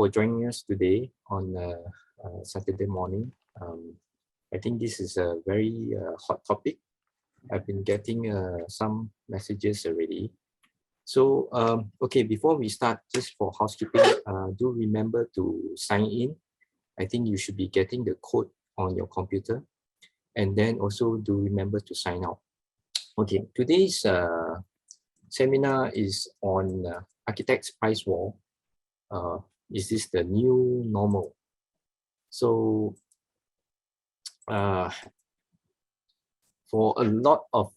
for joining us today on Saturday morning. I think this is a very hot topic. I've been getting some messages already. So, okay, before we start, just for housekeeping, do remember to sign in. I think you should be getting the code on your computer. And then also do remember to sign out. Okay, today's seminar is on architects' price war. Is this the new normal? So for a lot of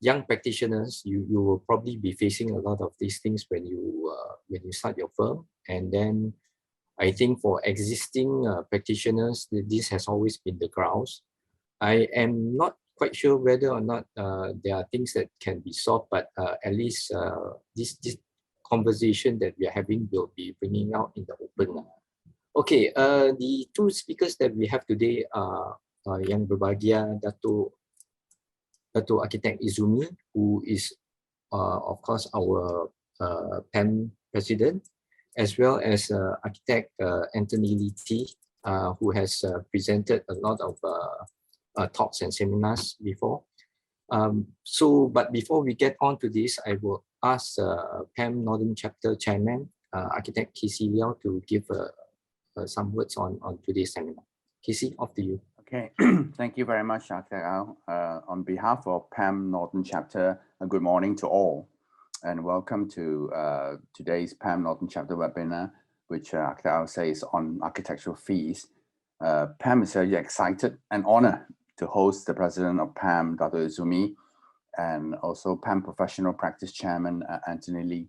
young practitioners, you will probably be facing a lot of these things when you start your firm. And then I think for existing practitioners, this has always been the grouse. I am not quite sure whether or not there are things that can be solved, but at least this conversation that we are having will be bringing out in the open. Okay, the two speakers that we have today are Yang Berbahagia Datuk Architect Ezumi, who is of course our Pamnc president, as well as Architect Anthony Lee, who has presented a lot of talks and seminars before. But before we get on to this, I will ask Pamnc Northern Chapter Chairman, Architect Casey Yeow, to give some words on today's seminar. Casey, off to you. Okay, thank you very much, Architect Yeow. On behalf of Pamnc Northern Chapter, good morning to all, and welcome to today's Pamnc Northern Chapter webinar, which Architect Yeow says on architectural fees. Pamnc is very excited and honored to host the president of Pamnc, Datuk Ezumi, and also Pamnc Professional Practice Chairman, Anthony Lee,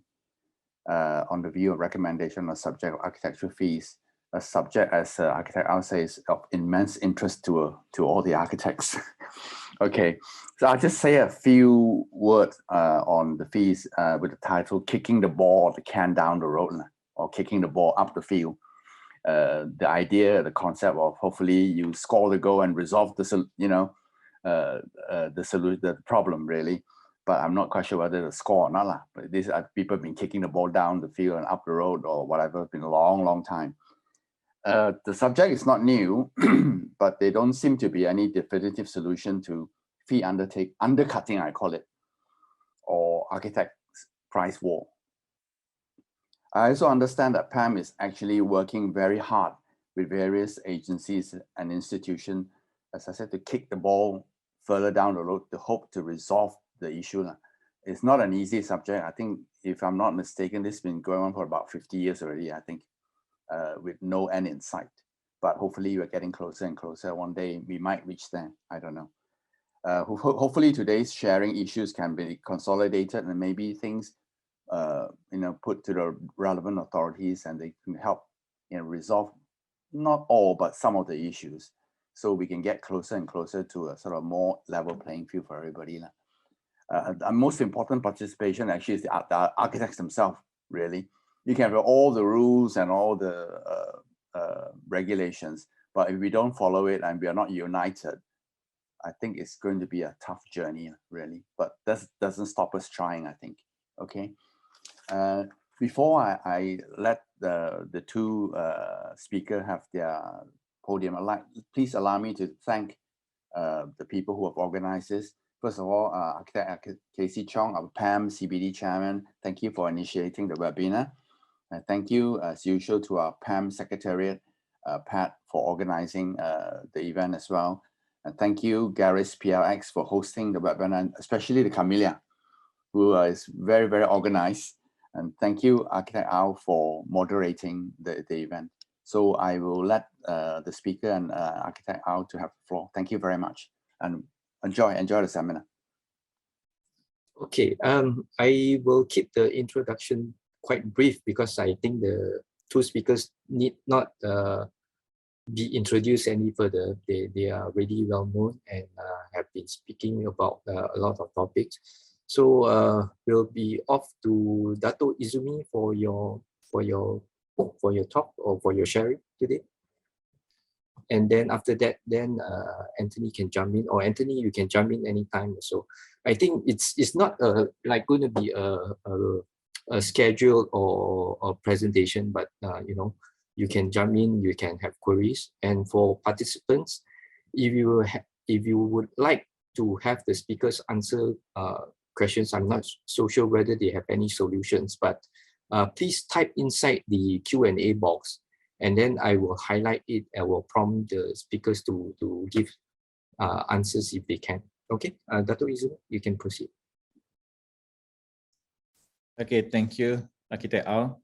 on the view of recommendation on the subject of architectural fees, a subject, as Architect Yeow says, of immense interest to all the architects. Okay, so I'll just say a few words on the fees with the title, Kicking the Ball, the Can Down the Road, or Kicking the Ball Up the Field. The idea, the concept of hopefully you score the goal and resolve the, the problem really, but I'm not quite sure whether the score or not. But these are people have been kicking the ball down the field and up the road or whatever, it's been a long time. The subject is not new, but there don't seem to be any definitive solution to fee undercutting, I call it, or architects' price war. I also understand that Pamnc is actually working very hard with various agencies and institutions, as I said, to kick the ball further down the road to hope to resolve the issue. It's not an easy subject. I think, if I'm not mistaken, this has been going on for about 50 years already, I think, with no end in sight. But hopefully we're getting closer and closer. One day we might reach there. I don't know. Hopefully today's sharing issues can be consolidated and maybe things put to the relevant authorities, and they can help resolve not all but some of the issues, so we can get closer and closer to a sort of more level playing field for everybody. The most important participation actually is the architects themselves, really. You can have all the rules and all the regulations, but if we don't follow it and we are not united, I think it's going to be a tough journey, really. But that doesn't stop us trying, I think. Okay. Before I let the two speakers have their podium, please allow me to thank the people who have organized this. First of all, Architect Casey Chong, our Pamnc CBD Chairman, thank you for initiating the webinar. And thank you, as usual, to our Pamnc Secretariat, Pat, for organizing the event as well. And thank you, Garris PLX, for hosting the webinar, and especially the Camellia, who is very, very organized. And thank you, Architect Yeow, for moderating the event. So I will let the speaker and Architect Yeow to have the floor. Thank you very much, and enjoy the seminar. Okay, I will keep the introduction quite brief because I think the two speakers need not be introduced any further. They are really well known and have been speaking about a lot of topics. So we'll be off to Datuk Ezumi for your talk or for your sharing today. And then after that, then Anthony can jump in, or Anthony, you can jump in anytime. So I think it's not like going to be a a schedule or a presentation, but you can jump in, you can have queries. And for participants, if you would like to have the speakers answer questions, I'm not so sure whether they have any solutions, but please type inside the Q&A box, and then I will highlight it and will prompt the speakers to give answers if they can. Okay, Datuk Izumi, you can proceed. Okay, thank you, Architect Al.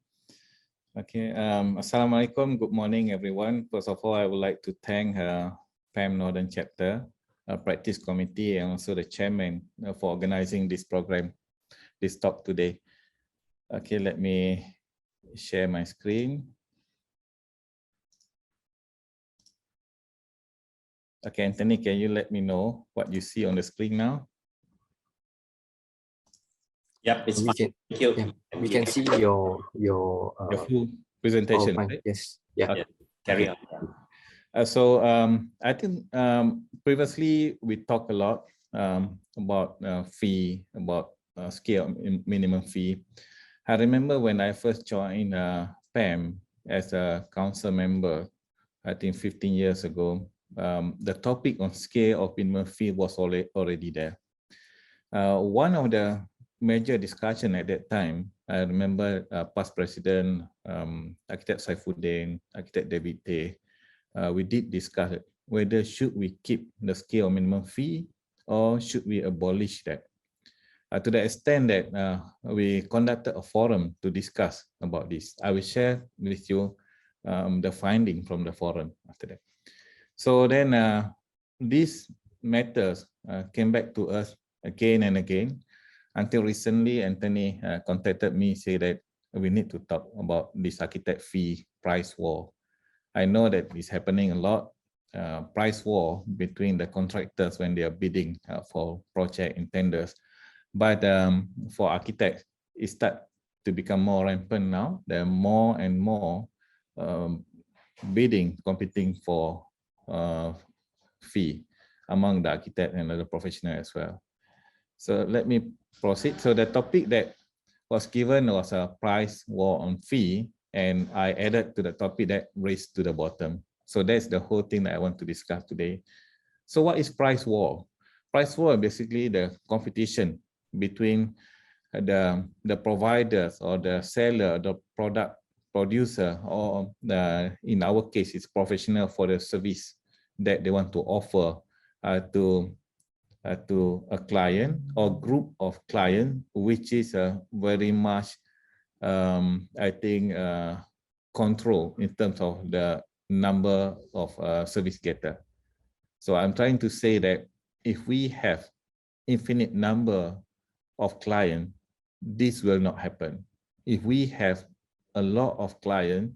Okay, Assalamualaikum, good morning, everyone. First of all, I would like to thank Pamnc Northern Chapter, Practice Committee, and also the Chairman for organizing this program, this talk today. Okay, let me share my screen. Okay, Anthony, can you let me know what you see on the screen now? Yep, it's We fine. can, Thank you. yeah, we can see your The full presentation. PowerPoint. Right? Yes, yeah. Yeah, carry on. So I think previously we talked a lot about fee, about scale minimum fee. I remember when I first joined Pamnc as a council member, I think 15 years ago, the topic on scale of minimum fee was already there. One of the major discussion at that time, I remember past president, Architect Saifuddin, Architect David Tay, we did discuss whether should we keep the scale minimum fee or should we abolish that. To the extent that we conducted a forum to discuss about this. I will share with you the finding from the forum after that. So then these matters came back to us again and again until recently Anthony contacted me, say that we need to talk about this architect fee price war. I know that it's happening a lot, price war between the contractors when they are bidding for project and tenders. But for architects, it starts to become more rampant now. There are more and more bidding, competing for fee among the architect and other professionals as well. So let me proceed. So the topic that was given was a price war on fee, and I added to the topic that race to the bottom. So that's the whole thing that I want to discuss today. So what is price war? Price war is basically the competition between the providers or the seller, the product producer, or in our case, it's professional for the service that they want to offer to a client or group of client, which is very much, I think, control in terms of the number of service getter. So I'm trying to say that if we have infinite number of clients, this will not happen. If we have a lot of clients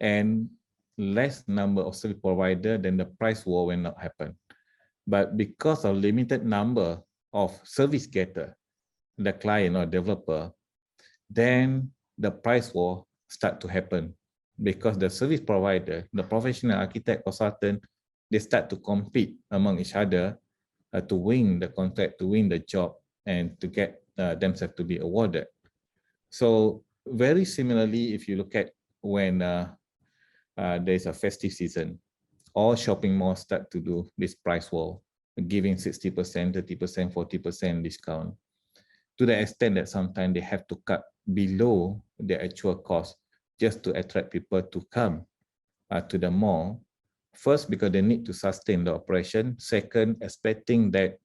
and less number of service provider, then the price war will not happen. But because of limited number of service getter, the client or developer, then the price war start to happen because the service provider, the professional architect, consultant, they start to compete among each other to win the contract, to win the job, and to get themselves to be awarded. So very similarly, if you look at when there's a festive season, all shopping malls start to do this price war, giving 60%, 30%, 40% discount, to the extent that sometimes they have to cut below the actual cost just to attract people to come to the mall. First, because they need to sustain the operation. Second, expecting that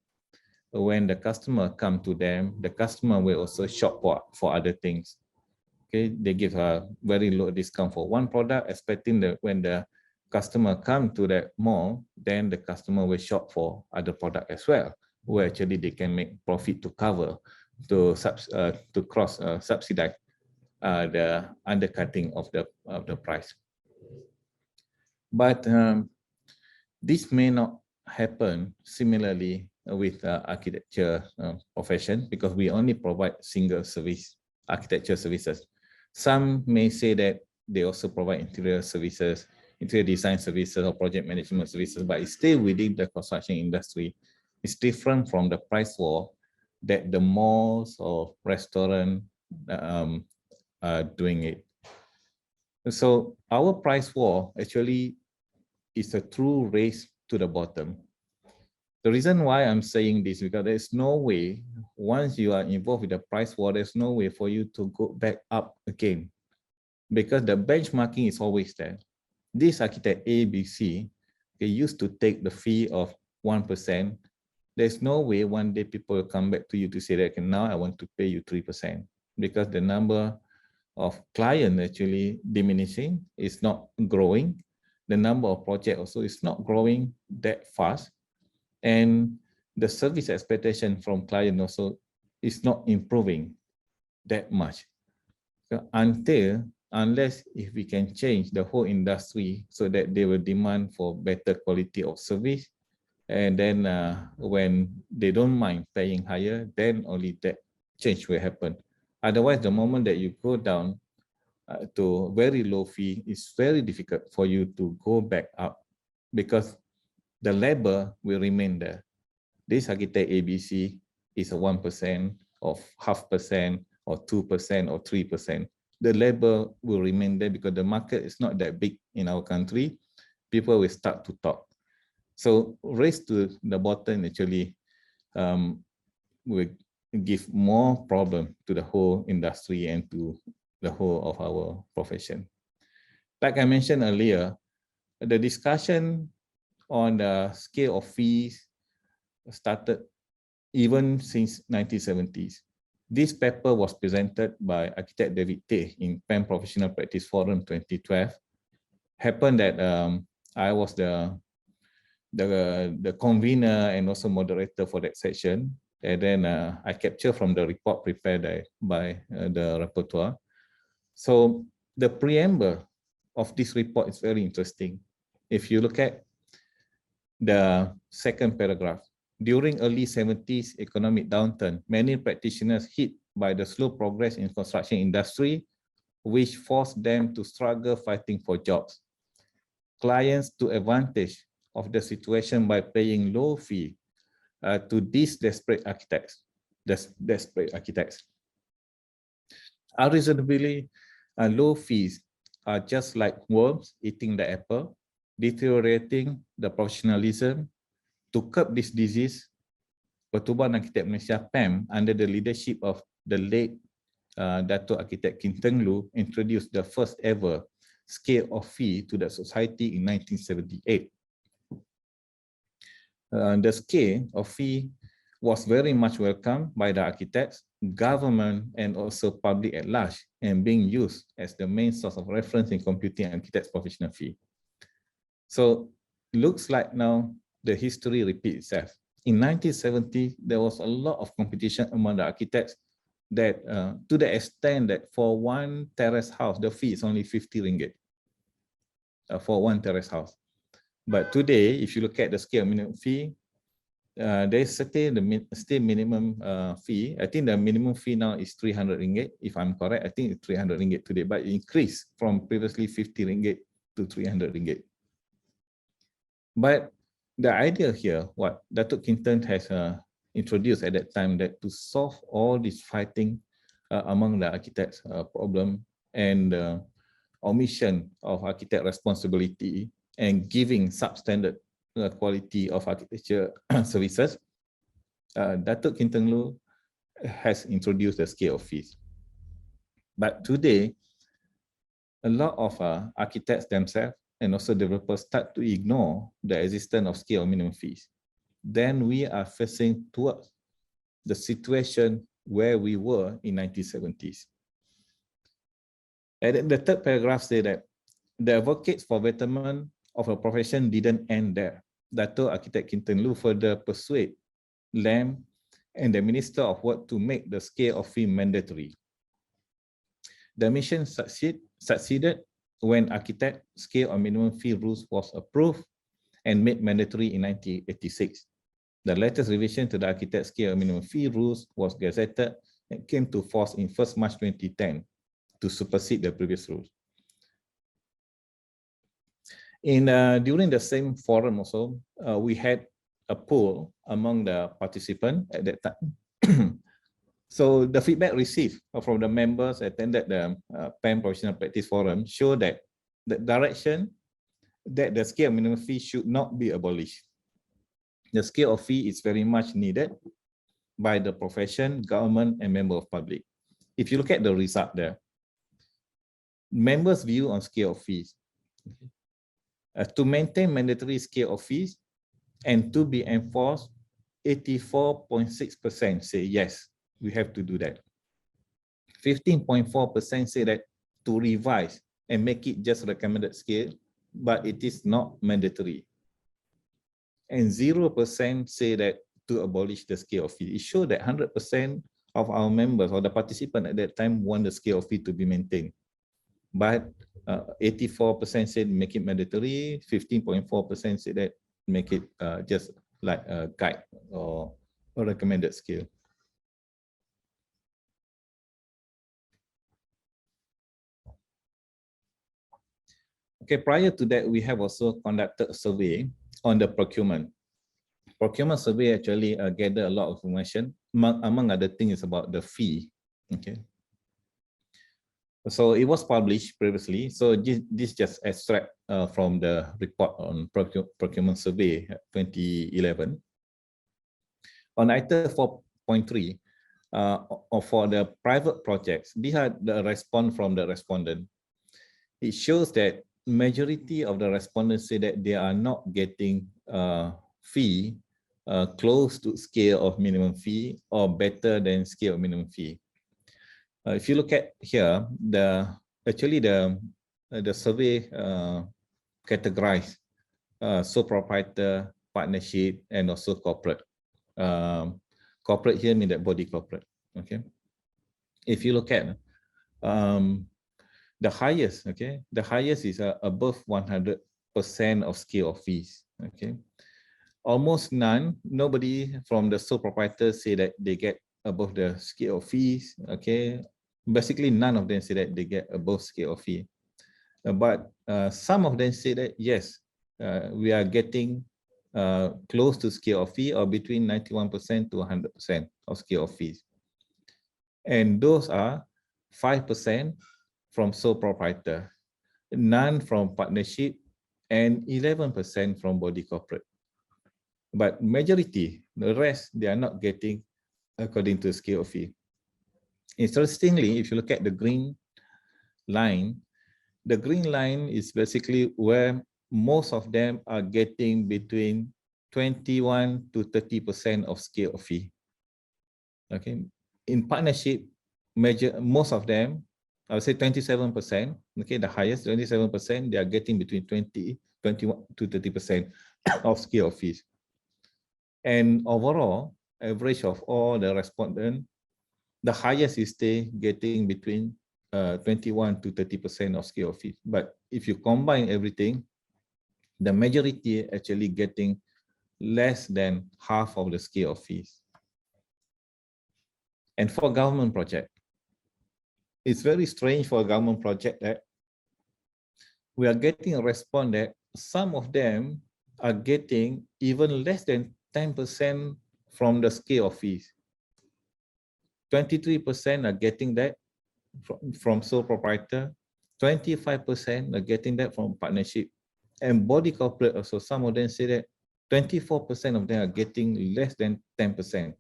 when the customer come to them, the customer will also shop for other things. Okay, they give a very low discount for one product, expecting that when the customer come to that mall, then the customer will shop for other product as well, where actually they can make profit to cover, to cross subsidize the undercutting of the price. But this may not happen similarly with architecture profession, because we only provide single service architecture services. Some may say that they also provide interior services, interior design services, or project management services, but it's still within the construction industry. It's different from the price war that the malls or restaurant doing it. So our price war actually is a true race to the bottom. The reason why I'm saying this, because there's no way, once you are involved with the price war, there's no way for you to go back up again, because the benchmarking is always there. This architect ABC, they used to take the fee of 1%. There's no way one day people will come back to you to say that, okay, now I want to pay you 3%, because the number of clients actually diminishing, is not growing. The number of projects also is not growing that fast. And the service expectation from client also is not improving that much. So unless if we can change the whole industry so that they will demand for better quality of service, and then when they don't mind paying higher, then only that change will happen. Otherwise, the moment that you go down to very low fee, it's very difficult for you to go back up, because the labor will remain there. This architect ABC is a 1% of 0.5% or 2% or 3%. The labor will remain there because the market is not that big in our country. People will start to talk. So race to the bottom actually will give more problem to the whole industry and to the whole of our profession. Like I mentioned earlier, the discussion on the scale of fees started even since 1970s. This paper was presented by architect David Tay in Pamnc Professional Practice Forum 2012. Happened that I was the convener and also moderator for that session. And then I captured from the report prepared by the rapporteur. So the preamble of this report is very interesting. If you look at the second paragraph, during early 70s economic downturn, many practitioners hit by the slow progress in construction industry, which forced them to struggle fighting for jobs. Clients took advantage of the situation by paying low fee to these desperate architects. Unreasonably low fees are just like worms eating the apple, deteriorating the professionalism. To curb this disease, Pertubuhan Arkitek Malaysia (PAM), under the leadership of the late Datuk Architect Kim Teng Lu, introduced the first ever scale of fee to the society in 1978. The scale of fee was very much welcomed by the architects, government, and also public at large, and being used as the main source of reference in computing architects' professional fee. So looks like now the history repeats itself. In 1970, there was a lot of competition among the architects that to the extent that for one terrace house, the fee is only 50 ringgit for one terrace house. But today, if you look at the scale minimum fee, there is still the minimum fee. I think the minimum fee now is 300 ringgit. If I'm correct, I think it's 300 ringgit today, but it increased from previously 50 ringgit to 300 ringgit. But the idea here, what Datuk Kim Teng has introduced at that time, that to solve all this fighting among the architects problem and omission of architect responsibility and giving substandard quality of architecture services, Datuk Kim Teng Lu has introduced the scale of fees. But today, a lot of architects themselves and also developers start to ignore the existence of scale minimum fees. Then we are facing towards the situation where we were in 1970s. And the third paragraph says that the advocates for betterment of a profession didn't end there. Datuk Architect Kim Teng Lu further persuade LAM and the Minister of Work to make the scale of fee mandatory. The mission succeeded when architect scale of minimum fee rules was approved and made mandatory in 1986. The latest revision to the architect scale of minimum fee rules was gazetted and came to force in 1st March 2010 to supersede the previous rules. During the same forum also, we had a poll among the participants at that time. So the feedback received from the members attended the Pamnc Professional Practice Forum show that the direction that the scale of minimum fee should not be abolished. The scale of fee is very much needed by the profession, government, and member of public. If you look at the result there, members' view on scale of fees. To maintain mandatory scale of fees and to be enforced, 84.6% say yes, we have to do that. 15.4% say that to revise and make it just recommended scale, but it is not mandatory. And 0% say that to abolish the scale of fee. It shows that 100% of our members or the participants at that time want the scale of fee to be maintained. But 84% said make it mandatory, 15.4% said that make it just like a guide or a recommended scale. Okay, prior to that, we have also conducted a survey on the procurement. Procurement survey actually gather a lot of information, among other things about the fee. Okay. So it was published previously. So this just extract from the report on procurement survey 2011. On item 4.3, for the private projects, these are the response from the respondent. It shows that majority of the respondents say that they are not getting fee close to scale of minimum fee or better than scale of minimum fee. If you look at here, the survey categorized sole proprietor, partnership, and also corporate. Corporate here means that body corporate. Okay. If you look at the highest, okay, the highest is above 100% of scale of fees. Okay. Almost none, nobody from the sole proprietor say that they get above the scale of fees. Okay, basically none of them say that they get above scale of fee, but some of them say that yes, we are getting close to scale of fee or between 91% to 100% of scale of fees, and those are 5% from sole proprietor, none from partnership, and 11% from body corporate. But majority, the rest, they are not getting according to scale of fee. Interestingly, if you look at the green line is basically where most of them are getting between 21 to 30% of scale of fee. Okay, in partnership, most of them, I would say 27%. Okay, the highest 27%, they are getting between 21 to 30% of scale of fees. And overall, average of all the respondents, the highest is stay getting between 21 to 30% of scale of fees. But if you combine everything, the majority actually getting less than half of the scale of fees. And for government project, it's very strange for a government project that we are getting a response that some of them are getting even less than 10% from the scale of fees. 23% are getting that from sole proprietor, 25% are getting that from partnership, and body corporate also, some of them say that 24% of them are getting less than 10%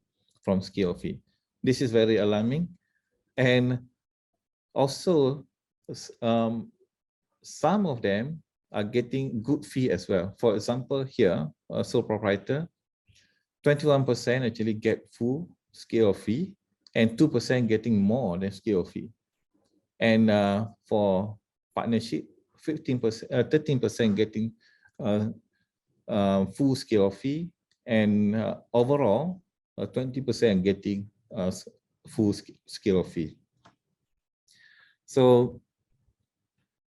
from scale of fee. This is very alarming. And also, some of them are getting good fee as well. For example, here, sole proprietor, 21% actually get full scale of fee, and 2% getting more than scale of fee. And for partnership, 13% getting full scale of fee, and overall, 20% getting full scale of fee. So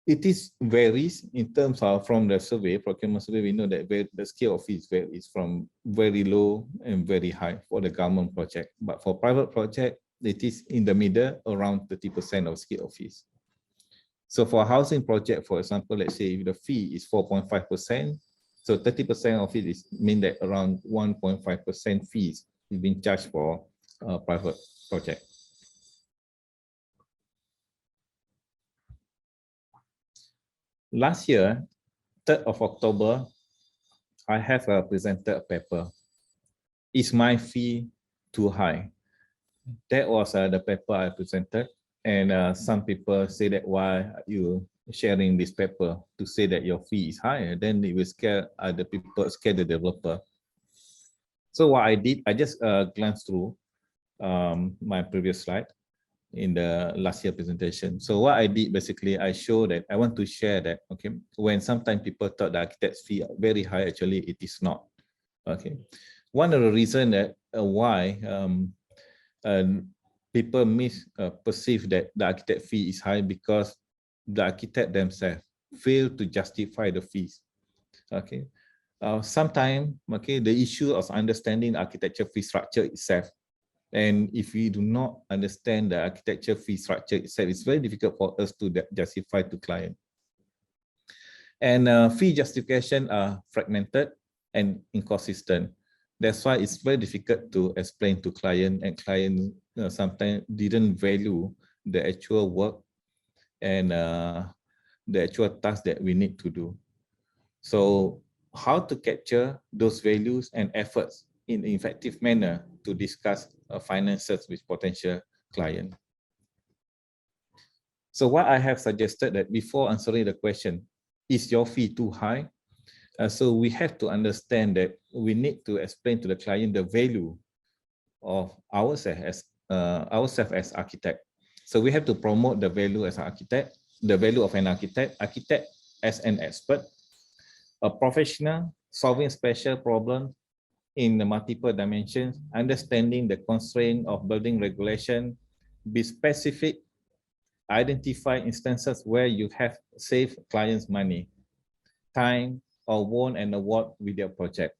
it varies in terms of from the survey, procurement survey, we know that the scale of fees varies from very low and very high for the government project. But for private project, it is in the middle, around 30% of scale of fees. So for a housing project, for example, let's say if the fee is 4.5%, so 30% of it is mean that around 1.5% fees is being charged for private project. Last year, 3rd of October, I have presented a paper. Is my fee too high? That was the paper I presented. And some people say that why are you sharing this paper to say that your fee is higher? Then it will scare other people, scare the developer. So what I did, I just glanced through my previous slide in the last year presentation. So what I did, basically, I show that I want to share that, okay, when sometimes people thought the architect's fee are very high, actually it is not, okay. One of the reasons that why people perceive that the architect fee is high because the architect themselves fail to justify the fees, okay. Sometimes, okay, the issue of understanding architecture fee structure itself. And if we do not understand the architecture fee structure itself, it's very difficult for us to justify to client. And fee justification are fragmented and inconsistent. That's why it's very difficult to explain to client, and client sometimes didn't value the actual work and the actual task that we need to do. So how to capture those values and efforts in an effective manner to discuss finances with potential client. So what I have suggested that before answering the question, is your fee too high? So we have to understand that we need to explain to the client the value of ourselves as architect. So we have to promote the value as an architect, the value of an architect as an expert, a professional solving special problems in the multiple dimensions, understanding the constraint of building regulation, be specific, identify instances where you have saved clients' money, time, or won an award with your project.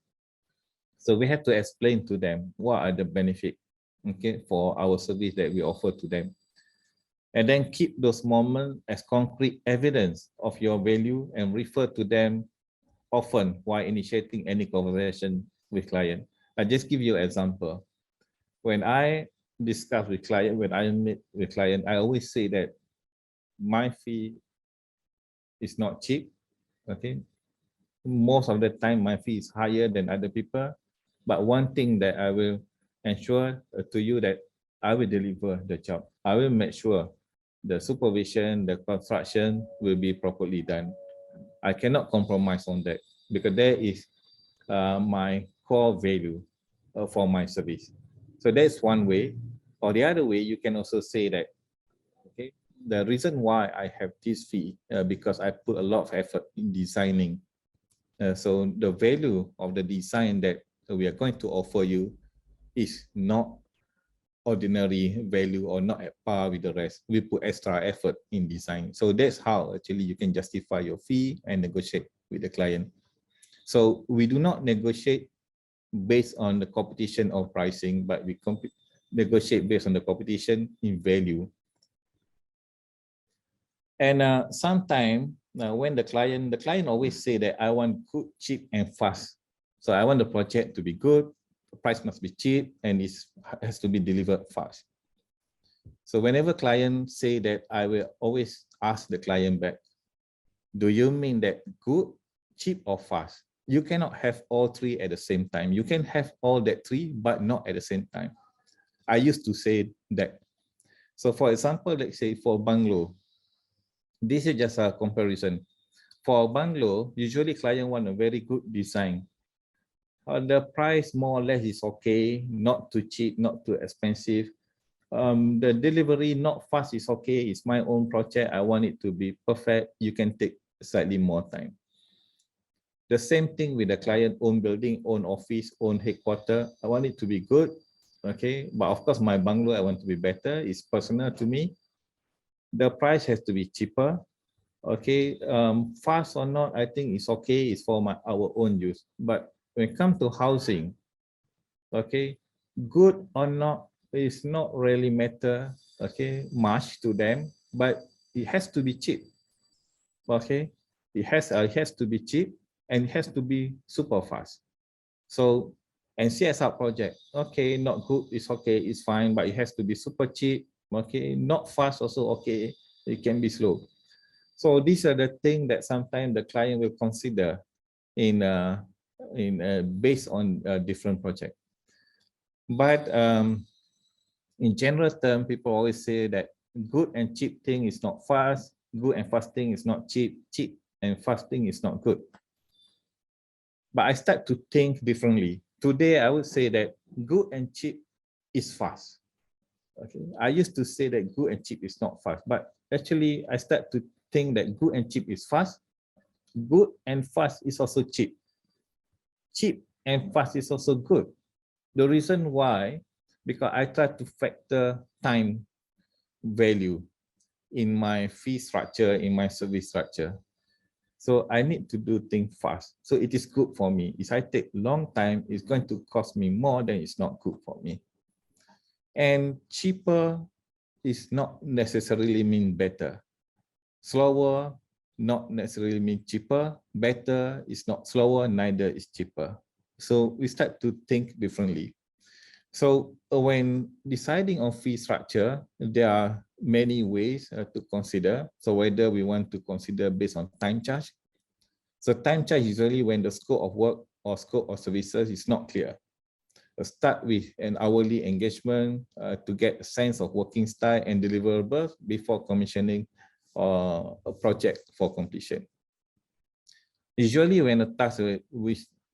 So we have to explain to them what are the benefits, okay, for our service that we offer to them. And then keep those moments as concrete evidence of your value and refer to them often while initiating any conversation with client. I just give you an example. When I discuss with client, when I meet with client, I always say that my fee is not cheap, okay? Most of the time, my fee is higher than other people. But one thing that I will ensure to you that I will deliver the job. I will make sure the supervision, the construction will be properly done. I cannot compromise on that because that is my core value for my service. So that's one way. Or the other way, you can also say that, okay, the reason why I have this fee because I put a lot of effort in designing. So the value of the design that we are going to offer you is not ordinary value or not at par with the rest. We put extra effort in design. So that's how actually you can justify your fee and negotiate with the client. So we do not negotiate based on the competition of pricing, but we negotiate based on the competition in value. And sometimes when the client always say that I want good, cheap, and fast. So I want the project to be good, the price must be cheap, and it has to be delivered fast. So whenever clients say that, I will always ask the client back, do you mean that good, cheap, or fast? You cannot have all three at the same time. You can have all that three, but not at the same time. I used to say that. So for example, let's say for bungalow, this is just a comparison. For bungalow, usually client want a very good design. The price more or less is okay, not too cheap, not too expensive. The delivery not fast is okay. It's my own project. I want it to be perfect. You can take slightly more time. The same thing with the client own building, own office, own headquarter. I want it to be good, okay? But of course, my bungalow, I want to be better. It's personal to me. The price has to be cheaper, okay? Fast or not, I think it's okay. It's for our own use. But when it comes to housing, okay, good or not, it's not really matter, okay, much to them, but it has to be cheap, okay? It has to be cheap and it has to be super fast. So And CSR project, okay, not good, it's okay, it's fine, but it has to be super cheap, okay, not fast also, okay, it can be slow. So these are the things that sometimes the client will consider in based on a different project. But in general term, people always say that good and cheap thing is not fast, good and fast thing is not cheap, cheap and fast thing is not good. But I start to think differently. Today, I would say that good and cheap is fast. Okay, I used to say that good and cheap is not fast, but actually I start to think that good and cheap is fast. Good and fast is also cheap. Cheap and fast is also good. The reason why, because I try to factor time value in my fee structure, in my service structure. So I need to do things fast. So it is good for me. If I take long time, it's going to cost me more, then it's not good for me. And cheaper is not necessarily mean better. Slower, not necessarily mean cheaper. Better is not slower, neither is cheaper. So we start to think differently. So when deciding on fee structure, there are many ways to consider. So whether we want to consider based on time charge. So time charge is usually when the scope of work or scope of services is not clear. Start with an hourly engagement to get a sense of working style and deliverables before commissioning a project for completion. Usually when a task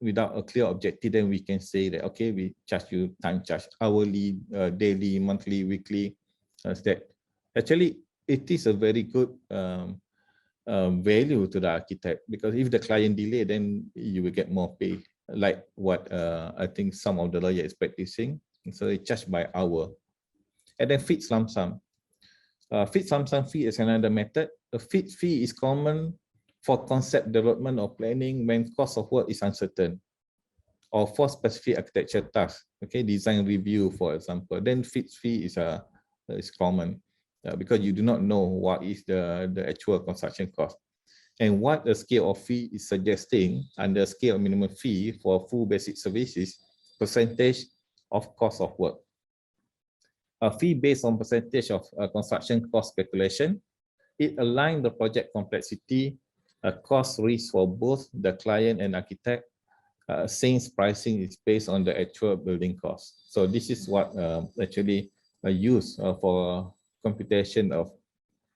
without a clear objective, then we can say that, okay, we charge you time charge, hourly, daily, monthly, weekly. That actually it is a very good value to the architect, because if the client delay, then you will get more pay, like what I think some of the lawyer is practicing. So they charge by hour. And then fixed lump sum. Fixed lump sum fee is another method. A fixed fee is common for concept development or planning when cost of work is uncertain, or for specific architecture tasks. Okay, design review, for example. Then fixed fee is common because you do not know what is the actual construction cost. And what the scale of fee is suggesting under scale of minimum fee for full basic services, percentage of cost of work. A fee based on percentage of construction cost calculation. It aligns the project complexity, cost risk for both the client and architect, since pricing is based on the actual building cost. So this is what actually used for computation of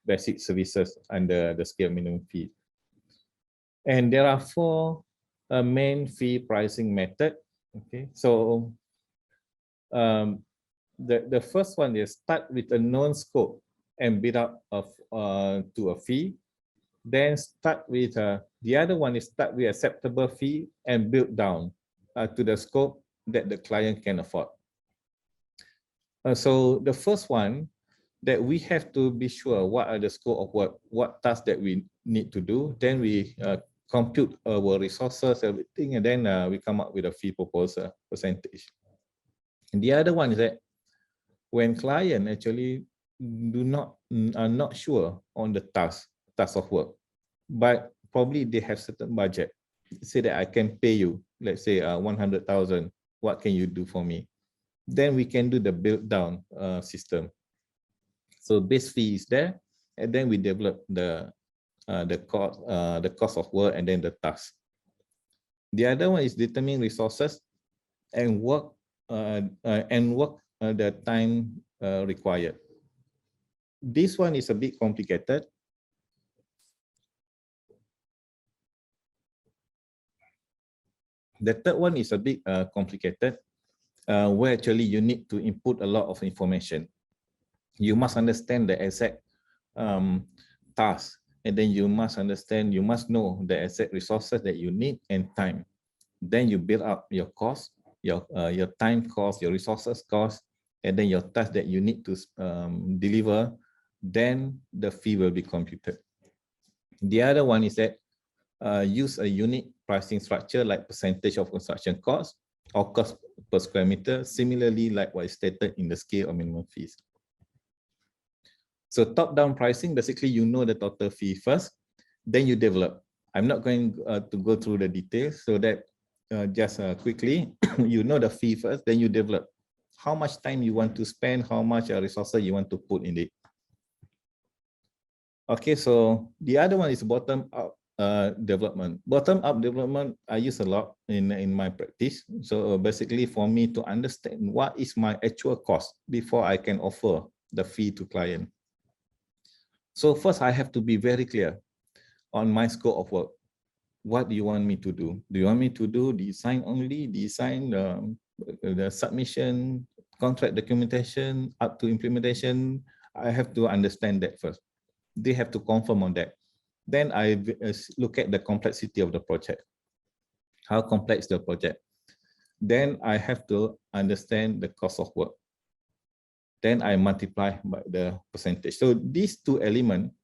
basic services under the scale minimum fee. And there are four main fee pricing method. Okay, so the first one is start with a known scope and build up to a fee. Then start with the other one is start with acceptable fee and build down to the scope that the client can afford. So the first one, that we have to be sure what are the scope of work, what tasks that we need to do. Then we compute our resources, everything, and then we come up with a fee proposal percentage. And the other one is that when client actually are not sure on the task of work, but probably they have certain budget. Say that I can pay you, let's say 100,000. What can you do for me? Then we can do the build down system. So base fee is there, and then we develop the cost of work and then the task. The other one is determine resources and work the time required. This one is a bit complicated. The third one is a bit complicated, where actually you need to input a lot of information. You must understand the exact task, and then you must know the exact resources that you need and time. Then you build up your cost, your time cost, your resources cost, and then your task that you need to deliver. Then the fee will be computed. The other one is that use a unique pricing structure like percentage of construction cost or cost per square meter, similarly like what is stated in the scale of minimum fees. So top-down pricing, basically you know the total fee first, then you develop. I'm not going to go through the details, so that quickly, you know the fee first, then you develop. How much time you want to spend, how much resources you want to put in it. Okay, so the other one is bottom-up development. Bottom-up development I use a lot in my practice. So basically for me to understand what is my actual cost before I can offer the fee to client. So first I have to be very clear on my scope of work. What do you want me to do? Do you want me to do design only, design the submission, contract documentation, up to implementation? I have to understand that first. They have to confirm on that. Then I look at the complexity of the project. How complex the project. Then I have to understand the cost of work. Then I multiply by the percentage. So these two elements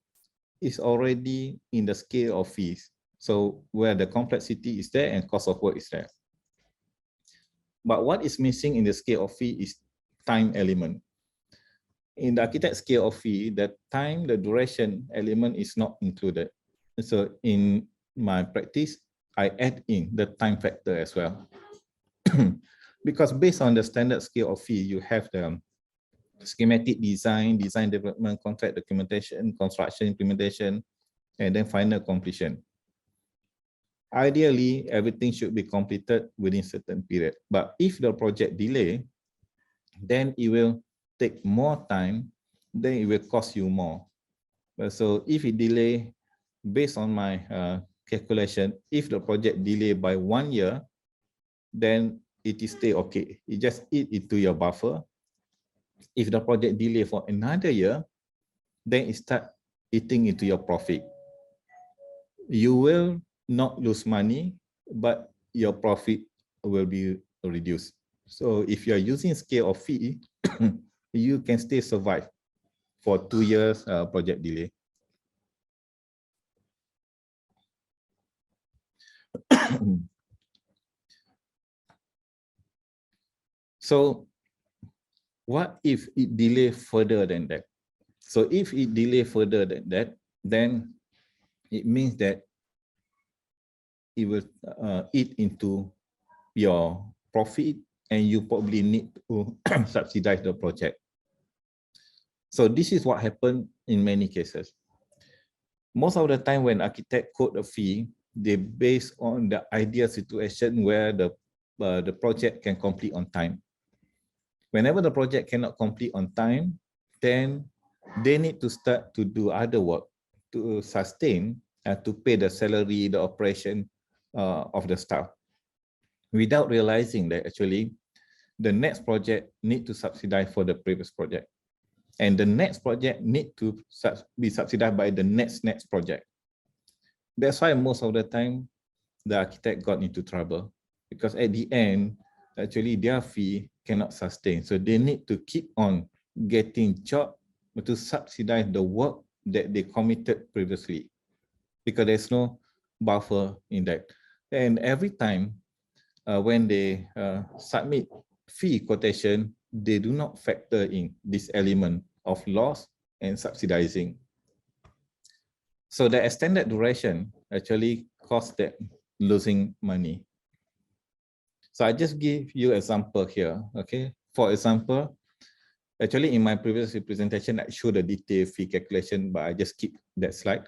is already in the scale of fees. So where the complexity is there and cost of work is there. But what is missing in the scale of fee is time element. In the architect scale of fee, the time, the duration element is not included. So in my practice, I add in the time factor as well. Because based on the standard scale of fee, you have the schematic design, design development, contract documentation, construction implementation, and then final completion. Ideally, everything should be completed within certain period. But if the project delay, then it will take more time, then it will cost you more. So if it delay, based on my calculation, if the project delay by 1 year, then it is still okay. You just eat into your buffer. If the project delay for another year, then it start eating into your profit. You will not lose money, but your profit will be reduced. So if you are using scale of fee, you can still survive for 2 years project delay. So what if it delay further than that? So if it delay further than that, then it means that it will eat into your profit and you probably need to subsidize the project. So this is what happened in many cases. Most of the time when architect quote a fee, they base on the ideal situation where the project can complete on time. Whenever the project cannot complete on time, then they need to start to do other work to sustain and to pay the salary, the operation of the staff, without realizing that actually the next project need to subsidize for the previous project. And the next project need to be subsidized by the next project. That's why most of the time, the architect got into trouble, because at the end, actually their fee cannot sustain. So they need to keep on getting job to subsidize the work that they committed previously, because there's no buffer in that. And every time when they submit fee quotation, they do not factor in this element of loss and subsidizing. So the extended duration actually costs them losing money. So I just give you an example here, okay? For example, actually in my previous presentation, I showed a detailed fee calculation, but I just keep that slide.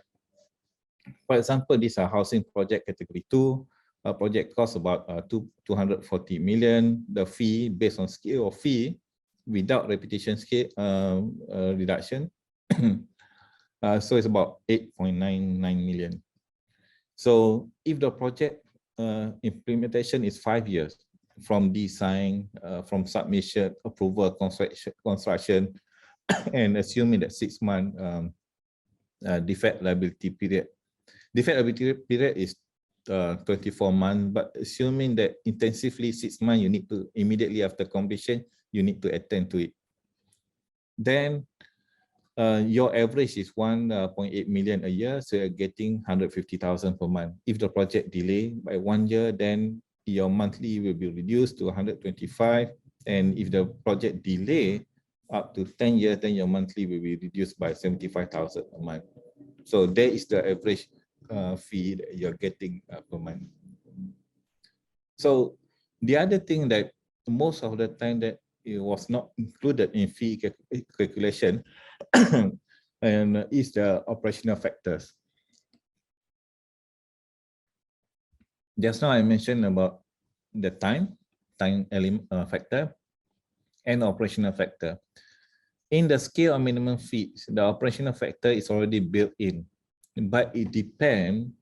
For example, this is a housing project category 2. A project costs about 240 million. The fee based on scale of fee without repetition scale reduction. So it's about 8.99 million. So if the project implementation is 5 years from design, from submission, approval, construction, and assuming that 6 month defect liability period. Defect liability period is 24 months, but assuming that intensively 6 months, you need to immediately after completion, you need to attend to it. Then your average is 1.8 million a year, so you're getting 150,000 per month. If the project delay by 1 year, then your monthly will be reduced to 125. And if the project delay up to 10 years, then your monthly will be reduced by 75,000 a month. So that is the average fee that you're getting per month. So the other thing that most of the time that it was not included in fee calculation and is the operational factors. Just now I mentioned about the time element factor and operational factor. In the scale of minimum fees, the operational factor is already built in, but it depends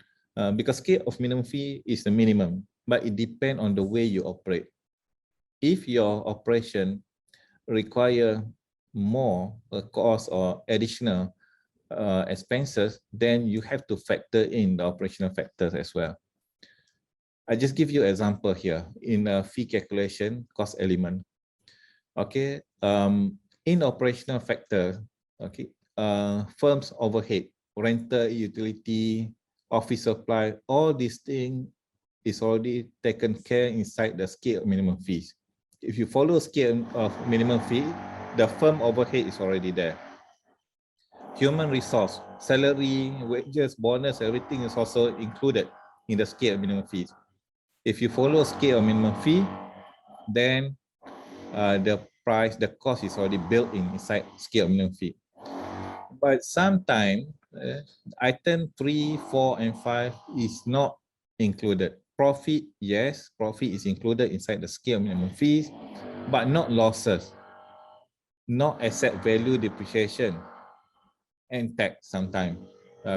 because scale of minimum fee is the minimum, but it depends on the way you operate. If your operation require more cost or additional expenses, then you have to factor in the operational factors as well. I just give you an example here in a fee calculation cost element. Okay, in operational factor, okay, firms overhead, rental, utility, office supply, all these things is already taken care inside the scale of minimum fees. If you follow scale of minimum fee, the firm overhead is already there. Human resource, salary, wages, bonus, everything is also included in the scale of minimum fees. If you follow scale of minimum fee, then the price, the cost is already built in inside scale of minimum fee. But sometimes item 3, 4, and 5 is not included. Profit, yes, profit is included inside the scale of minimum fees, but not losses, not asset value depreciation, and tax sometimes.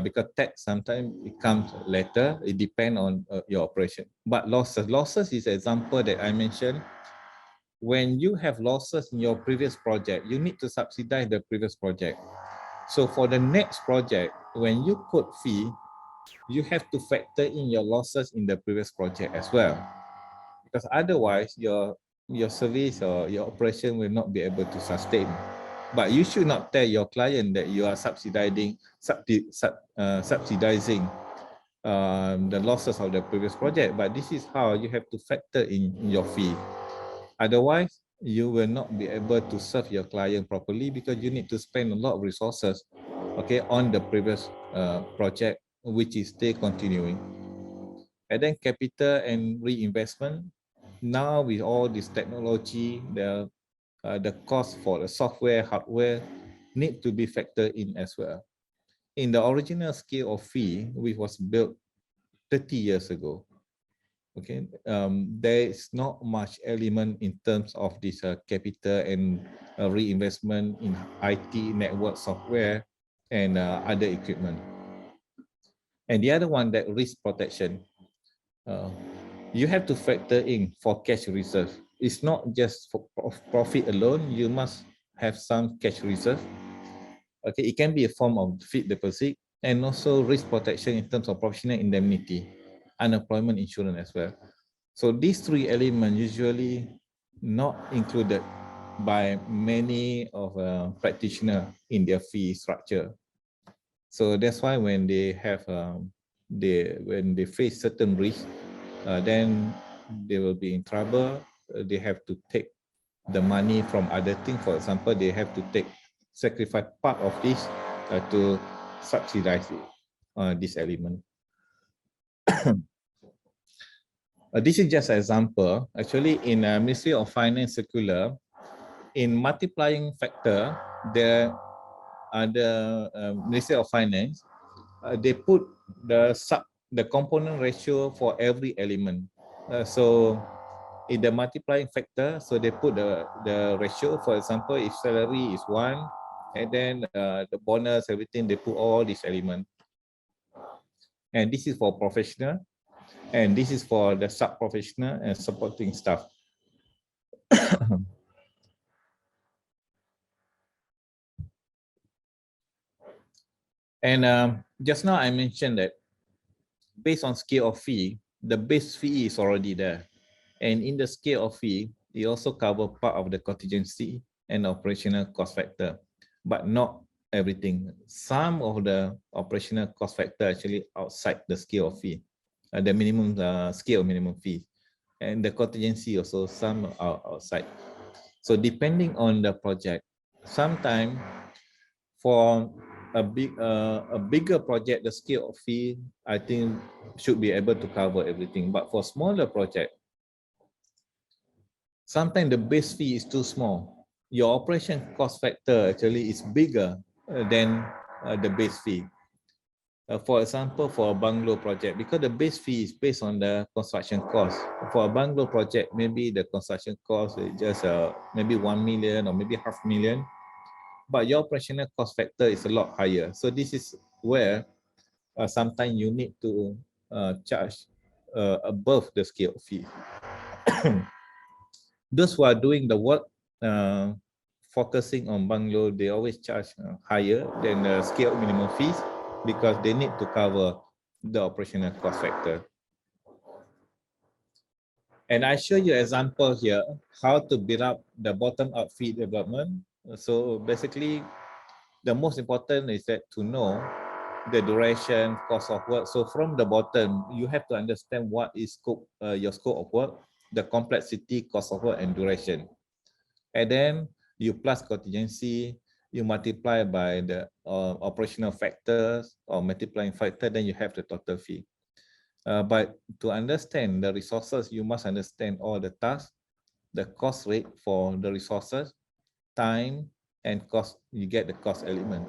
Because tax sometimes it comes later, it depends on your operation. But losses is an example that I mentioned. When you have losses in your previous project, you need to subsidize the previous project. So for the next project, when you quote fee, you have to factor in your losses in the previous project as well. Because otherwise, your service or your operation will not be able to sustain. But you should not tell your client that you are subsidizing the losses of the previous project. But this is how you have to factor in your fee. Otherwise, you will not be able to serve your client properly because you need to spend a lot of resources, okay, on the previous project, which is still continuing. And then capital and reinvestment. Now with all this technology, the cost for the software, hardware need to be factored in as well. In the original scale of fee, which was built 30 years ago, okay, there is not much element in terms of this capital and reinvestment in IT, network, software, and other equipment. And the other one, that risk protection. You have to factor in for cash reserve. It's not just for profit alone. You must have some cash reserve. Okay, it can be a form of fixed deposit and also risk protection in terms of professional indemnity, unemployment insurance as well. So these three elements usually not included by many of practitioners in their fee structure. So that's why when they have when they face certain risks, then they will be in trouble. They have to take the money from other things. For example, they have to sacrifice part of this to subsidize this element. This is just an example. Actually, in Ministry of Finance circular, in multiplying factor, the Ministry of Finance, they put the component ratio for every element. So in the multiplying factor, so they put the ratio. For example, if salary is 1, and then the bonus, everything, they put all these elements. And this is for professional, and this is for the sub-professional and supporting staff. And just now I mentioned that based on scale of fee, the base fee is already there. And in the scale of fee, it also covers part of the contingency and operational cost factor, but not everything. Some of the operational cost factor actually outside the scale of fee, the minimum scale minimum fee, and the contingency also some are outside. So depending on the project, sometimes for a bigger project, the scale of fee I think should be able to cover everything. But for smaller project, sometimes the base fee is too small. Your operation cost factor actually is bigger than the base fee. For example, for a bungalow project, because the base fee is based on the construction cost. For a bungalow project, maybe the construction cost is just maybe 1 million or maybe $500,000, but your operational cost factor is a lot higher. So this is where sometimes you need to charge above the scale fee. Those who are doing the work focusing on bungalow, they always charge higher than the scale minimum fees because they need to cover the operational cost factor. And I show you an example here, how to build up the bottom-up fee development. So basically, the most important is that to know the duration, cost of work. So from the bottom, you have to understand what is scope, your scope of work, the complexity, cost of work, and duration. And then you plus contingency, you multiply by the operational factors or multiplying factor, then you have the total fee. But to understand the resources, you must understand all the tasks, the cost rate for the resources, time, and cost. You get the cost element.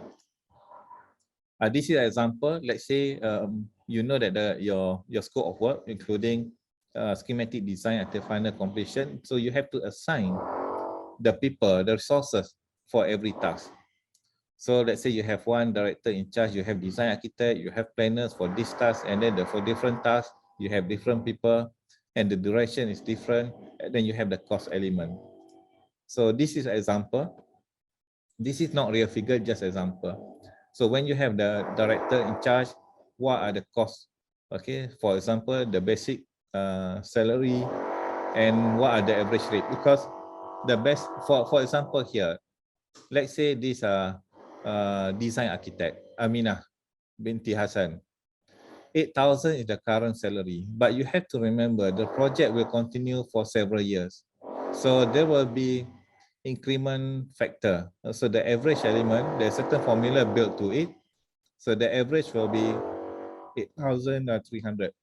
This is an example. Let's say you know that your scope of work, including schematic design at the final completion. So you have to assign the people, the resources for every task. So let's say you have one director in charge, you have design architect, you have planners for this task, and then for different tasks, you have different people, and the duration is different, and then you have the cost element. So this is an example. This is not real figure, just example. So when you have the director in charge, what are the costs? Okay, for example, the basic salary, and what are the average rate? Because the best, for example here, let's say this design architect, Aminah binti Hassan, 8,000 is the current salary, but you have to remember the project will continue for several years. So there will be increment factor. So the average element, there's a certain formula built to it. So the average will be 8,300.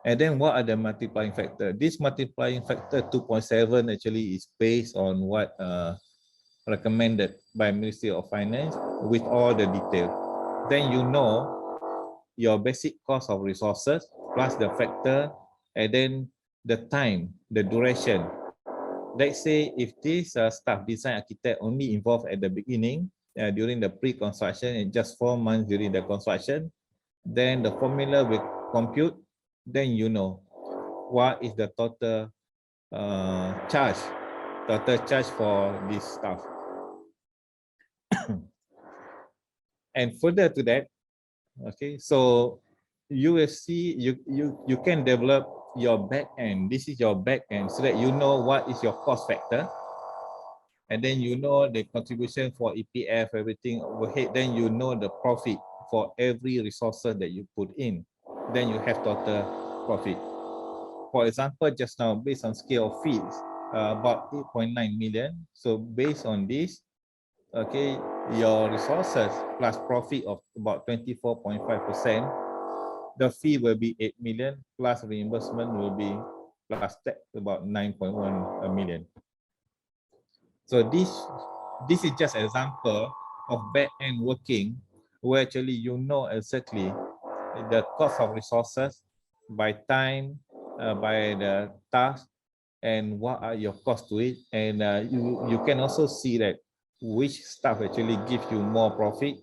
And then what are the multiplying factor? This multiplying factor 2.7 actually is based on what recommended by Ministry of Finance with all the detail. Then you know your basic cost of resources plus the factor, and then the time, the duration. Let's say if this staff design architect only involved at the beginning during the pre-construction and just 4 months during the construction, then the formula will compute. Then you know what is the total charge for this staff. And further to that, okay, so you will see you can develop your back end. This is your back end, so that you know what is your cost factor, and then you know the contribution for EPF, everything overhead. Then you know the profit for every resources that you put in. Then you have total profit. For example, just now based on scale of fees, about 8.9 million. So based on this, okay, your resources plus profit of about 24.5%, the fee will be 8 million plus reimbursement will be plus tax about 9.1 million. So this is just an example of back-end working where actually you know exactly the cost of resources by time, by the task, and what are your costs to it. And you can also see that which stuff actually gives you more profit,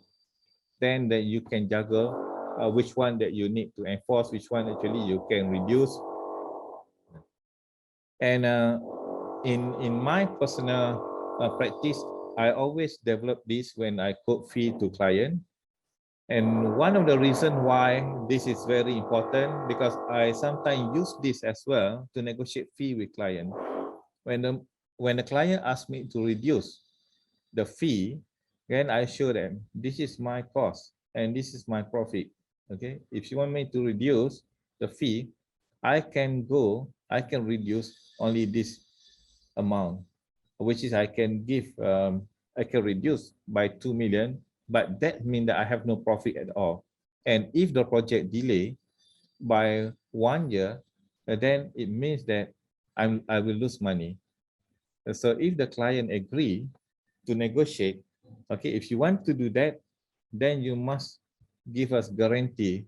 then that you can juggle which one that you need to enforce, which one actually you can reduce. And in my personal practice, I always develop this when I quote fee to client. And one of the reasons why this is very important, because I sometimes use this as well to negotiate fee with client. When the client asks me to reduce the fee, then I show them this is my cost and this is my profit. Okay, if you want me to reduce the fee, I can reduce only this amount, which is I can reduce by 2 million, but that means that I have no profit at all. And if the project delay by 1 year, then it means that I will lose money. So if the client agree to negotiate, okay, if you want to do that, then you must give us guarantee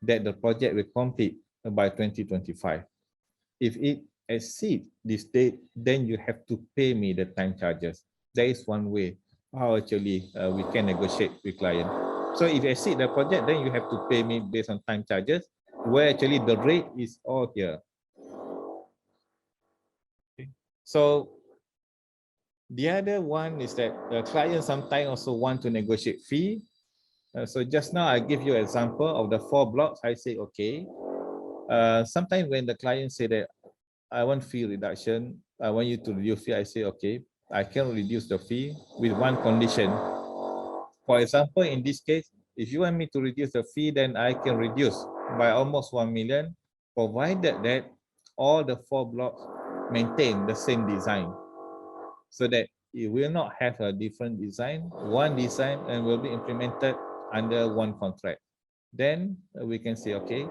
that the project will complete by 2025. If it exceeds this date, then you have to pay me the time charges. That is one way how actually we can negotiate with client. So if you exceed the project, then you have to pay me based on time charges, where actually the rate is all here. Okay. So the other one is that the client sometimes also want to negotiate fee. So just now I give you an example of the 4 blocks. I say, okay. Sometimes when the client say that I want fee reduction, I want you to reduce fee, I say, okay, I can reduce the fee with one condition. For example, in this case, if you want me to reduce the fee, then I can reduce by almost 1 million, provided that all the 4 blocks maintain the same design, so that it will not have a different design, one design, and will be implemented under one contract. Then we can say, okay,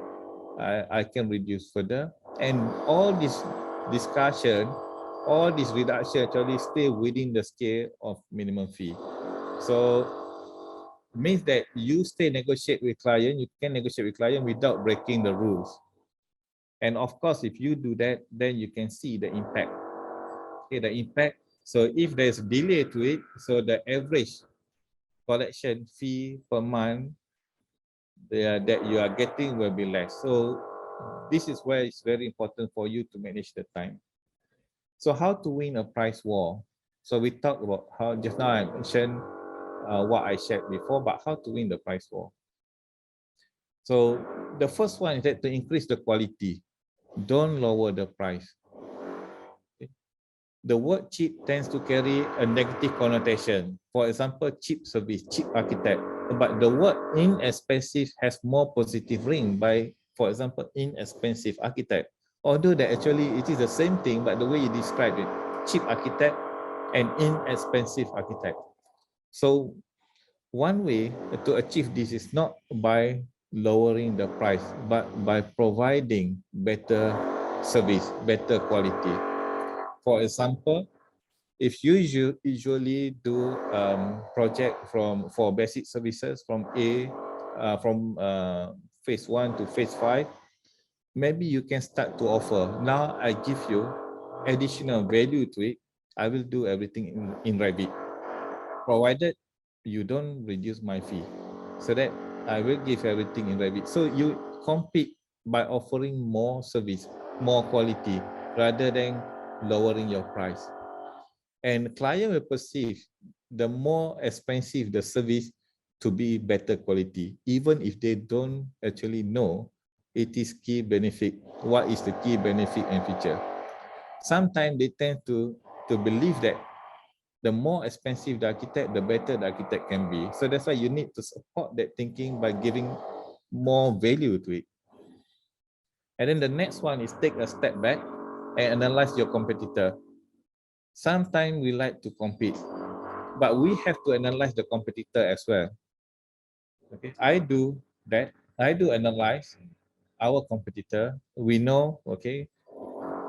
I can reduce further, and all this discussion, all this reduction actually stay within the scale of minimum fee. So means that you stay negotiate with client, you can negotiate with client without breaking the rules. And of course, if you do that, then you can see the impact. Okay, the impact. So if there's delay to it, so the average collection fee per month that you are getting will be less. So this is where it's very important for you to manage the time. So how to win a price war? So we talked about how just now I mentioned what I shared before, but how to win the price war. So the first one is that to increase the quality, don't lower the price. Okay. The word cheap tends to carry a negative connotation. For example, cheap service, cheap architect. But the word inexpensive has more positive ring by, for example, inexpensive architect. Although that actually it is the same thing, but the way you describe it, cheap architect and inexpensive architect. So one way to achieve this is not by lowering the price, but by providing better service, better quality. For example, if you usually do project for basic services from phase 1 to phase 5, maybe you can start to offer. Now I give you additional value to it. I will do everything in Revit, provided you don't reduce my fee, so that I will give everything in Revit. So you compete by offering more service, more quality, rather than lowering your price. And client will perceive the more expensive the service to be better quality, even if they don't actually know it is key benefit. What is the key benefit and feature? Sometimes they tend to believe that the more expensive the architect, the better the architect can be. So that's why you need to support that thinking by giving more value to it. And then the next one is take a step back and analyze your competitor. Sometimes we like to compete, but we have to analyze the competitor as well. Okay, I do that. I do analyze our competitor. We know, okay,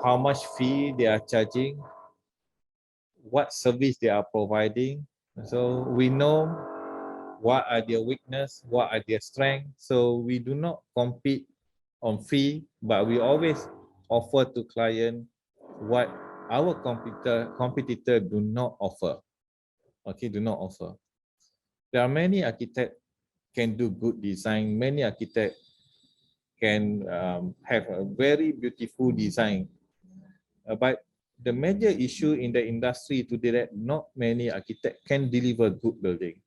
how much fee they are charging, what service they are providing. So we know what are their weakness, what are their strengths. So we do not compete on fee, but we always offer to client what our competitor do not offer. Okay, do not offer. There are many architects can do good design. Many architects can have a very beautiful design. But the major issue in the industry today that not many architects can deliver good building.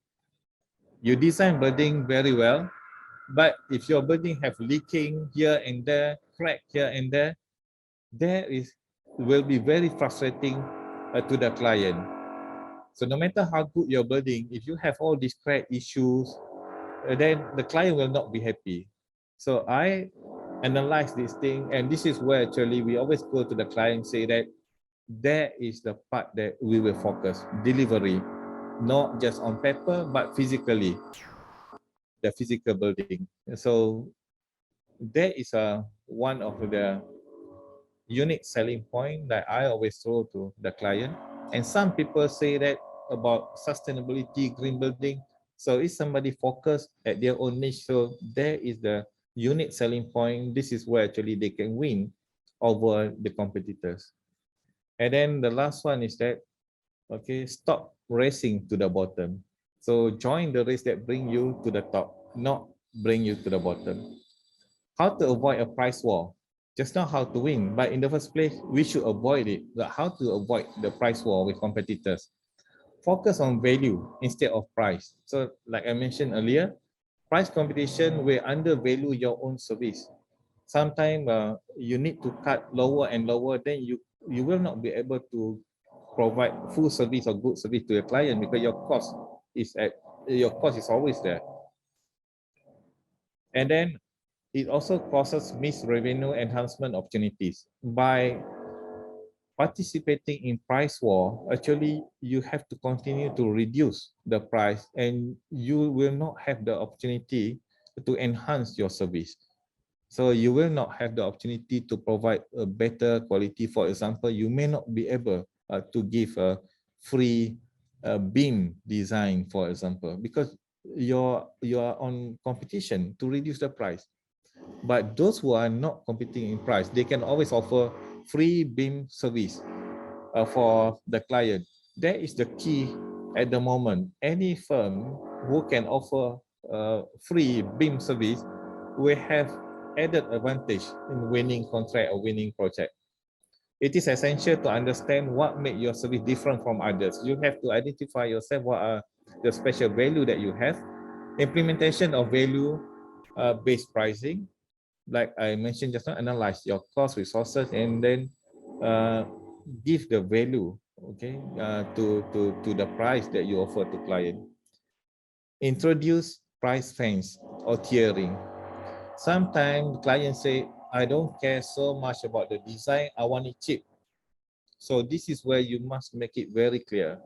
You design building very well, but if your building have leaking here and there, crack here and there, will be very frustrating to the client. So no matter how good your building, if you have all these crack issues, then the client will not be happy. So I analyze this thing, and this is where actually we always go to the client, say that that is the part that we will focus, delivery, not just on paper, but physically, the physical building. So that is one of the unique selling point that I always throw to the client. And some people say that about sustainability, green building. So if somebody focus at their own niche, so there is the unique selling point. This is where actually they can win over the competitors. And then the last one is that, okay, stop racing to the bottom. So join the race that bring you to the top, not bring you to the bottom. How to avoid a price war? Just not how to win, but in the first place, we should avoid it. But how to avoid the price war with competitors? Focus on value instead of price. So like I mentioned earlier, price competition will undervalue your own service. Sometimes you need to cut lower and lower, then you will not be able to provide full service or good service to your client because your cost is always there. And then it also causes missed revenue enhancement opportunities. By participating in price war, actually you have to continue to reduce the price and you will not have the opportunity to enhance your service. So you will not have the opportunity to provide a better quality. For example, you may not be able to give a free beam design, for example, because you are on competition to reduce the price. But those who are not competing in price, they can always offer free beam service for the client. That is the key at the moment. Any firm who can offer free beam service will have added advantage in winning contract or winning project. It is essential to understand what makes your service different from others. You have to identify yourself what are the special value that you have. Implementation of value-based pricing, like I mentioned just now, analyze your cost, resources, and then give the value, okay, to the price that you offer to client. Introduce price fence or tiering. Sometimes clients say, I don't care so much about the design, I want it cheap. So this is where you must make it very clear.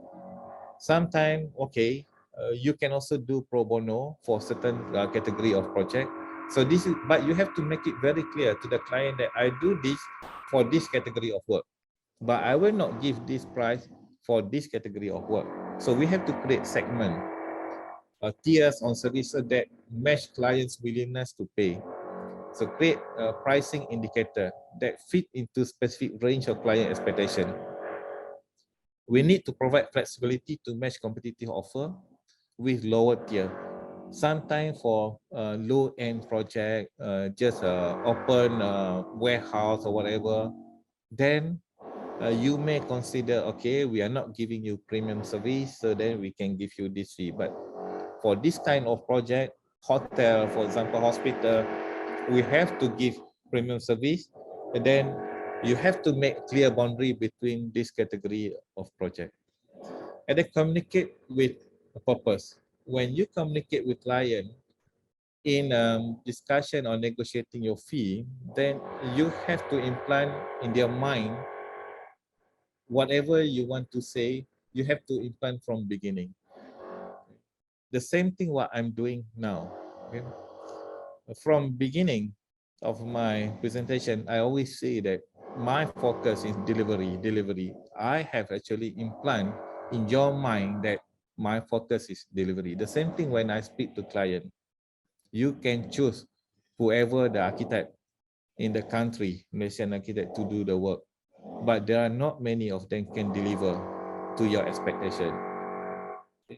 Sometimes, okay, you can also do pro bono for certain category of project. So this is, but you have to make it very clear to the client that I do this for this category of work, but I will not give this price for this category of work. So we have to create segment, tiers on services that match clients' willingness to pay. So create a pricing indicator that fit into specific range of client expectation. We need to provide flexibility to match competitive offer with lower tier. Sometimes for low-end project, just open warehouse or whatever, then you may consider, okay, we are not giving you premium service, so then we can give you this fee. But for this kind of project, hotel, for example, hospital, we have to give premium service, and then you have to make clear boundary between this category of project. And then communicate with a purpose. When you communicate with client in discussion or negotiating your fee, then you have to implant in their mind whatever you want to say, you have to implant from beginning. The same thing what I'm doing now. Okay? From beginning of my presentation, I always say that my focus is delivery. I have actually implant in your mind that my focus is delivery. The same thing when I speak to client. You can choose whoever the architect in the country, Malaysian architect, to do the work. But there are not many of them can deliver to your expectation.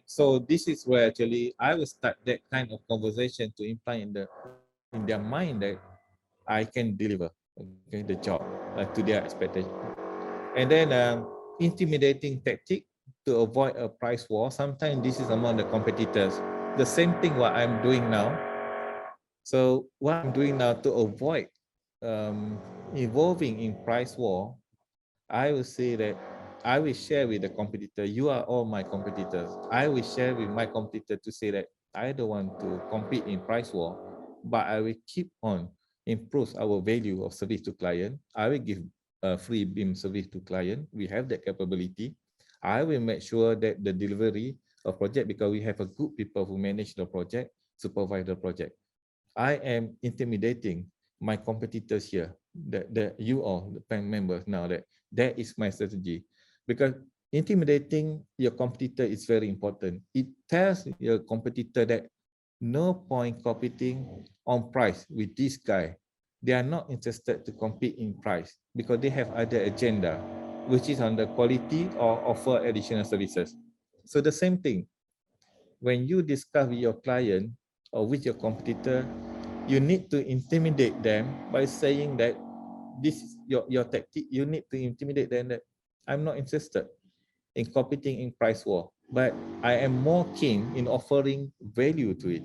So this is where actually I will start that kind of conversation to implant in their mind that I can deliver, okay, the job to their expectation. And then intimidating tactic to avoid a price war. Sometimes this is among the competitors. The same thing what I'm doing now. So what I'm doing now to avoid evolving in price war, I will say that I will share with the competitor, you are all my competitors. I will share with my competitor to say that I don't want to compete in price war, but I will keep on improve our value of service to client. I will give a free beam service to client. We have that capability. I will make sure that the delivery of project, because we have a good people who manage the project, supervise the project. I am intimidating my competitors here. you all, the Pamnc members now, that is my strategy. Because intimidating your competitor is very important. It tells your competitor that no point competing on price with this guy. They are not interested to compete in price because they have other agenda, which is on the quality or offer additional services. So the same thing, when you discuss with your client or with your competitor, you need to intimidate them by saying that this is your tactic. You need to intimidate them that I'm not interested in competing in price war, but I am more keen in offering value to it.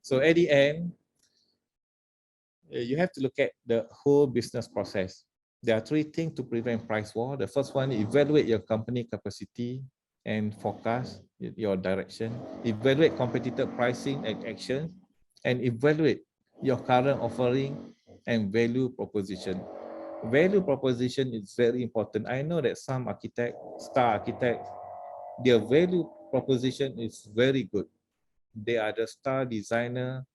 So at the end, you have to look at the whole business process. There are 3 things to prevent price war. The first one, evaluate your company capacity and forecast your direction, evaluate competitor pricing and action, and evaluate your current offering and value proposition. Value proposition is very important. I know that some architects, star architects, their value proposition is very good. They are the star designer.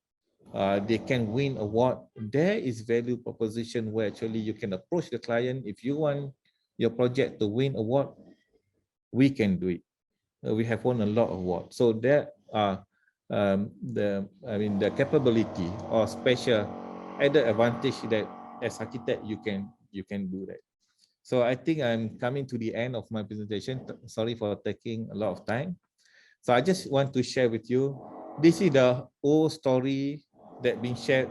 They can win award. There is value proposition where actually you can approach the client. If you want your project to win award, we can do it. We have won a lot of awards. So there are the capability or special added advantage that as architect you can do that. So I think I'm coming to the end of my presentation. Sorry for taking a lot of time. So I just want to share with you, this is the old story that been shared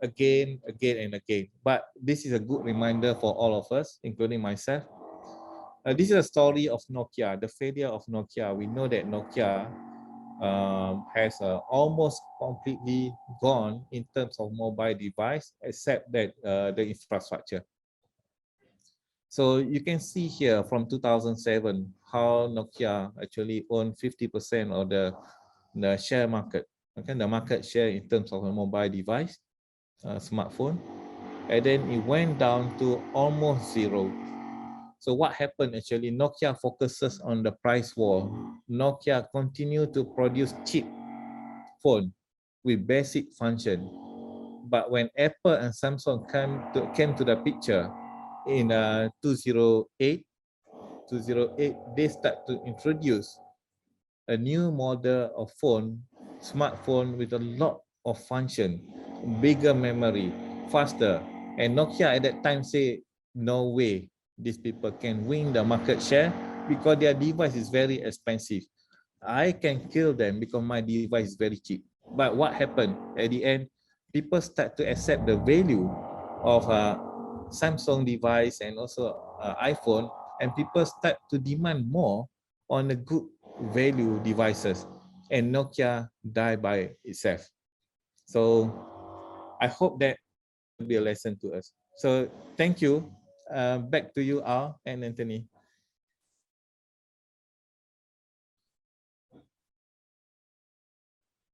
again and again. But this is a good reminder for all of us, including myself. This is a story of Nokia, the failure of Nokia. We know that Nokia has almost completely gone in terms of mobile device, except that the infrastructure. So you can see here from 2007 how Nokia actually owned 50% of the share market. Okay, the market share in terms of a mobile device, smartphone, and then it went down to almost zero. So what happened actually? Nokia focuses on the price war. Nokia continued to produce cheap phone with basic function. But when Apple and Samsung came to the picture in 2008, they start to introduce a new model of phone, smartphone with a lot of function, bigger memory, faster. And Nokia at that time say, no way these people can win the market share because their device is very expensive. I can kill them because my device is very cheap. But what happened at the end? People start to accept the value of a Samsung device and also iPhone, and people start to demand more on the good value devices, and Nokia died by itself. So I hope that will be a lesson to us. So thank you. Back to you, Al and Anthony.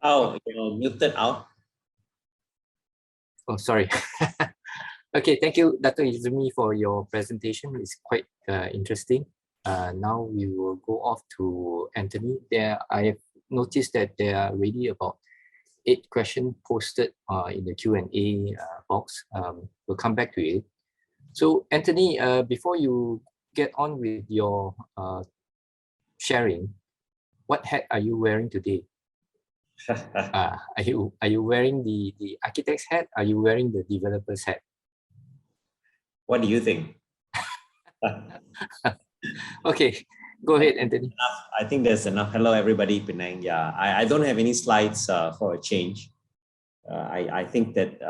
Oh, you're muted out. Oh, sorry. Okay, thank you, Datuk Ezumi, for your presentation. It's quite interesting. Now we will go off to Anthony. I have noticed that there are already about 8 questions posted in the Q&A box. We'll come back to it. So Anthony, before you get on with your sharing, what hat are you wearing today? Are you wearing the architect's hat? Are you wearing the developer's hat? What do you think? Okay, go ahead, Anthony. I think there's enough. Hello, everybody, Penang. Yeah, I don't have any slides for a change. I think that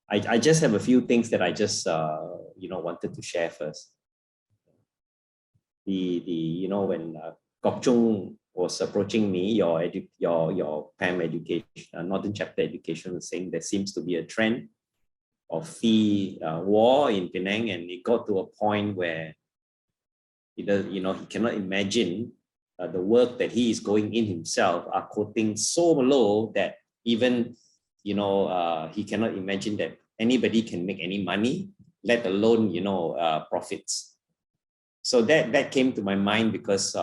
I just have a few things that I just wanted to share first. When Kok Chung was approaching me, your Pamnc education, Northern Chapter Education, was saying there seems to be a trend of fee war in Penang, and it got to a point where he cannot imagine the work that he is going in himself are quoting so low that even he cannot imagine that anybody can make any money, let alone profits. So that came to my mind because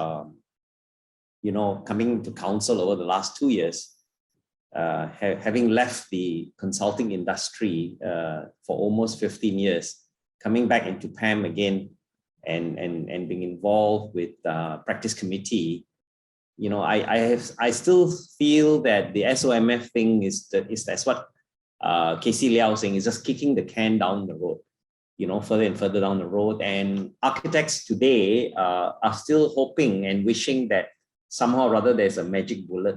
coming to council over the last 2 years, having left the consulting industry for almost 15 years, coming back into Pamnc again and being involved with practice committee, you know, I still feel that the SOMF thing that's what Casey Liao saying, is just kicking the can down the road, you know, further and further down the road. And architects today are still hoping and wishing that somehow or other there's a magic bullet.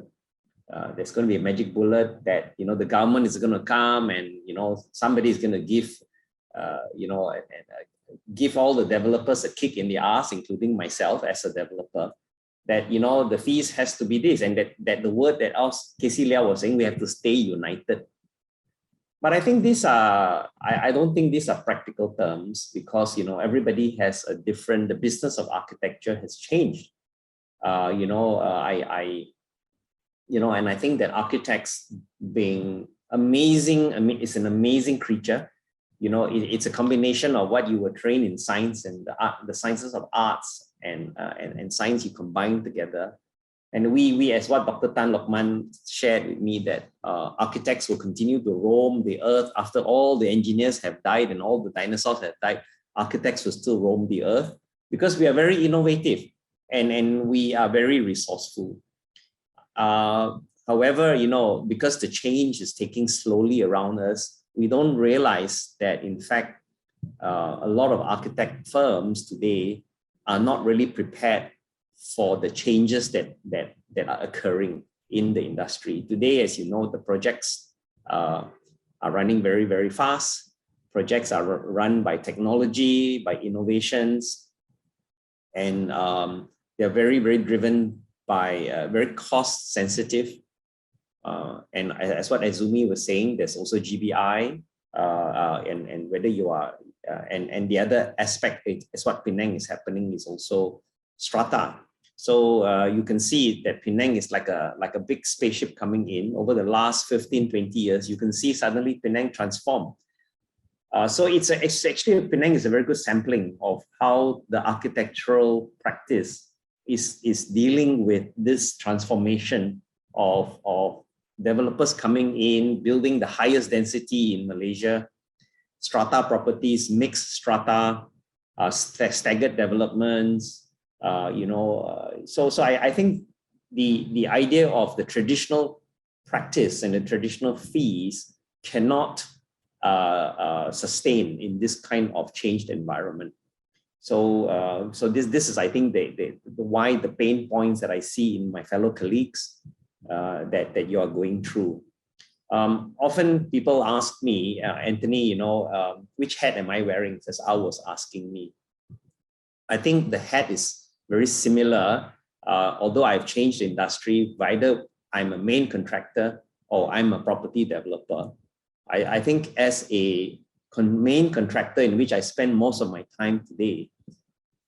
There's going to be a magic bullet that, you know, the government is going to come and, you know, somebody is going to give, you know, give all the developers a kick in the ass, including myself as a developer, that, you know, the fees has to be this, and that the word that Casey Liao was saying, we have to stay united. But I think these are, I don't think these are practical terms, because, you know, everybody has a different, the business of architecture has changed. You know, you know, and I think that architects being amazing, I mean, it's an amazing creature. You know, it's a combination of what you were trained in science and the sciences of arts and science you combine together. And we as what Dr. Tan Lokman shared with me, that architects will continue to roam the earth after all the engineers have died and all the dinosaurs have died. Architects will still roam the earth because we are very innovative and we are very resourceful. However, you know, because the change is taking slowly around us, we don't realize that, in fact, a lot of architect firms today are not really prepared for the changes that are occurring in the industry. Today, as you know, the projects are running very, very fast. Projects are run by technology, by innovations, and they're very, very driven by very cost sensitive. And as what Ezumi was saying, there's also GBI, and whether you are, and the other aspect is what Penang is happening is also strata. So you can see that Penang is like a big spaceship coming in. Over the last 15, 20 years, you can see suddenly Penang transform. So it's actually, Penang is a very good sampling of how the architectural practice is dealing with this transformation of developers coming in, building the highest density in Malaysia, strata properties, mixed strata, staggered developments, you know. So I think the idea of the traditional practice and the traditional fees cannot sustain in this kind of changed environment. So this is, I think, why the pain points that I see in my fellow colleagues that you are going through. Often people ask me, Anthony, you know, which hat am I wearing? As I was asking me. I think the hat is very similar, although I've changed the industry. Either I'm a main contractor or I'm a property developer. I think as a main contractor, in which I spend most of my time today,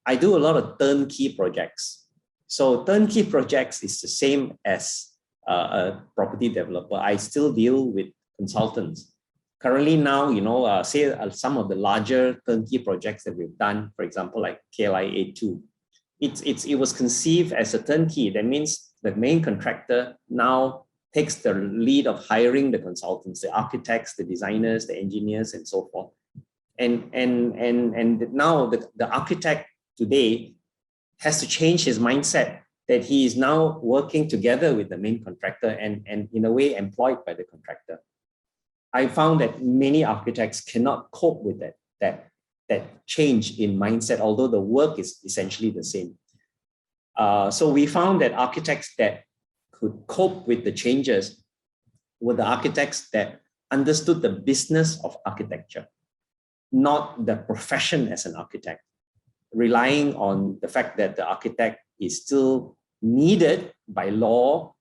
I do a lot of turnkey projects. So turnkey projects is the same as a property developer. I still deal with consultants. Currently now, you know, say some of the larger turnkey projects that we've done, for example, like KLIA 2, it was conceived as a turnkey. That means the main contractor now takes the lead of hiring the consultants, the architects, the designers, the engineers, and so forth. And now the architect today has to change his mindset, that he is now working together with the main contractor and in a way employed by the contractor. I found that many architects cannot cope with that change in mindset, although the work is essentially the same. So we found that architects that could cope with the changes were the architects that understood the business of architecture, not the profession as an architect, relying on the fact that the architect is still needed by law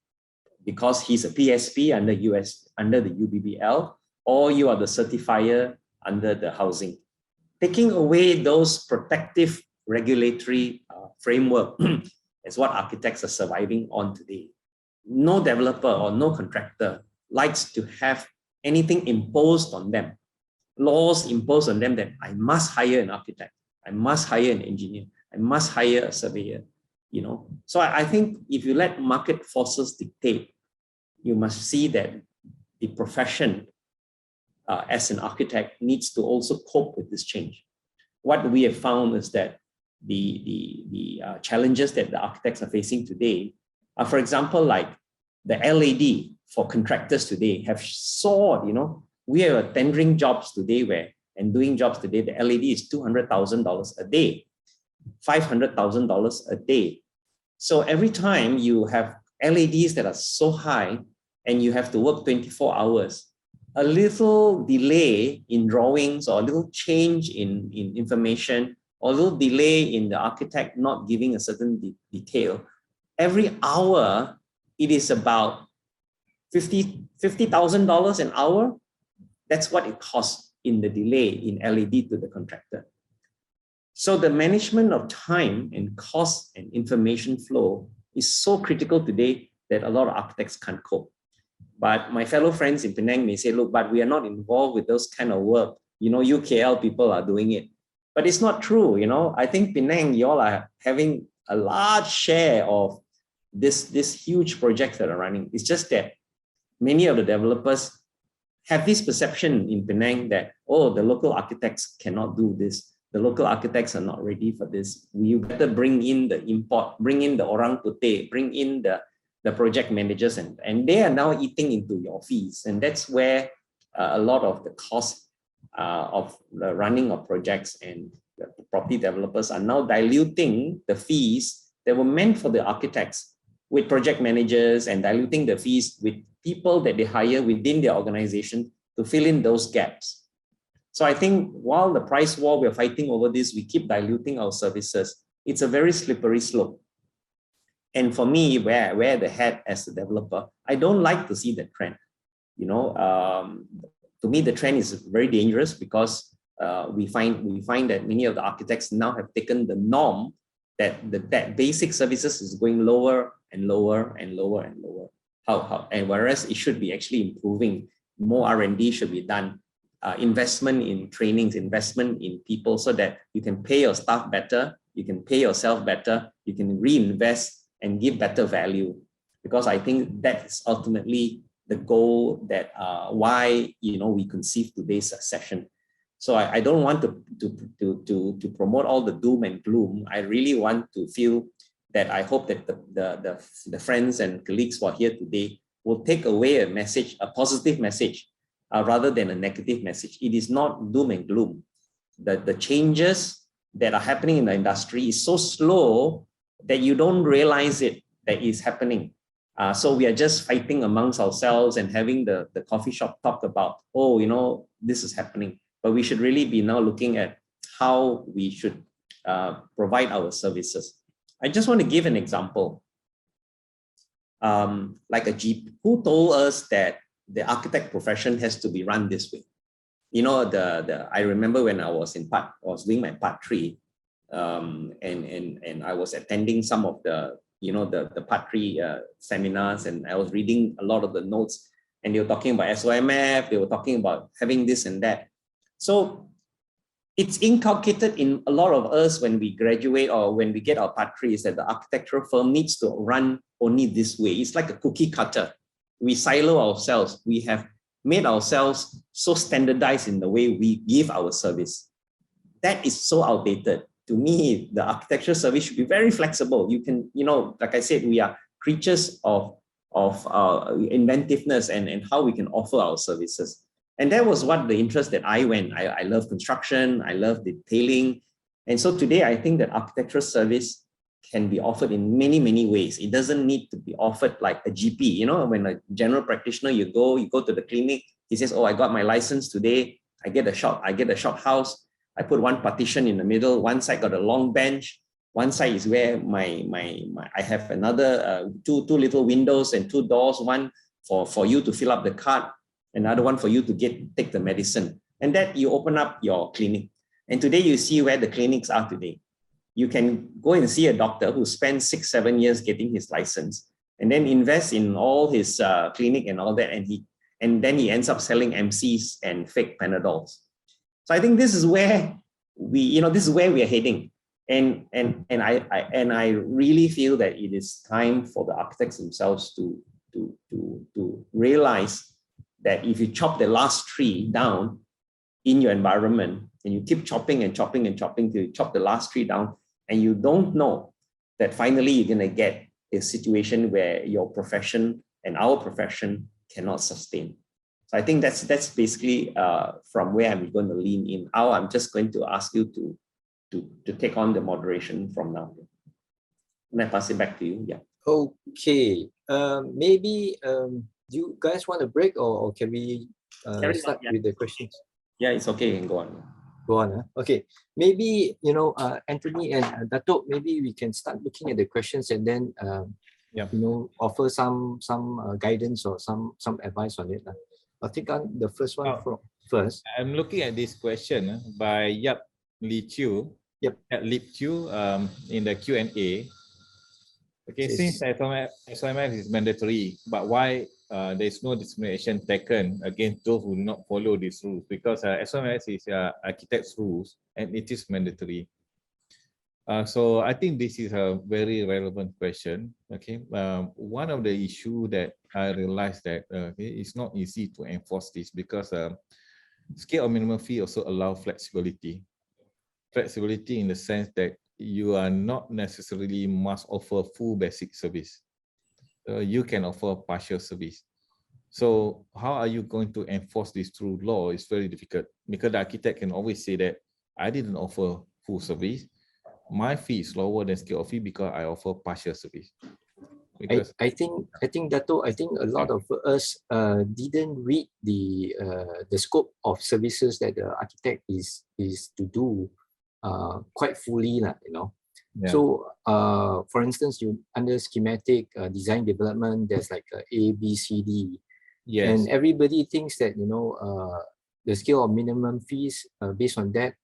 because he's a PSP under the UBBL, or you are the certifier under the housing. Taking away those protective regulatory framework is what architects are surviving on today. No developer or no contractor likes to have anything imposed on them, laws imposed on them that I must hire an architect, I must hire an engineer, I must hire a surveyor, you know. So I think if you let market forces dictate, you must see that the profession as an architect needs to also cope with this change. What we have found is that the challenges that the architects are facing today are, for example, like the LAD for contractors today have soared. We are tendering jobs today and doing jobs today, the LAD is $200,000 a day, $500,000 a day. So every time you have LADs that are so high and you have to work 24 hours, a little delay in drawings or a little change in information or a little delay in the architect not giving a certain detail, every hour it is about $50,000 an hour. That's what it costs in the delay in LED to the contractor. So the management of time and cost and information flow is so critical today that a lot of architects can't cope. But my fellow friends in Penang may say, look, but we are not involved with those kind of work. UKL people are doing it. But it's not true. I think Penang, you all are having a large share of this huge projects that are running. It's just that many of the developers have this perception in Penang that, oh, the local architects cannot do this. The local architects are not ready for this. You better bring in the import, bring in the orang putih, bring in the project managers, and they are now eating into your fees. And that's where a lot of the cost of the running of projects and the property developers are now diluting the fees that were meant for the architects with project managers and diluting the fees with people that they hire within their organization to fill in those gaps. So I think while the price war we're fighting over this, we keep diluting our services. It's a very slippery slope. And for me, where I wear the hat as a developer, I don't like to see that trend. To me, the trend is very dangerous because we find that many of the architects now have taken the norm that basic services is going lower and lower and lower and lower. And whereas it should be actually improving, more R&D should be done. Investment in trainings, investment in people so that you can pay your staff better, you can pay yourself better, you can reinvest and give better value. Because I think that's ultimately the goal that why we conceived today's session. So I don't want to promote all the doom and gloom. I really want to feel that I hope that the friends and colleagues who are here today will take away a message, a positive message, rather than a negative message. It is not doom and gloom. The changes that are happening in the industry is so slow that you don't realize it that is happening. So we are just fighting amongst ourselves and having the coffee shop talk about, oh, this is happening. But we should really be now looking at how we should provide our services. I just want to give an example. Like a GP, who told us that the architect profession has to be run this way? I remember when I was doing my part 3, and I was attending some of the part 3 seminars, and I was reading a lot of the notes, and they were talking about SOMF, they were talking about having this and that. So it's inculcated in a lot of us when we graduate or when we get our part 3 is that the architectural firm needs to run only this way. It's like a cookie cutter. We silo ourselves. We have made ourselves so standardized in the way we give our service. That is so outdated. To me, the architectural service should be very flexible. You can, like I said, we are creatures of inventiveness and how we can offer our services. And that was what the interest that I went. I love construction, I love detailing. And so today I think that architectural service can be offered in many, many ways. It doesn't need to be offered like a GP. When a general practitioner, you go to the clinic, he says, oh, I got my license today. I get a shop house. I put one partition in the middle. One side got a long bench. One side is where I have another two little windows and 2 doors. One for you to fill up the card. Another one for you to take the medicine. And that you open up your clinic. And today you see where the clinics are today. You can go and see a doctor who spends 6-7 years getting his license and then invest in all his clinic and all that. And then he ends up selling MCs and fake Panadols. So I think this is where we are heading. And I really feel that it is time for the architects themselves to to realize that if you chop the last tree down in your environment, and you keep chopping and chopping and chopping till you chop the last tree down, and you don't know that finally you're going to get a situation where your profession and our profession cannot sustain. So I think that's basically from where I'm going to lean in. Now I'm just going to ask you to take on the moderation from now. And I pass it back to you. Yeah. Okay. Maybe do you guys want a break, or can we start with the questions? Yeah, it's okay. You can go on. Go on. Okay. Maybe, Anthony and Datuk, maybe we can start looking at the questions and then offer some guidance or some advice on it. I'll take on the first one first. I'm looking at this question by YBhg in the Q&A. Okay, since SOMF is mandatory, but why there is no discrimination taken against those who do not follow these rules? Because SOMF is architect's rules and it is mandatory. So I think this is a very relevant question. Okay, one of the issue that I realized that it's not easy to enforce this because scale of minimum fee also allow flexibility. Flexibility in the sense that you are not necessarily must offer full basic service. You can offer partial service. So how are you going to enforce this through law? It's very difficult because the architect can always say that I didn't offer full service. My fee is lower than scale of fee because I offer partial service. Because I think Dato', I think a lot of us didn't read the scope of services that the architect is to do quite fully, Yeah. So for instance, you under schematic design development, there's like A, B, C, D. Yes. And everybody thinks that the scale of minimum fees based on that,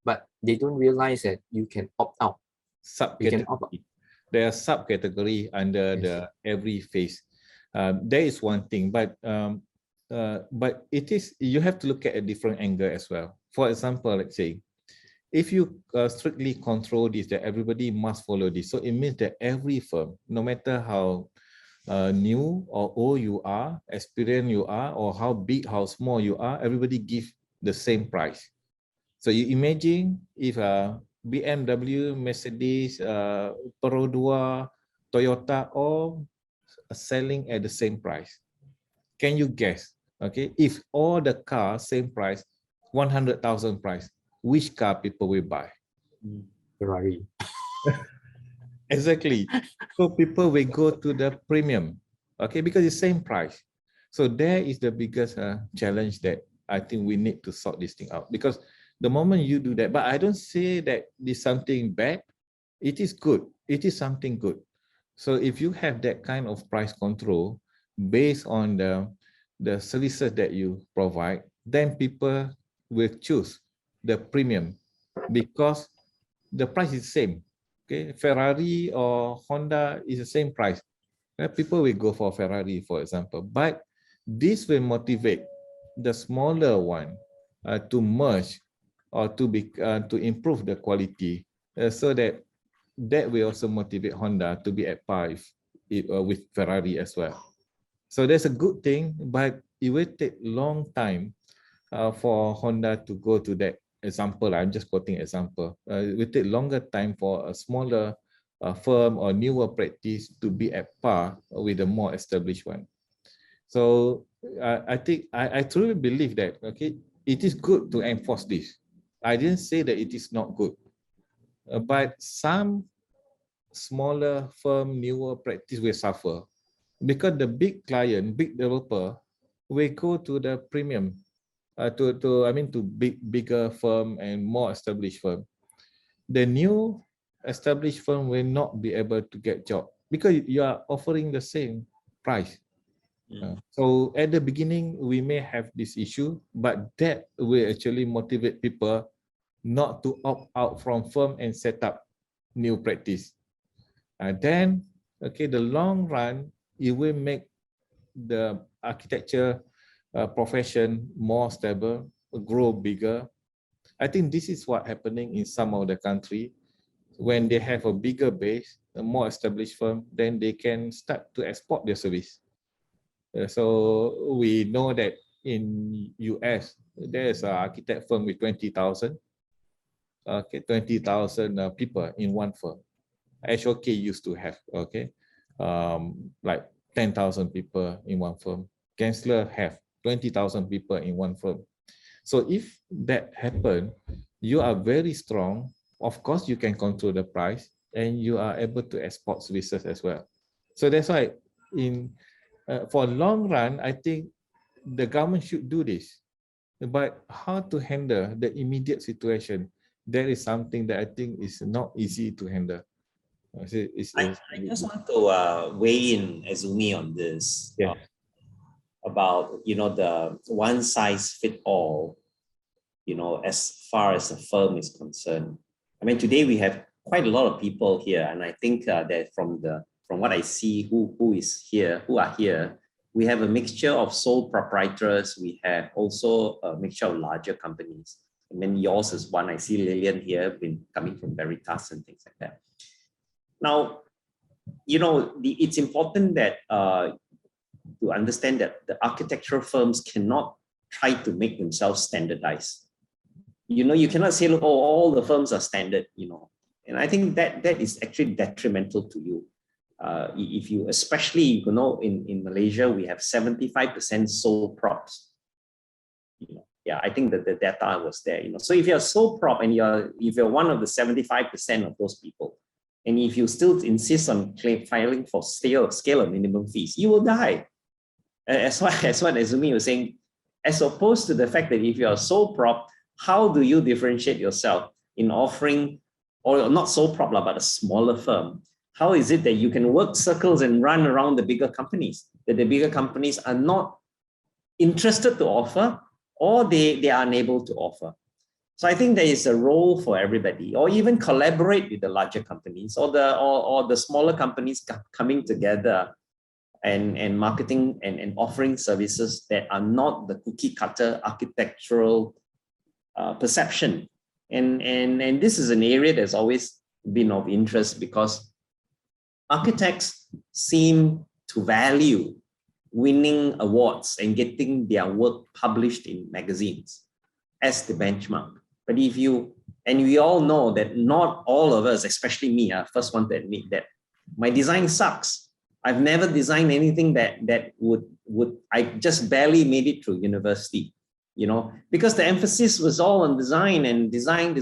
but they don't realize that you can opt out. Subcategory. There are subcategory under the every phase. There is one thing, but it is, you have to look at a different angle as well. For example, let's say, if you strictly control this, that everybody must follow this. So it means that every firm, no matter how new or old you are, experienced you are, or how big, how small you are, everybody give the same price. So you imagine if BMW, Mercedes, Perodua, Toyota, all selling at the same price. Can you guess? Okay, if all the cars same price, 100,000 price, which car people will buy? Ferrari. Exactly. So people will go to the premium, okay, because it's same price. So there is the biggest challenge that I think we need to sort this thing out, because the moment you do that, but I don't say that it's something bad. It is good. It is something good. So if you have that kind of price control based on the services that you provide, then people will choose the premium because the price is the same. Okay, Ferrari or Honda is the same price. People will go for Ferrari, for example. But this will motivate the smaller one to merge or to improve the quality, so that will also motivate Honda to be at par with Ferrari as well. So that's a good thing, but it will take long time for Honda to go to that example. I'm just quoting example. It will take longer time for a smaller firm or newer practice to be at par with a more established one. So I think I truly believe that, okay, it is good to enforce this. I didn't say that it is not good, but some smaller firm, newer practice will suffer because the big client, big developer will go to the premium, to bigger firm and more established firm. The new established firm will not be able to get job because you are offering the same price. So at the beginning, we may have this issue, but that will actually motivate people not to opt out from firm and set up new practice. And then, okay, the long run, it will make the architecture profession more stable, grow bigger. I think this is what happening in some of the country. When they have a bigger base, a more established firm, then they can start to export their service. So we know that in US, there's an architect firm with 20,000 people in one firm. HOK used to have, like 10,000 people in one firm. Gensler have 20,000 people in one firm. So if that happen, you are very strong. Of course, you can control the price and you are able to export services as well. So that's why for long run, I think the government should do this. But how to handle the immediate situation, that is something that I think is not easy to handle. I just want to weigh in, Ezumi, on this. Yeah. About the one size fit all, as far as the firm is concerned. I mean, today we have quite a lot of people here, and I think that from what I see, who are here, we have a mixture of sole proprietors. We have also a mixture of larger companies. And then yours is one. I see Lillian here, been coming from Veritas and things like that. Now, it's important that to understand that the architectural firms cannot try to make themselves standardized. You cannot say, look, all the firms are standard, and I think that is actually detrimental to you. If you, especially, in Malaysia, we have 75% sole props. Yeah, I think that the data was there, So if you're sole prop and if you're one of the 75% of those people, and if you still insist on filing for scale of minimum fees, you will die. As what Ezumi was saying, as opposed to the fact that if you're a sole prop, how do you differentiate yourself in offering, or not sole prop, but a smaller firm? How is it that you can work circles and run around the bigger companies, that the bigger companies are not interested to offer, or they are unable to offer? So I think there is a role for everybody, or even collaborate with the larger companies or the smaller companies coming together and marketing and offering services that are not the cookie cutter architectural perception. And this is an area that's always been of interest, because architects seem to value winning awards and getting their work published in magazines as the benchmark. But and we all know that not all of us, especially me, I first want to admit that my design sucks. I've never designed anything that would I just barely made it through university, because the emphasis was all on design and design.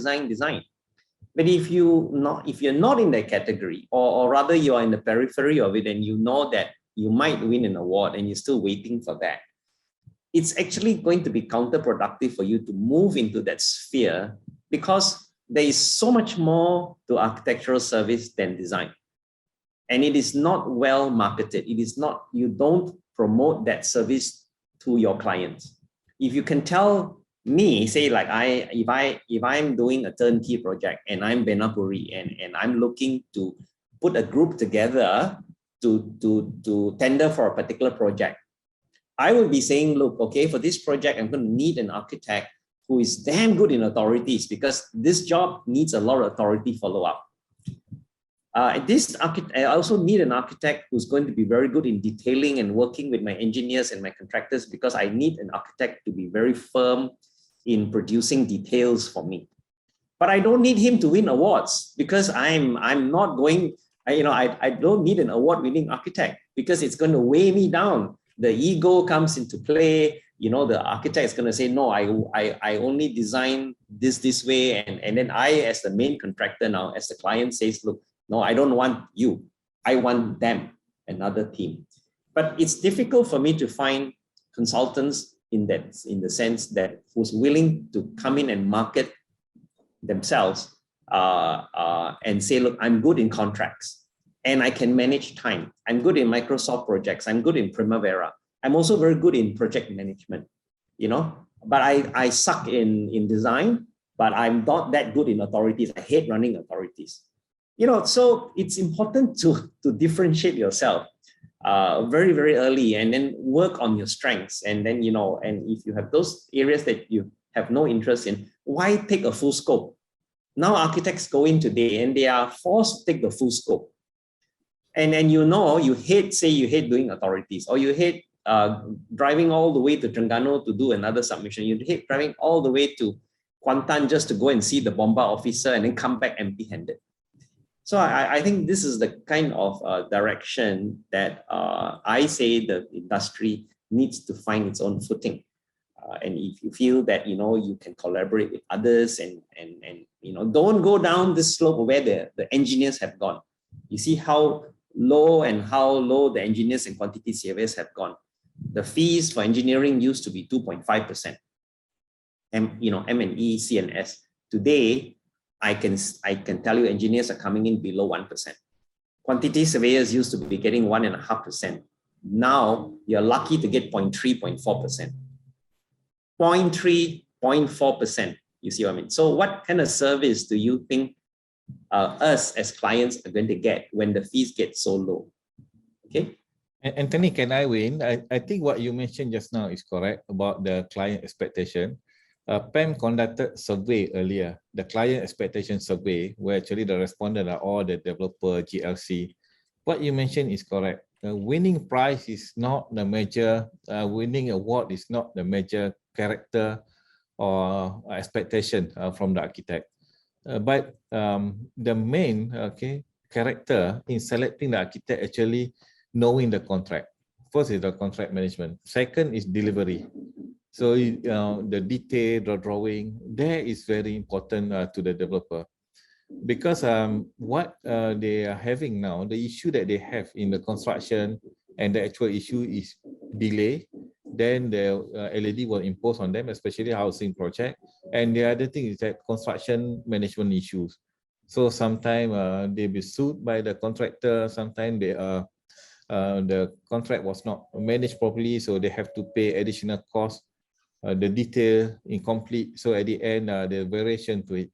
But if you're not in that category, or rather you are in the periphery of it, and you know that you might win an award and you're still waiting for that, it's actually going to be counterproductive for you to move into that sphere, because there is so much more to architectural service than design. And it is not well marketed. You don't promote that service to your clients. If you can tell me, say like if I'm doing a turnkey project and I'm Benapuri and I'm looking to put a group together to tender for a particular project, I would be saying, look, okay, for this project, I'm going to need an architect who is damn good in authorities, because this job needs a lot of authority follow-up. I also need an architect who's going to be very good in detailing and working with my engineers and my contractors, because I need an architect to be very firm in producing details for me. But I don't need him to win awards, because I'm not going, I don't need an award-winning architect, because it's going to weigh me down. The ego comes into play. The architect is going to say, no, I only design this way. And then I, as the main contractor now, as the client says, look, no, I don't want you. I want them, another team. But it's difficult for me to find consultants in the sense that who's willing to come in and market themselves and say, look, I'm good in contracts and I can manage time. I'm good in Microsoft projects. I'm good in Primavera. I'm also very good in project management, but I suck in design, but I'm not that good in authorities. I hate running authorities. So it's important to differentiate yourself very, very early, and then work on your strengths. And then, and if you have those areas that you have no interest in, why take a full scope? Now architects go in today and they are forced to take the full scope. And you hate doing authorities, or you hate driving all the way to Terengganu to do another submission. You'd hate driving all the way to Kuantan just to go and see the bomba officer and then come back empty-handed. So I think this is the kind of direction that I say the industry needs to find its own footing. And if you feel that, you can collaborate with others and don't go down this slope where the engineers have gone. You see how low the engineers and quantity surveyors have gone. The fees for engineering used to be 2.5%. M&E, CNS. Today, I can tell you engineers are coming in below 1%. Quantity surveyors used to be getting 1.5%. Now, you're lucky to get 0.3, 0.4%. 0.3, 0.4%. You see what I mean? So what kind of service do you think us as clients are going to get when the fees get so low? Okay. Anthony, can I win? I think what you mentioned just now is correct about the client expectation. Pamnc conducted survey earlier, the client expectation survey, where actually the respondent are all the developer, GLC. What you mentioned is correct. Winning prize is not the major, winning award is not the major character or expectation from the architect. But the main character in selecting the architect actually knowing the contract. First is the contract management. Second is delivery. So the detail, the drawing, there is very important to the developer. Because what they are having now, the issue that they have in the construction and the actual issue is delay, then the LED will impose on them, especially housing project. And the other thing is that construction management issues. So sometimes they be sued by the contractor, sometimes they are the contract was not managed properly, so they have to pay additional cost, the detail incomplete, so at the end the variation to it.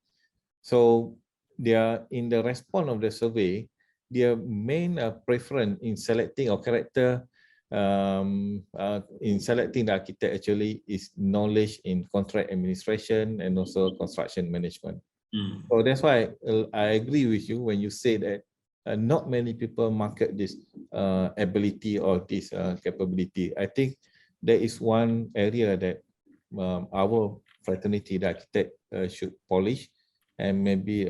So they are in the response of the survey, their main preference in selecting or character in selecting the architect actually is knowledge in contract administration and also construction management. So that's why I agree with you when you say that not many people market this ability or this capability. I think there is one area that our fraternity, the architect, should polish and maybe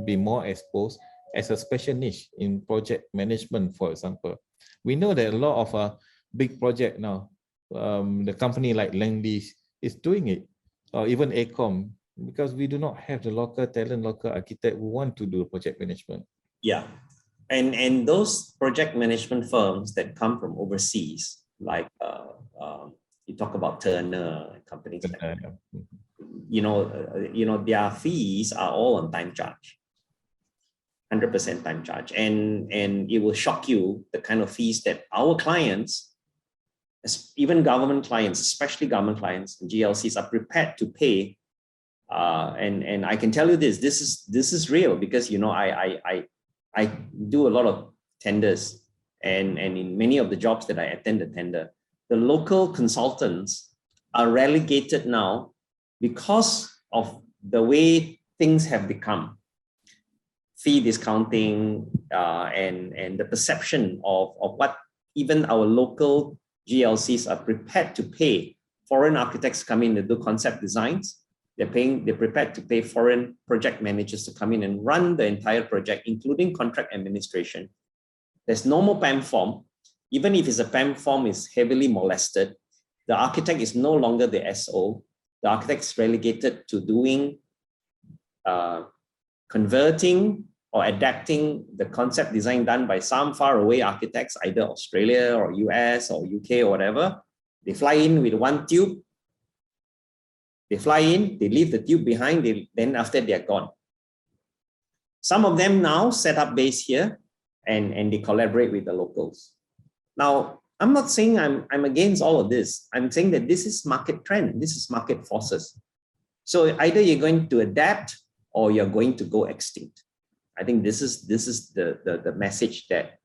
be more exposed as a special niche in project management, for example. We know that a lot of big project now, the company like Lendlease is doing it, or even ACOM, because we do not have the local talent, local architect who want to do project management. Yeah, and those project management firms that come from overseas, like you talk about Turner and companies like that, their fees are all on time charge, 100% time charge, and it will shock you the kind of fees that our clients, even government clients, especially government clients, GLCs, are prepared to pay. And I can tell you this is real, because I do a lot of tenders, and in many of the jobs that I attend the tender, the local consultants are relegated now because of the way things have become. Fee discounting and the perception of what even our local GLCs are prepared to pay. Foreign architects come in to do concept designs. They're prepared to pay foreign project managers to come in and run the entire project, including contract administration. There's no more PAM form. Even if it's a PAM form is heavily molested, the architect is no longer the SO. The architect is relegated to doing, converting or adapting the concept design done by some faraway architects, either Australia or US or UK or whatever. They fly in with one tube. They fly in, they leave the tube behind, then after they're gone. Some of them now set up base here and they collaborate with the locals. Now, I'm not saying I'm against all of this. I'm saying that this is market trend, this is market forces. So either you're going to adapt or you're going to go extinct. I think this is the message that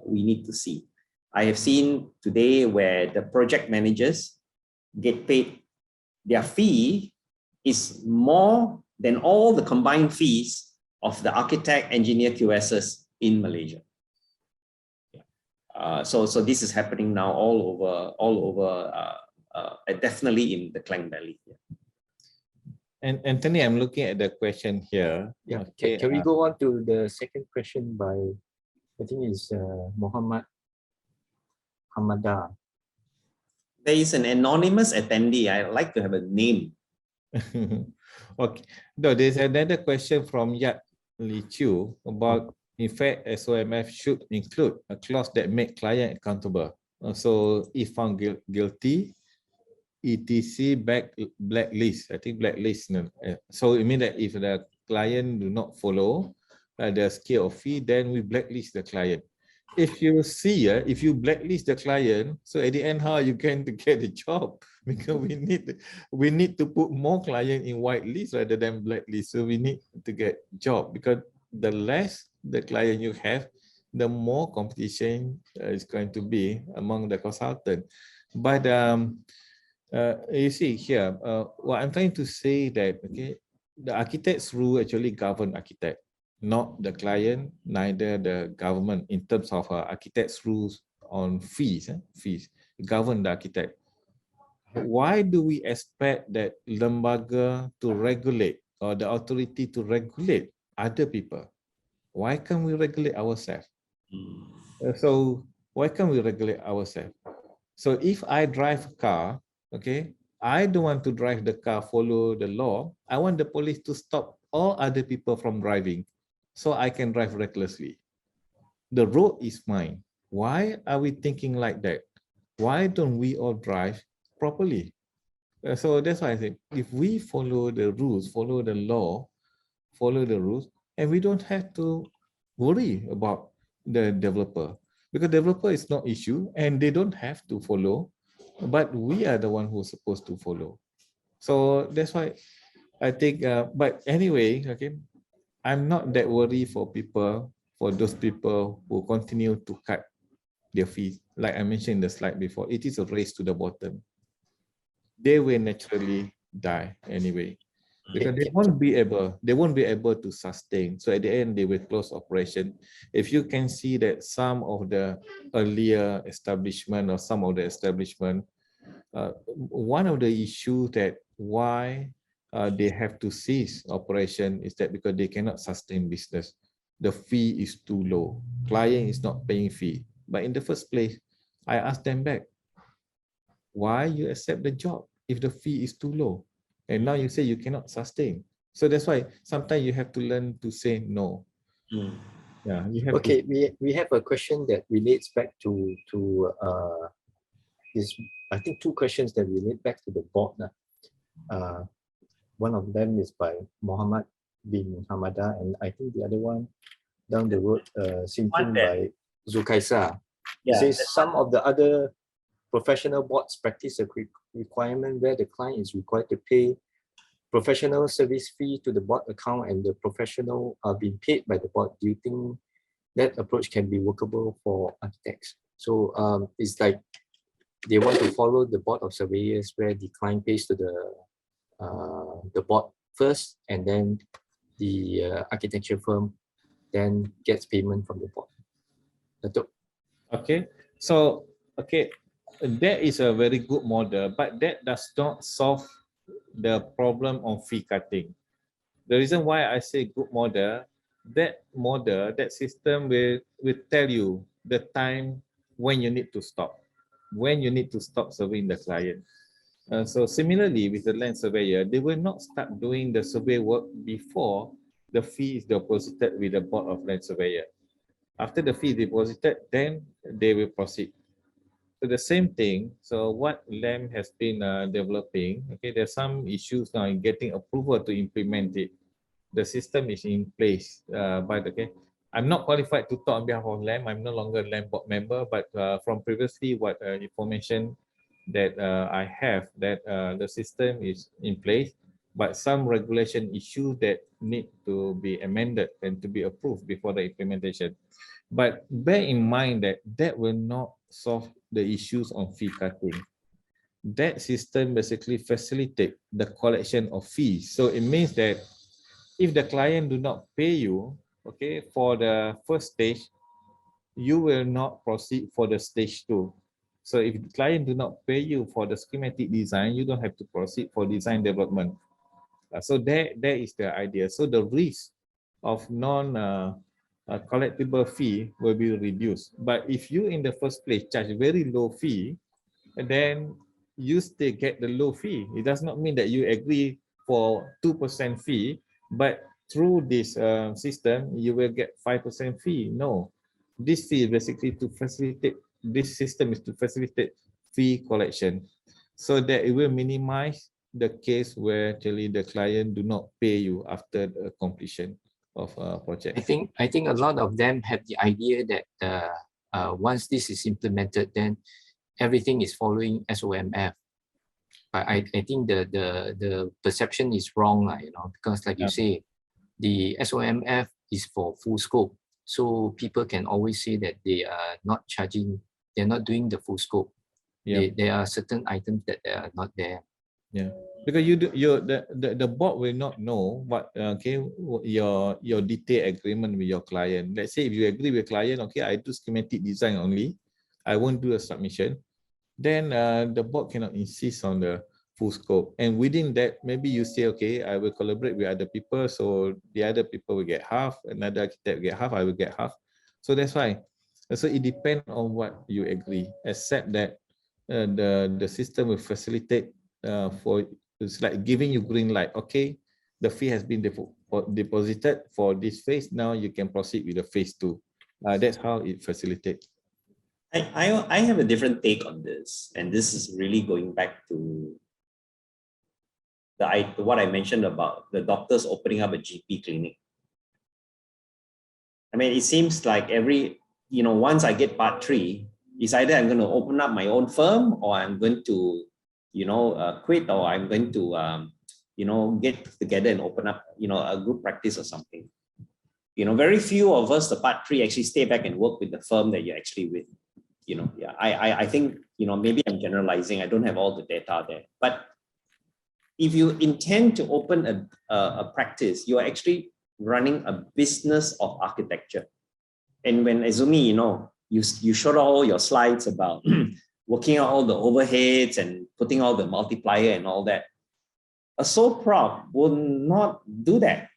we need to see. I have seen today where the project managers get paid, their fee is more than all the combined fees of the architect, engineer, QSs in Malaysia. So this is happening now all over, definitely in the Klang Valley. Yeah. And Anthony, I'm looking at the question here. Yeah. Okay, Can we go on to the second question by, I think it's Muhammad Hamada. There is an anonymous attendee. I like to have a name. Okay. No, there's another question from Yat Li Chu about, in fact, SOMF should include a clause that make client accountable. So if found guilty, ETC blacklist. I think blacklist. So it means that if the client do not follow the scale of fee, then we blacklist the client. If you see, if you blacklist the client, so at the end, how are you going to get the job? Because we need to put more client in whitelist rather than blacklist. So we need to get job, because the less the client you have, the more competition is going to be among the consultant. But you see here, what I'm trying to say that, okay, the architect's rule actually govern architect, not the client, neither the government, in terms of architect's rules on fees. Fees govern the architect. Why do we expect that lembaga to regulate, or the authority to regulate other people? Why can't we regulate ourselves? So why can't we regulate ourselves? So if I drive a car, okay, I don't want to drive the car, follow the law. I want the police to stop all other people from driving so I can drive recklessly. The road is mine. Why are we thinking like that? Why don't we all drive properly? So that's why I say, if we follow the rules, follow the law, follow the rules, and we don't have to worry about the developer, because developer is not issue and they don't have to follow, but we are the one who's supposed to follow. So that's why I think, but anyway, okay, I'm not that worried for people, for those people who continue to cut their fees. Like I mentioned in the slide before, it is a race to the bottom. They will naturally die anyway, because they won't be able to sustain. So at the end, they will close operation. If you can see that some of the earlier establishment, or some of the establishment, one of the issues that why they have to cease operation is that because they cannot sustain business. The fee is too low. Client is not paying fee. But in the first place, I asked them back, why you accept the job if the fee is too low? And now you say you cannot sustain. So that's why sometimes you have to learn to say no. Yeah, you have Okay, to. we have a question that relates back to this. I think two questions that relate back to the board. One of them is by Muhammad bin Hamada, and I think the other one down the road, Sintin by Zukaisa. It says some of the other professional boards practice a requirement where the client is required to pay professional service fee to the board account, and the professional are being paid by the board. Do you think that approach can be workable for architects? So it's like they want to follow the board of surveyors, where the client pays to the board first, and then the architecture firm then gets payment from the board. Datuk. Okay, so okay, that is a very good model, but that does not solve the problem of fee cutting. The reason why I say good model, that system will tell you the time when you need to stop, serving the client. So similarly with the land surveyor, they will not start doing the survey work before the fee is deposited with the board of land surveyor. After the fee is deposited, then they will proceed. So the same thing. So what LAM has been developing, okay, there's some issues now in getting approval to implement it. The system is in place, but okay, I'm not qualified to talk on behalf of LAM. I'm no longer a LAM board member, but from previously what information that I have, that the system is in place, but some regulation issues that need to be amended and to be approved before the implementation. But bear in mind that that will not solve the issues on fee cutting. That system basically facilitate the collection of fees. So it means that if the client do not pay you, okay, for the first stage, you will not proceed for the stage 2. So if the client do not pay you for the schematic design, you don't have to proceed for design development. So that is the idea. So the risk of non-collectible fee will be reduced. But if you in the first place charge very low fee, then you still get the low fee. It does not mean that you agree for 2% fee, but through this system, you will get 5% fee. No, this fee is basically to facilitate, this system is to facilitate fee collection so that it will minimize the case where actually the client do not pay you after the completion of a project. I think a lot of them have the idea that once this is implemented, then everything is following SOMF. But I think the perception is wrong, because like you say, the SOMF is for full scope. So people can always say that they are not charging, they're not doing the full scope. There are certain items that are not there. Yeah, because the board will not know what your detailed agreement with your client. Let's say if you agree with client, okay, I do schematic design only, I won't do a submission. Then the board cannot insist on the full scope. And within that, maybe you say, okay, I will collaborate with other people, so the other people will get half, another architect will get half, I will get half. So that's why. So it depends on what you agree, except that the system will facilitate for, it's like giving you green light. Okay, the fee has been deposited for this phase. Now you can proceed with the phase 2. That's how it facilitates. I have a different take on this, and this is really going back to what I mentioned about the doctors opening up a GP clinic. I mean, it seems like once I get part 3, it's either I'm going to open up my own firm, or I'm going to, quit, or I'm going to, get together and open up, a group practice or something. Very few of us, the part 3, actually stay back and work with the firm that you're actually with. I think, maybe I'm generalizing. I don't have all the data there. But if you intend to open a practice, you are actually running a business of architecture. And when Ezumi, you showed all your slides about working out all the overheads and putting all the multiplier and all that, a sole prop will not do that.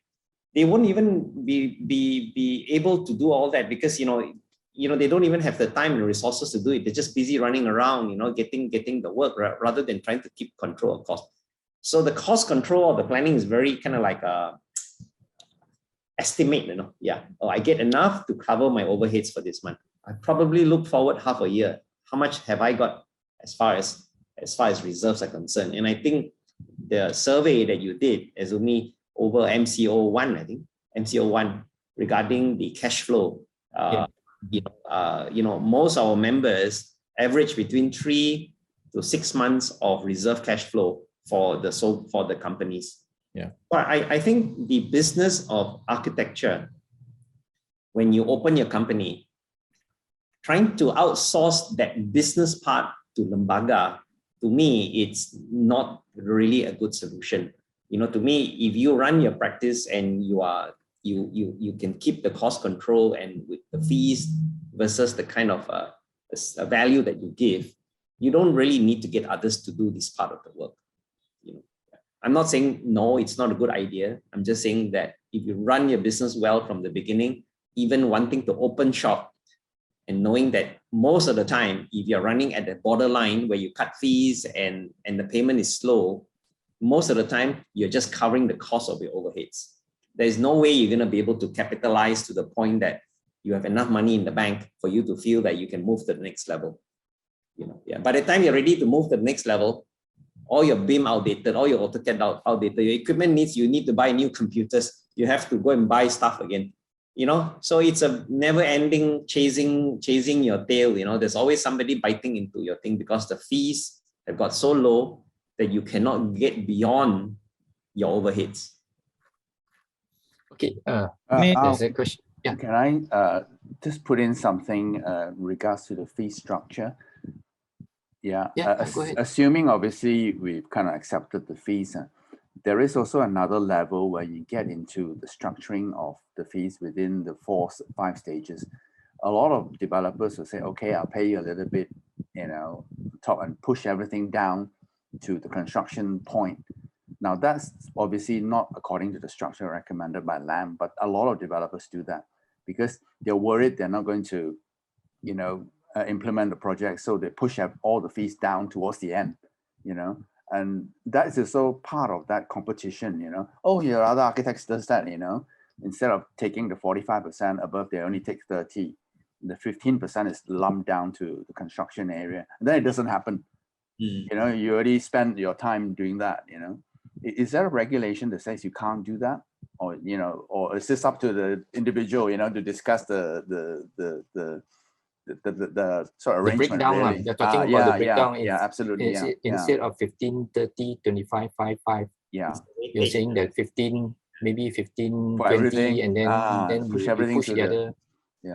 They won't even be able to do all that because, they don't even have the time and resources to do it. They're just busy running around, getting the work rather than trying to keep control of cost. So the cost control of the planning is very kind of like a estimate, I get enough to cover my overheads for this month. I probably look forward half a year. How much have I got as far as reserves are concerned? And I think the survey that you did, Ezumi, over MCO1, I think, MCO1, regarding the cash flow, most of our members average between 3 to 6 months of reserve cash flow for the companies. Yeah. But I think the business of architecture, when you open your company, trying to outsource that business part to Lembaga, to me, it's not really a good solution. To me, if you run your practice and you can keep the cost control and with the fees versus the kind of a value that you give, you don't really need to get others to do this part of the work. I'm not saying no, it's not a good idea. I'm just saying that if you run your business well from the beginning, even wanting to open shop and knowing that most of the time, if you're running at the borderline where you cut fees and the payment is slow, most of the time, you're just covering the cost of your overheads. There's no way you're going to be able to capitalize to the point that you have enough money in the bank for you to feel that you can move to the next level. By the time you're ready to move to the next level, all your BIM outdated, all your AutoCAD outdated, your equipment you need to buy new computers. You have to go and buy stuff again. So it's a never-ending chasing your tail. There's always somebody biting into your thing because the fees have got so low that you cannot get beyond your overheads. Okay, there's a question. Yeah. Can I just put in something in regards to the fee structure? Yeah, go ahead. Assuming obviously we've kind of accepted the fees, there is also another level where you get into the structuring of the fees within the 5 stages. a lot of developers will say, okay, I'll pay you a little bit, top and push everything down to the construction point. Now that's obviously not according to the structure recommended by LAM, but a lot of developers do that because they're worried they're not going to, implement the project. So they push up all the fees down towards the end, and that is also part of that competition, Oh, your other architects does that, instead of taking the 45% above, they only take 30. The 15% is lumped down to the construction area. And then it doesn't happen. You already spent your time doing that, Is there a regulation that says you can't do that? Or, or is this up to the individual, to discuss the sort of The arrangement, breakdown, really? they're talking about the breakdown. Yeah, absolutely. Instead of 15, 30, 25, 5, 5. Yeah. You're saying that 15, maybe 15, For 20, everything, and then push you everything push to the other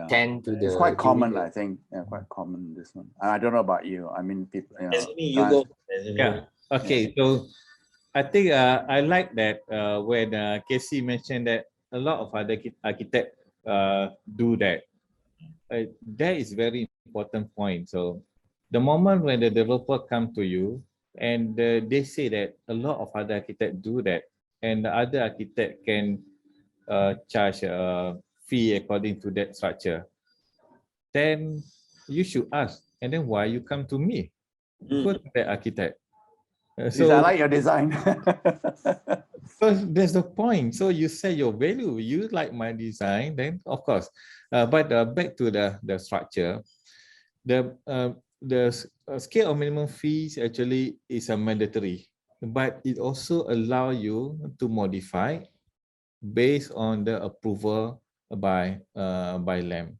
10 to the. It's quite common, during I think. Yeah, quite common, this one. And I don't know about you. I mean, people, Ezumi, you go. Ezumi. Yeah. Okay. So I think I like that when Casey mentioned that a lot of other architects do that. That is very important point. So the moment when the developer come to you and they say that a lot of other architects do that, and the other architect can charge a fee according to that structure, then you should ask, and then why you come to me? Go to that architect. So I like your design. So there's the point. So you say your value, you like my design, then of course. But back to the structure, the scale of minimum fees actually is a mandatory, but it also allow you to modify based on the approval by LAM.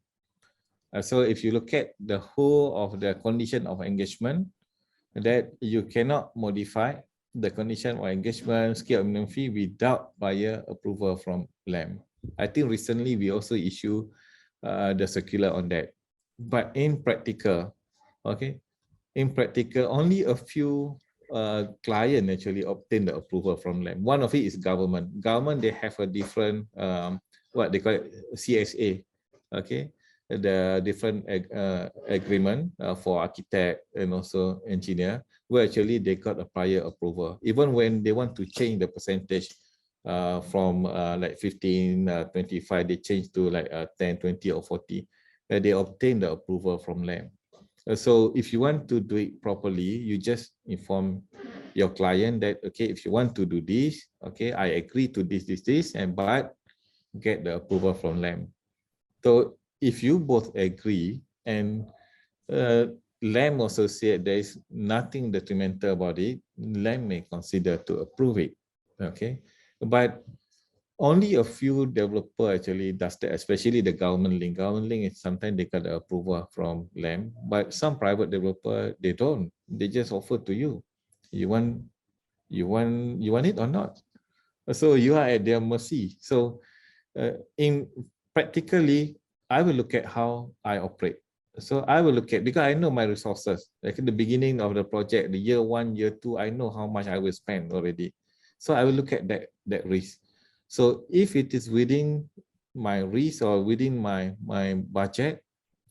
So if you look at the whole of the condition of engagement, that you cannot modify the condition of engagement scale of minimum fee without prior approval from LAM. I think recently we also issue the circular on that. But in practical, only a few clients actually obtain the approval from LAM. One of it is government. Government, they have a different, what they call it, CSA, the different agreement for architect and also engineer, where actually they got a prior approval. Even when they want to change the percentage from like 15, 25, they change to like 10, 20 or 40, they obtain the approval from LAM. So if you want to do it properly, you just inform your client that, okay, if you want to do this, okay, I agree to this, but get the approval from LAM. So if you both agree and LAM also said there is nothing detrimental about it, LAM may consider to approve it, okay? But only a few developer actually does that, especially the government link. Government link is sometimes they got the approval from LAM, but some private developer, they don't. They just offer to you. You want it or not? So you are at their mercy. So in practically, I will look at how I operate. So I will look at, because I know my resources. Like in the beginning of the project, the year 1, year 2, I know how much I will spend already. So I will look at that risk. So if it is within my risk or within my budget,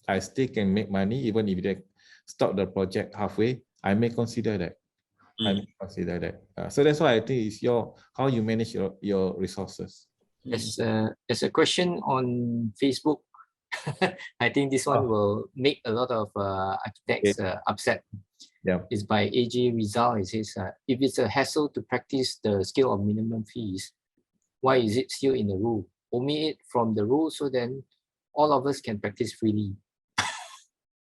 I still can make money even if they stop the project halfway. I may consider that. So that's why I think it's how you manage your resources. There's a question on Facebook. I think this one will make a lot of architects upset. Yeah. It's by AJ Rizal. It says, if it's a hassle to practice the scale of minimum fees, why is it still in the rule? Omit it from the rule so then all of us can practice freely.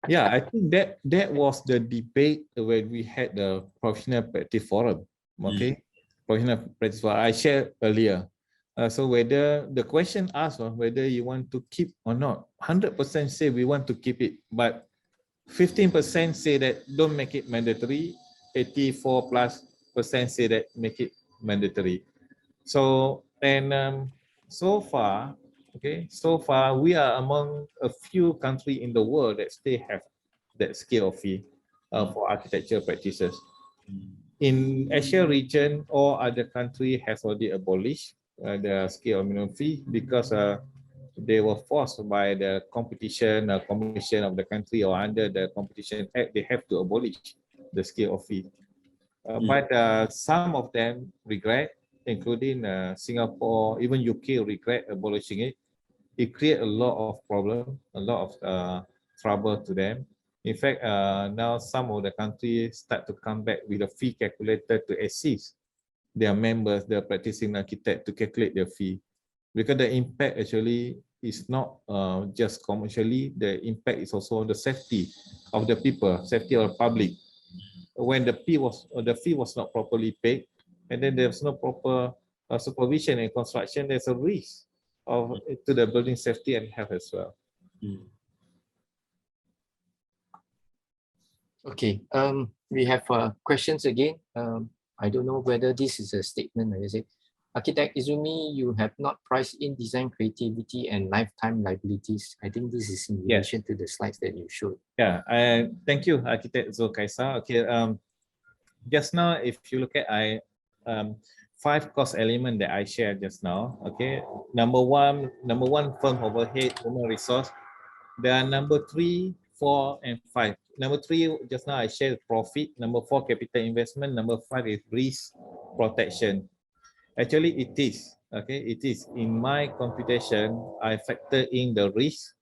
Yeah, I think that was the debate when we had the professional practice forum. Okay, professional practice forum I shared earlier. So whether the question asked whether you want to keep or not, 100% say we want to keep it, but 15% say that don't make it mandatory, 84+% say that make it mandatory. So and so far we are among a few countries in the world that still have that scale of fee for architecture practices. In Asia region, all other countries has already abolished the scale of minimum fee because they were forced by the competition commission of the country, or under the competition act, they have to abolish the scale of fee. But some of them regret, including Singapore, even UK regret abolishing it. It created a lot of problem, a lot of trouble to them. In fact, now some of the countries start to come back with a fee calculator to assist their members, their practicing architect, to calculate their fee. Because the impact actually is not just commercially, the impact is also on the safety of the people, safety of the public. When the fee was not properly paid, and then there's no proper supervision and construction, there's a risk to the building safety and health as well. Okay, we have questions again. I don't know whether this is a statement. I say, Architect Izumi, you have not priced in design creativity and lifetime liabilities. I think this is in relation to the slides that you showed. Yeah, thank you, Architect Zulkaisa. Okay, just now, if you look at 5 cost elements that I shared just now. Okay, number one, firm overhead, human resource. There are number 3, 4, and 5. Number 3, just now I shared profit. Number 4, capital investment. Number 5 is risk protection. Actually, it is. Okay, it is. In my computation, I factor in the risk.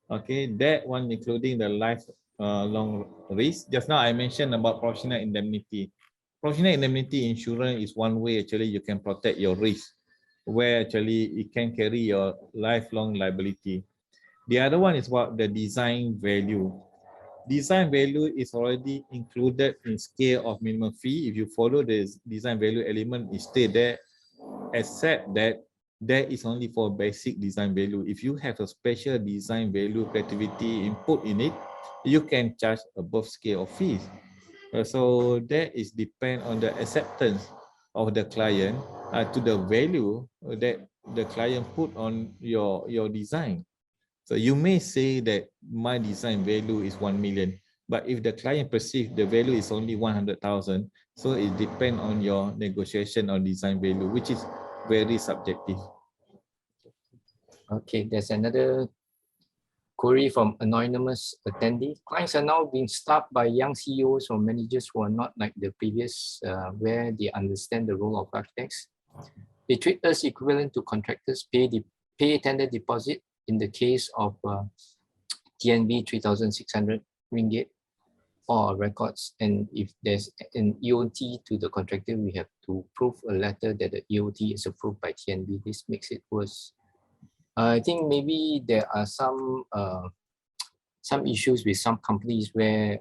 Okay, that one including the lifelong risk. Just now I mentioned about professional indemnity. Professional indemnity insurance is one way actually you can protect your risk, where actually it can carry your lifelong liability. The other one is about the design value. Design value is already included in scale of minimum fee. If you follow the design value element, it stays there, except that that is only for basic design value. If you have a special design value creativity input in it, you can charge above scale of fees. So that is depend on the acceptance of the client to the value that the client put on your design. So you may say that my design value is 1 million, but if the client perceives the value is only 100,000, so it depends on your negotiation on design value, which is very subjective. Okay, there's another query from anonymous attendee. Clients are now being staffed by young CEOs or managers who are not like the previous, where they understand the role of architects. They treat us equivalent to contractors, pay tender deposit in the case of TNB 3,600 ringgit or records. And if there's an EOT to the contractor, we have to prove a letter that the EOT is approved by TNB. This makes it worse. I think maybe there are some issues with some companies where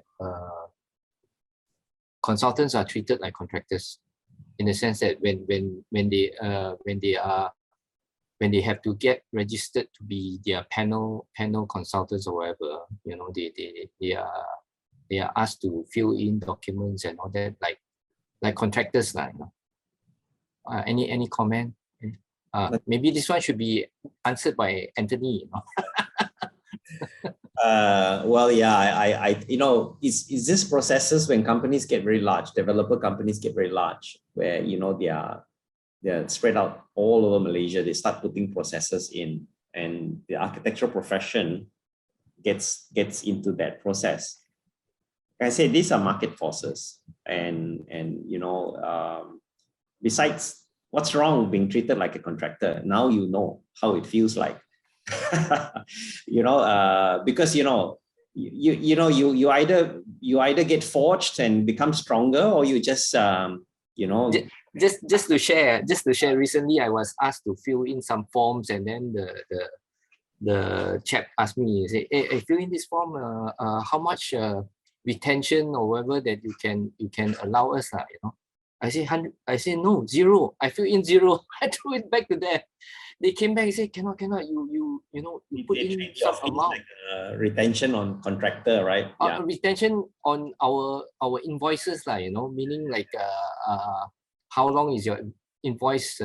consultants are treated like contractors, in the sense that when they have to get registered to be their panel consultants or whatever, you know, they are asked to fill in documents and all that like contractors, like, you know. Any comment? Maybe this one should be answered by Anthony. You know? Well, yeah, I you know, is this processes when companies get very large, developer companies get very large, where, you know, they're spread out all over Malaysia. They start putting processes in, and the architectural profession gets into that process. Like I say, these are market forces, and you know, besides, what's wrong with being treated like a contractor? Now you know how it feels like. You know, because you know, you either get forged and become stronger, or you just you know. Just to share, recently I was asked to fill in some forms, and then the chap asked me, say, hey, fill in this form, how much retention or whatever that you can allow us, you know. I say 100. I say no, 0. I fill in 0. I threw it back to them. They came back and said, cannot. You know, you put in some amount. Like, retention on contractor, right? Yeah. Retention on our invoices, you know, meaning like how long is your invoice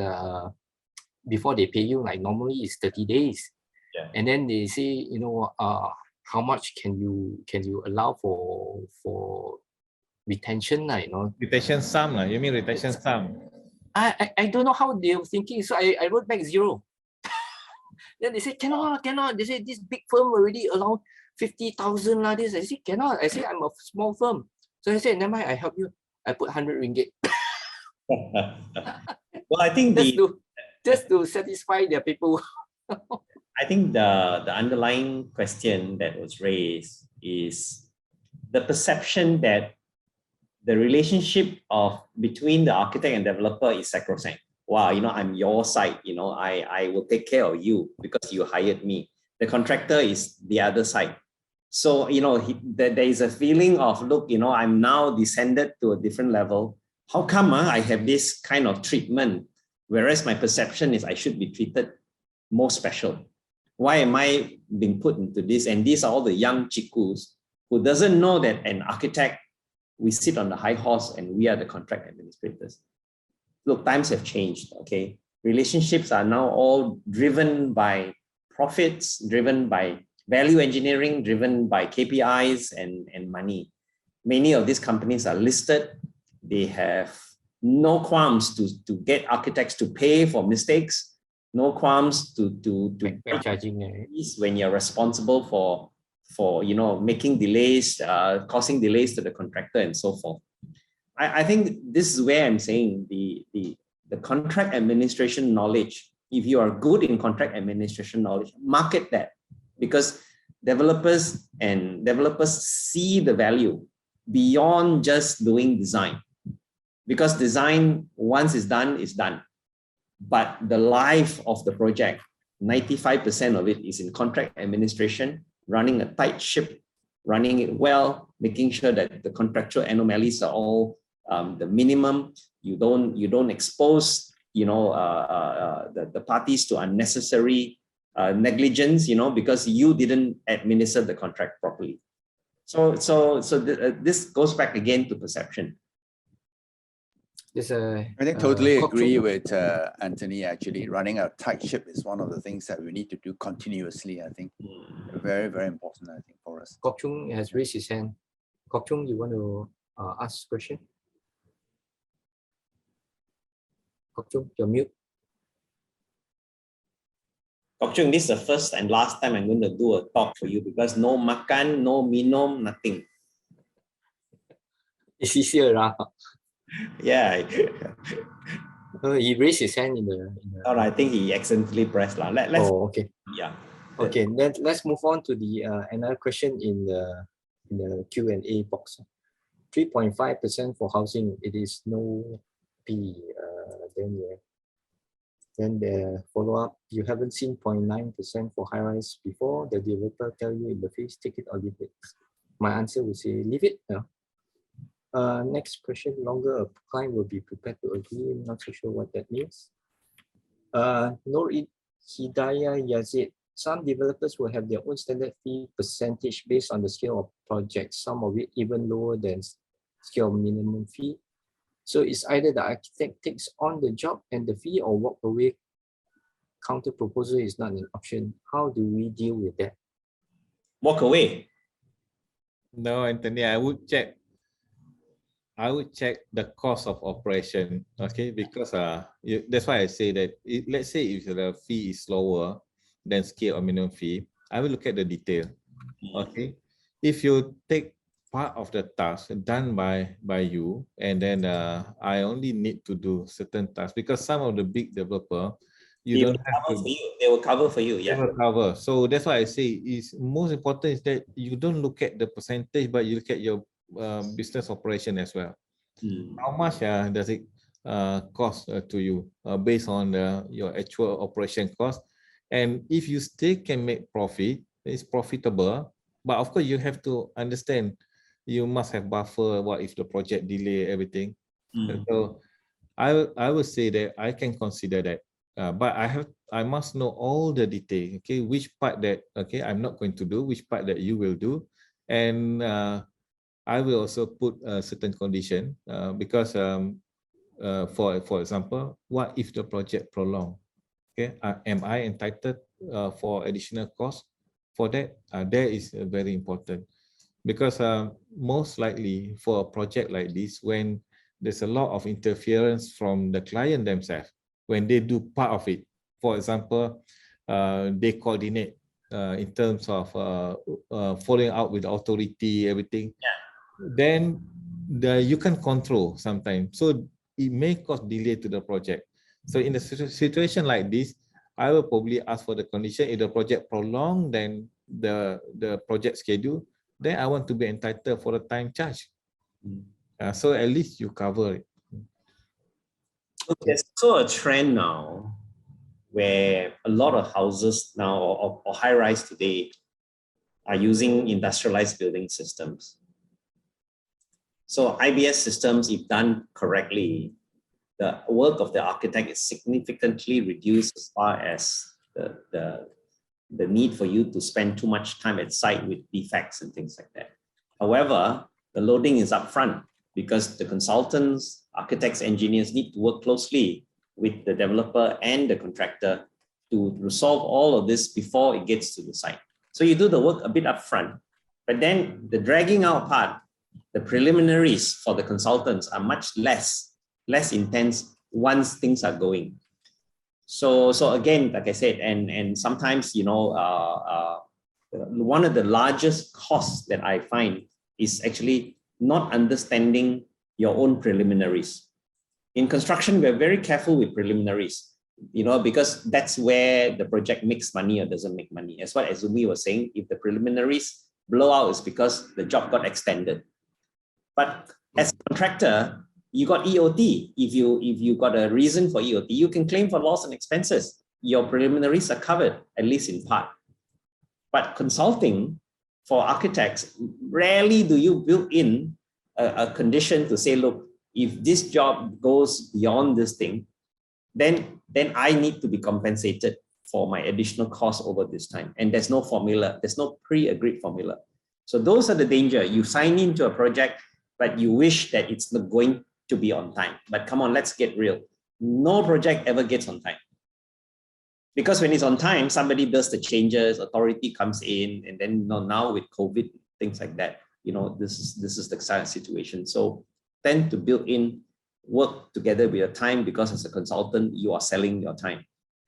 before they pay you? Like normally it's 30 days. Yeah. And then they say, you know, how much can you allow for retention, you know? Retention sum, you mean retention sum? I don't know how they were thinking, so I wrote back 0. Then they say, cannot. They say, this big firm already around 50,000 lah. This, I say, cannot. I say, I'm a small firm. So I said, never mind, I help you. I put 100 ringgit. Well, I think just to satisfy their people. I think the underlying question that was raised is the perception that the relationship between the architect and developer is sacrosanct. Wow, I'm your side, I will take care of you because you hired me. The contractor is the other side. So, there is a feeling of, look, I'm now descended to a different level. How come I have this kind of treatment? Whereas my perception is I should be treated more special. Why am I being put into this? And these are all the young chikus who doesn't know that an architect, we sit on the high horse and we are the contract administrators. Look, times have changed, okay? Relationships are now all driven by profits, driven by value engineering, driven by KPIs and money. Many of these companies are listed. They have no qualms to get architects to pay for mistakes, no qualms to charging when you're responsible for making delays, causing delays to the contractor and so forth. I think this is where I'm saying the contract administration knowledge, if you are good in contract administration knowledge, market that, because developers see the value beyond just doing design. Because design, once it's done. But the life of the project, 95% of it is in contract administration, running a tight ship, running it well, making sure that the contractual anomalies are all the minimum. You don't expose the parties to unnecessary negligence, because you didn't administer the contract properly. So this goes back again to perception. I think totally agree with Anthony. Actually, running a tight ship is one of the things that we need to do continuously. I think very, very important. I think for us. Kok Chung has raised his hand. Kok Chung, you want to ask a question? Kok Chung, you're mute. Kok Chung, this is the first and last time I'm going to do a talk for you because no makan, no minum, nothing. Is he still around? Yeah. He raised his hand in the Oh, I think he accidentally pressed. Oh, okay. Yeah. Okay, let's move on to the another question in the Q&A box. 3.5% for housing, it is no P. Then the follow-up, you haven't seen 0.9% for high-rise before. The developer tell you in the face, take it or leave it. My answer would say, leave it. Next question, longer a client will be prepared to agree. I'm not so sure what that means. Nur Hidayah Yazid, some developers will have their own standard fee percentage based on the scale of projects, some of it even lower than scale minimum fee. So it's either the architect takes on the job and the fee or walk away. Counter proposal is not an option. How do we deal with that? Walk away. No, Anthony, I would check the cost of operation, okay? Because that's why I say that let's say if the fee is lower than scale or minimum fee, I will look at the detail, okay? If you take part of the task done by you, and then I only need to do certain tasks, because some of the big developer, they will cover for you. Yeah. They will cover. So that's why I say is most important is that you don't look at the percentage, but you look at your business operation as well. How much does it cost to you based on your actual operation cost? And if you still can make profit, it's profitable. But of course, you have to understand, you must have buffer. What if the project delay everything? So I would say that I can consider that, but I must know all the detail. Okay, which part that I'm not going to do, which part that you will do, and I will also put a certain condition because for example, what if the project prolong? Okay, am I entitled for additional cost for that? That is very important, because most likely for a project like this, when there's a lot of interference from the client themselves, when they do part of it, for example, they coordinate in terms of following out with the authority, everything. Then you can control sometimes. So it may cause delay to the project. So in a situation like this, I will probably ask for the condition. If the project prolonged, then the project schedule, then I want to be entitled for the time charge. So at least you cover it. There's also a trend now where a lot of houses now or high-rise today are using industrialized building systems. So IBS systems, if done correctly, the work of the architect is significantly reduced as far as the need for you to spend too much time at site with defects and things like that. However, the loading is upfront because the consultants, architects, engineers need to work closely with the developer and the contractor to resolve all of this before it gets to the site. So you do the work a bit upfront, but then the dragging out part, the preliminaries for the consultants are much less intense once things are going. So again, like I said, and sometimes, you know, one of the largest costs that I find is actually not understanding your own preliminaries. In construction, we're very careful with preliminaries, you know, because that's where the project makes money or doesn't make money. As what Ezumi was saying, if the preliminaries blow out, it's because the job got extended. But as a contractor, you got EOT. If you got a reason for EOT, you can claim for loss and expenses. Your preliminaries are covered, at least in part. But consulting for architects, rarely do you build in a condition to say, look, if this job goes beyond this thing, then I need to be compensated for my additional cost over this time. And there's no formula, there's no pre-agreed formula. So those are the danger. You sign into a project, but you wish that it's not going to be on time. But come on, let's get real. No project ever gets on time. Because when it's on time, somebody does the changes, authority comes in, and then now with COVID, things like that, you know, this is the current situation. So tend to build in, work together with your time, because as a consultant, you are selling your time.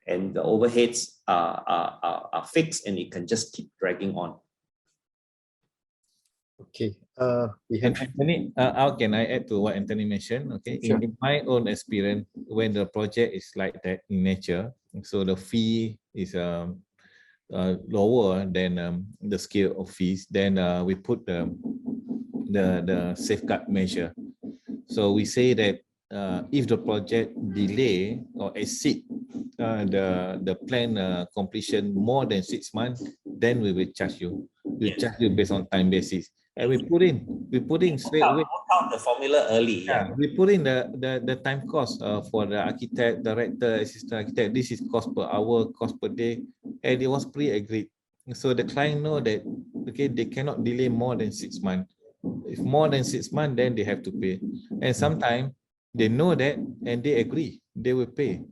And the overheads are fixed, and it can just keep dragging on. Okay. We have. Anthony, how can I add to what Anthony mentioned? Okay, Sure. in my own experience, when the project is like that in nature, so the fee is lower than the scale of fees, then we put the safeguard measure. So we say that if the project delay or exceed the plan completion more than 6 months, then we will charge you. We charge you based on time basis. And we put in straight away. Work out the formula early. Yeah, we put in the time cost for the architect, director, assistant architect. This is cost per hour, cost per day, and it was pre-agreed. So the client know that, okay, they cannot delay more than 6 months. If more than 6 months, then they have to pay. And sometimes they know that and they agree, they will pay.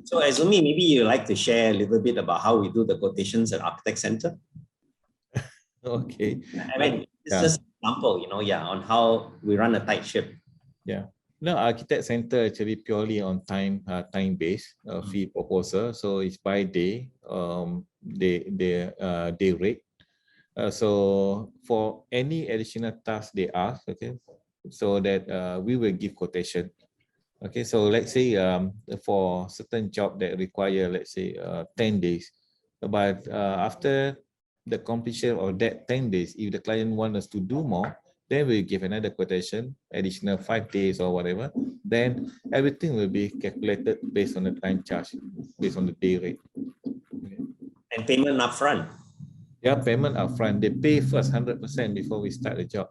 So Ezumi, maybe you'd like to share a little bit about how we do the quotations at Architect Center? Okay. I mean, it's just an example, you know, on how we run a tight ship. Yeah. No, Architect Center actually purely on time based fee proposal. So it's by day, day rate. So for any additional task they ask, okay, so that we will give quotation. Okay, so let's say for certain job that require, let's say 10 days, but after the completion of that 10 days, if the client wants us to do more, then we give another quotation, additional 5 days or whatever. Then everything will be calculated based on the time charge, based on the day rate. Okay. And payment upfront. Yeah, payment upfront. They pay first 100% before we start the job.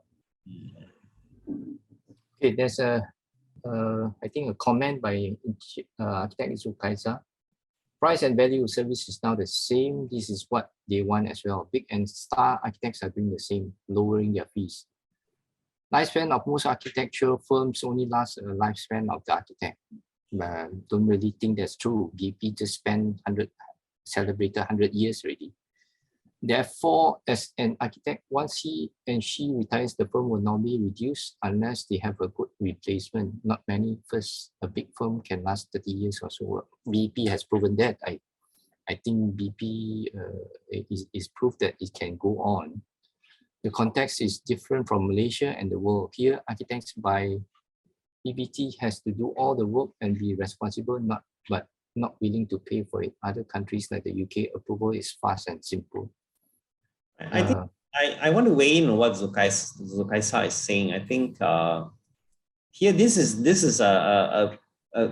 Okay, there's I think a comment by Architect Izukaisa. Price and value of service is now the same. This is what they want as well. Big and star architects are doing the same, lowering their fees. Lifespan of most architectural firms only lasts a lifespan of the architect. Don't really think that's true. BP just spent celebrated 100 years already. Therefore, as an architect, once he and she retires, the firm will normally reduce unless they have a good replacement. Not many. First, a big firm can last 30 years or so. BP has proven that. I I think BP is proof that it can go on. The context is different from Malaysia and the world. Here, architects by PBT has to do all the work and be responsible, but not willing to pay for it. Other countries like the UK, approval is fast and simple. I think I want to weigh in on what Zulkaisa is saying. I think here this is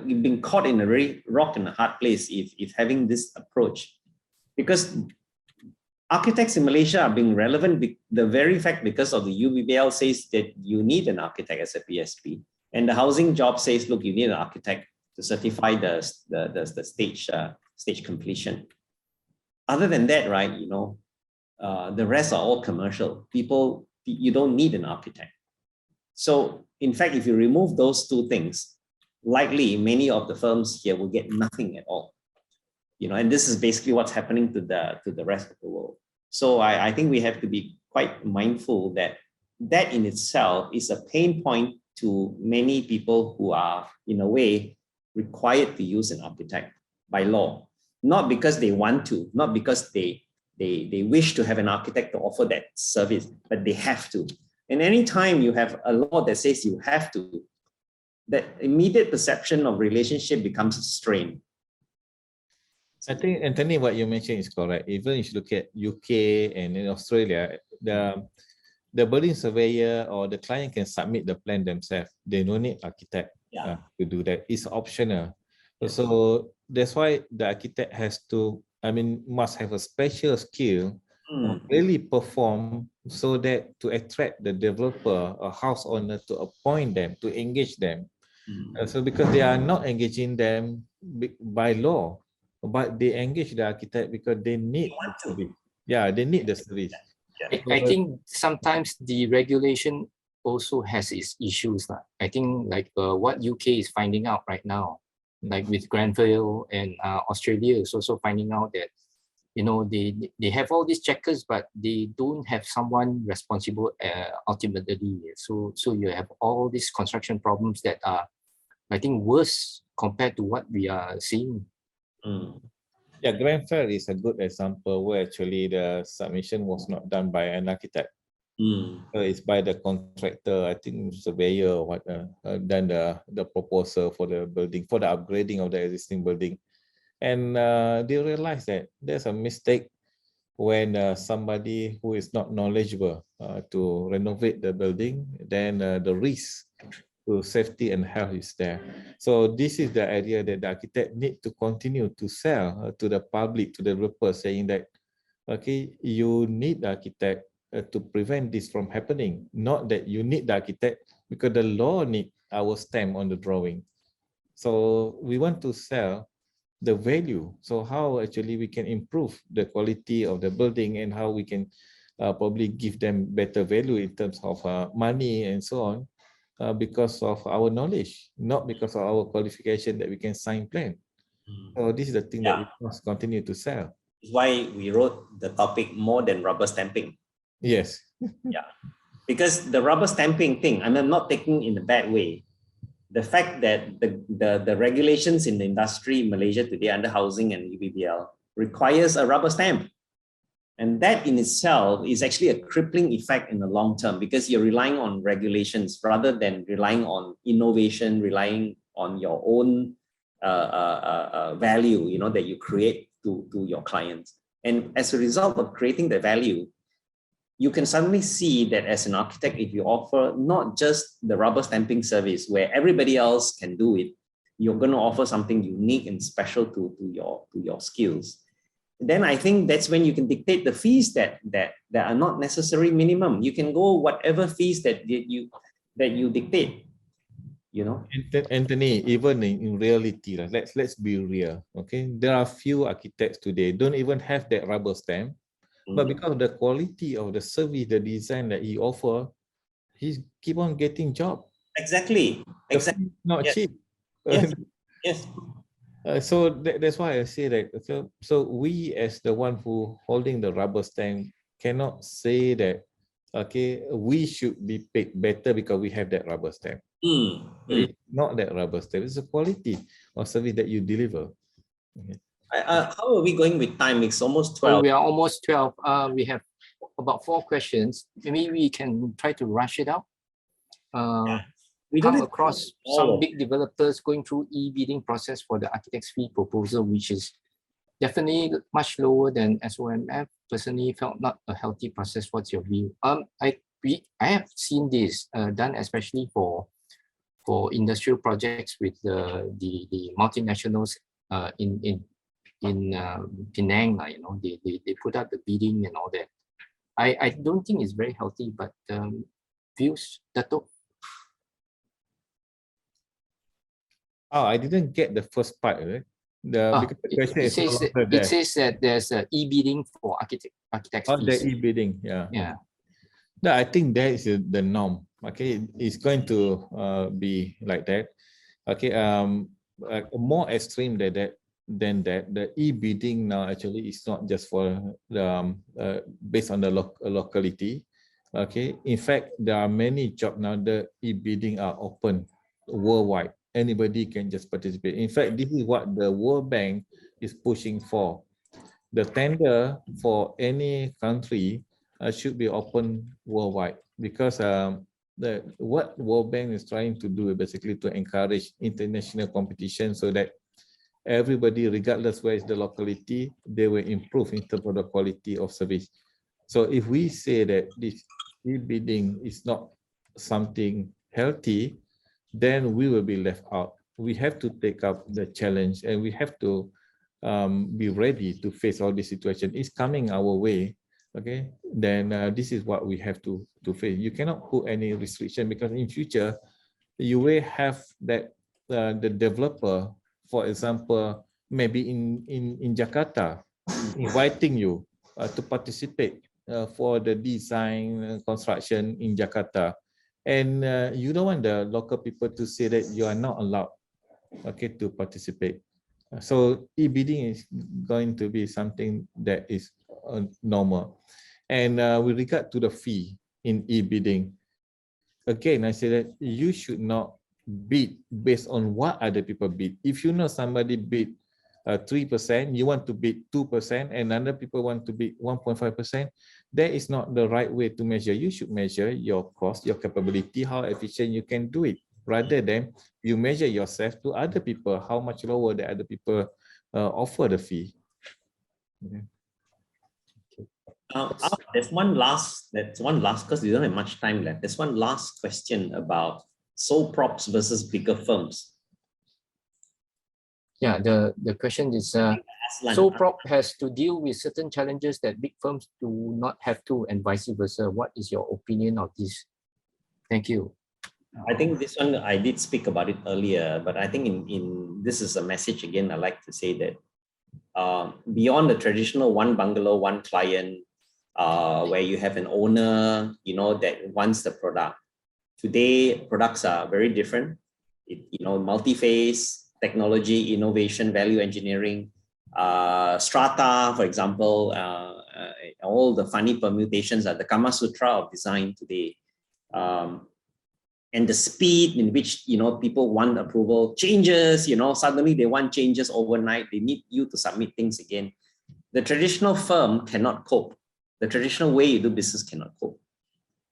you've been caught in a very rock and a hard place if having this approach, because architects in Malaysia are being relevant. The very fact because of the YBhg says that you need an architect as a PSP, and the housing job says, look, you need an architect to certify the stage completion. Other than that, right, you know, the rest are all commercial. People, you don't need an architect. So in fact, if you remove those two things, likely many of the firms here will get nothing at all. You know, and this is basically what's happening to the rest of the world. So I think we have to be quite mindful that that in itself is a pain point to many people who are, in a way, required to use an architect by law, not because they want to, not because they wish to have an architect to offer that service, but they have to. And anytime you have a law that says you have to, that immediate perception of relationship becomes strained. I think, Anthony, what you mentioned is correct. Even if you look at UK and in Australia, the building surveyor or the client can submit the plan themselves. They don't need architect to do that. It's optional. So that's why the architect has to, must have a special skill really perform so that to attract the developer or house owner to appoint them, to engage them. So because they are not engaging them by law, but they engage the architect because they need the service. Yeah, they need the service. I think sometimes the regulation also has its issues. I think like what UK is finding out right now, like with Grenfell and Australia is also finding out that, you know, they have all these checkers, but they don't have someone responsible ultimately. So you have all these construction problems that are, I think, worse compared to what we are seeing. Yeah, Grenfell is a good example where actually the submission was not done by an architect. It's by the contractor, I think surveyor or what, done the proposal for the building, for the upgrading of the existing building. And they realized that there's a mistake when somebody who is not knowledgeable to renovate the building, then the risk to safety and health is there. So this is the area that the architect need to continue to sell to the public, to the developer, saying that, okay, you need the architect to prevent this from happening, not that you need the architect because the law need our stamp on the drawing. So we want to sell the value. So how actually we can improve the quality of the building and how we can probably give them better value in terms of money and so on. Because of our knowledge, not because of our qualification that we can sign plan. So this is the thing that we must continue to sell. That's why we wrote the topic more than rubber stamping. Yes. Because the rubber stamping thing, I'm not taking in a bad way. The fact that the regulations in the industry in Malaysia today under housing and YBhg requires a rubber stamp. And that in itself is actually a crippling effect in the long term because you're relying on regulations rather than relying on innovation, relying on your own value, you know, that you create to your clients. And as a result of creating the value, you can suddenly see that as an architect, if you offer not just the rubber stamping service where everybody else can do it, you're going to offer something unique and special to your skills. Then I think that's when you can dictate the fees that are not necessarily minimum. You can go whatever fees that you dictate, you know. Anthony, even in reality, let's be real. Okay, there are few architects today don't even have that rubber stamp, but because of the quality of the service, the design that he offer, he keep on getting job. Exactly. Not cheap. Yes. So that's why I say that. So we as the one who holding the rubber stamp cannot say that, okay, we should be paid better because we have that rubber stamp. It's not that rubber stamp. It's the quality of service that you deliver. Okay. How are we going with time? It's almost So 12. we are almost 12. We have about 4 questions. Maybe we can try to rush it out. We don't Come have across all some of big developers going through e-bidding process for the architect's fee proposal, which is definitely much lower than SOMF. Personally felt not a healthy process. What's your view? I have seen this done especially for industrial projects with the multinationals in Penang, they put up the bidding and all that. I don't think it's very healthy, but views, Datuk? Oh, I didn't get the first part of it. Because the question it is no says longer there. it says that there's e-bidding for architects. Oh, the fees. e-bidding, yeah. Yeah. No, I think that is the norm. Okay, it's going to be like that. Okay, more extreme than that. The e-bidding now actually is not just for the based on the locality. Okay, in fact, there are many jobs now. The e-bidding are open worldwide. Anybody can just participate. In fact, this is what the World Bank is pushing for. The tender for any country should be open worldwide, because what World Bank is trying to do is basically to encourage international competition, so that everybody, regardless where is the locality, they will improve in terms of the quality of service. So if we say that this e-bidding is not something healthy, then we will be left out. We have to take up the challenge, and we have to be ready to face all this situation. It's coming our way. Okay, then this is what we have to face. You cannot put any restriction, because in future you will have that the developer, for example, maybe in Jakarta, inviting you to participate for the design construction in Jakarta, and you don't want the local people to say that you are not allowed, okay, to participate. So e-bidding is going to be something that is normal. And with regard to the fee in e-bidding, again, I say that you should not bid based on what other people bid. If you know somebody bid 3%, you want to bid 2%, and other people want to bid 1.5%, that is not the right way to measure. You should measure your cost, your capability, how efficient you can do it, rather than you measure yourself to other people, how much lower the other people offer the fee. Okay. There's one last, because we don't have much time left. There's one last question about sole props versus bigger firms. Yeah, the question is, sole prop has to deal with certain challenges that big firms do not have to, and vice versa. What is your opinion of this? Thank you. I think this one, I did speak about it earlier, but I think in this is a message again. I like to say that beyond the traditional one bungalow, one client, where you have an owner, that wants the product. Today, products are very different. Multi-phase, technology, innovation, value engineering, strata, for example, all the funny permutations are the Kama Sutra of design today. And the speed in which people want approval changes, suddenly they want changes overnight. They need you to submit things again. The traditional firm cannot cope. The traditional way you do business cannot cope.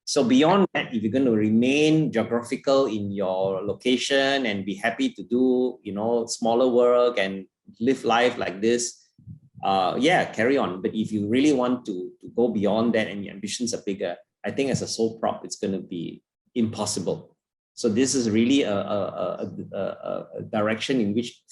So beyond that, if you're going to remain geographical in your location and be happy to do smaller work and live life like this, yeah, carry on. But if you really want to go beyond that and your ambitions are bigger, I think as a sole prop, it's going to be impossible. So this is really a direction in which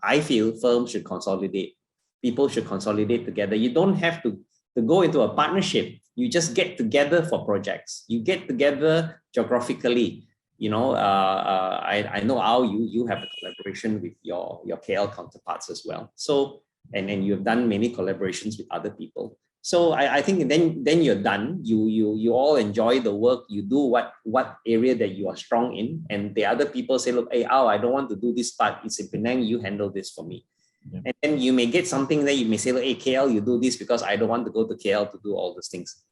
I feel firms should consolidate. People should consolidate together. You don't have to go into a partnership. You just get together for projects. You get together geographically. I know how you have a collaboration with your KL counterparts as well. So and you have done many collaborations with other people. So I think then you're done. You all enjoy the work. You do what area that you are strong in, and the other people say, look, hey, I don't want to do this part. It's in Penang. You handle this for me. Yeah. And then you may get something that you may say, hey, KL, you do this because I don't want to go to KL to do all those things.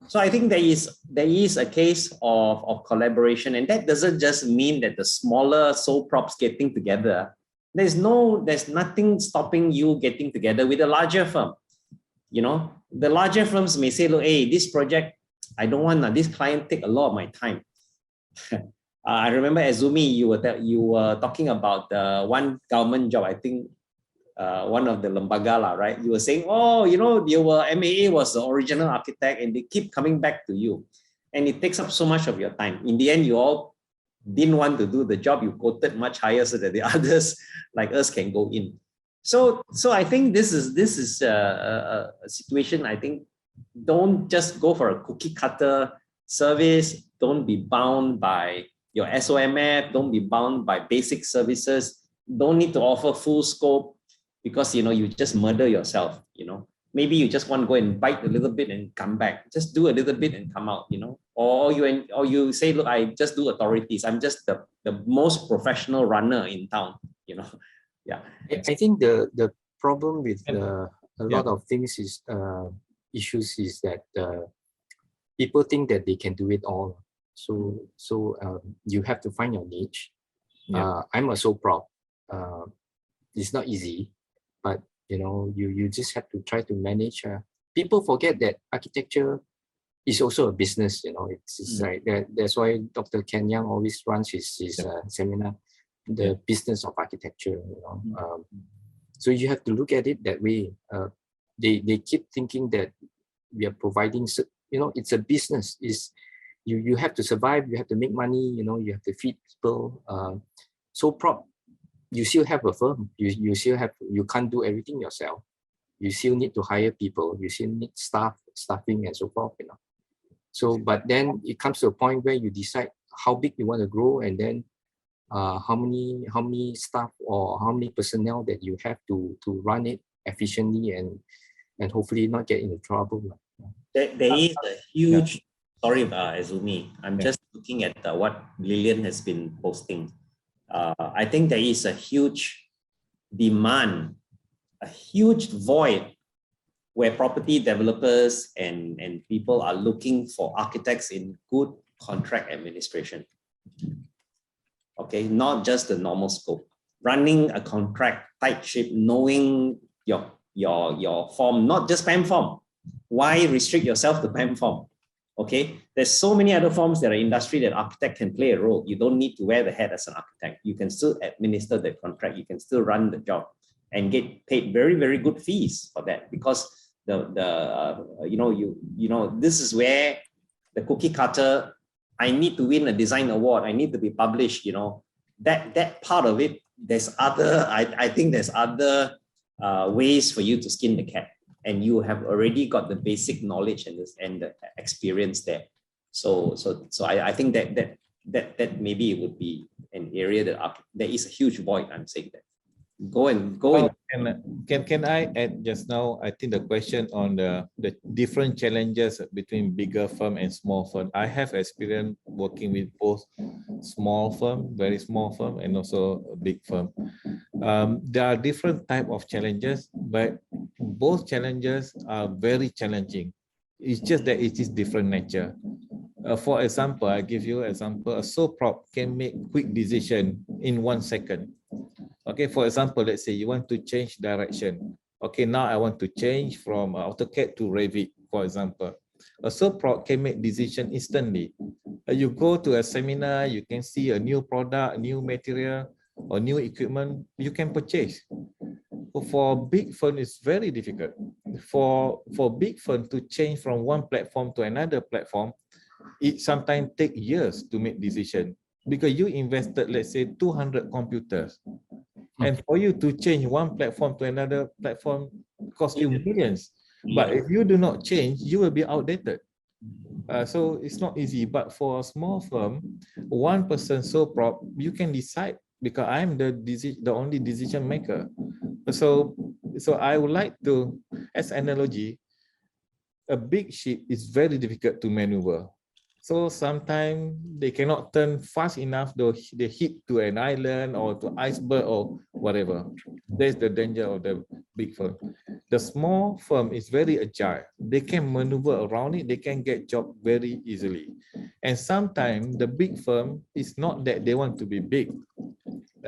So I think there is a case of collaboration, and that doesn't just mean that the smaller sole props getting together. There's nothing stopping you getting together with a larger firm. You know, the larger firms may say, look, hey, this project, I don't want this client take a lot of my time. I remember Ezumi, you were talking about one government job, I think one of the Lembaga, right? You were saying, oh, you know, your MAA was the original architect and they keep coming back to you. And it takes up so much of your time. In the end, you all didn't want to do the job. You quoted much higher so that the others like us can go in. So I think this is a situation. I think don't just go for a cookie cutter service. Don't be bound by your SOMF. Don't be bound by basic services. Don't need to offer full scope because, you know, you just murder yourself. You know, maybe you just want to go and bite a little bit and come back. Just do a little bit and come out. You know, or you say, look, I just do authorities. I'm just the most professional runner in town. You know. Yeah, I think the problem with a lot of things is issues is that people think that they can do it all. So you have to find your niche. I'm a sole prop. It's not easy, but you know you just have to try to manage. People forget that architecture is also a business. You know, it's like that. That's why Dr. Ken Yang always runs his seminar. The business of architecture, you know. So you have to look at it that way. They keep thinking that we are providing, you know, it's a business. You have to survive, you have to make money, you know, you have to feed people. So you still have a firm. You can't do everything yourself. You still need to hire people. You still need staffing and so forth, you know. So, but then it comes to a point where you decide how big you want to grow, and then how many staff or how many personnel that you have to run it efficiently and hopefully not get into trouble. There is a huge, sorry about Ezumi, I'm just looking at what Lillian has been posting. I think there is a huge demand, a huge void where property developers and people are looking for architects in good contract administration. Okay, not just the normal scope. Running a contract tight ship, knowing your form, not just PAM form. Why restrict yourself to PAM form? Okay, there's so many other forms that are industry that architect can play a role. You don't need to wear the hat as an architect. You can still administer the contract. You can still run the job and get paid very, very good fees for that, because this is where the cookie cutter, I need to win a design award, I need to be published, you know, that part of it, there's other, I think there's other ways for you to skin the cat, and you have already got the basic knowledge and the experience there. So I think that maybe it would be an area that there is a huge void. I'm saying that. Go in. Can I add just now? I think the question on the different challenges between bigger firm and small firm. I have experience working with both small firm, very small firm, and also a big firm. There are different type of challenges, but both challenges are very challenging. It's just that it is different nature. For example, I give you an example. A sole prop can make quick decision in 1 second. Okay, for example, let's say you want to change direction. Okay, now I want to change from AutoCAD to Revit, for example. A sole prop can make decision instantly. You go to a seminar, you can see a new product, new material, or new equipment, you can purchase. For big firm, it's very difficult. For big firm to change from one platform to another platform, it sometimes takes years to make decision, because you invested, let's say, 200 computers. And for you to change one platform to another platform costs you millions. But if you do not change, you will be outdated. So it's not easy. But for a small firm, one person sole prop, you can decide, because I'm the only decision maker. So I would like to, as analogy, a big ship is very difficult to maneuver. So sometimes they cannot turn fast enough, they hit to an island or to iceberg or whatever. That's the danger of the big firm. The small firm is very agile. They can maneuver around it. They can get job very easily. And sometimes the big firm is not that they want to be big.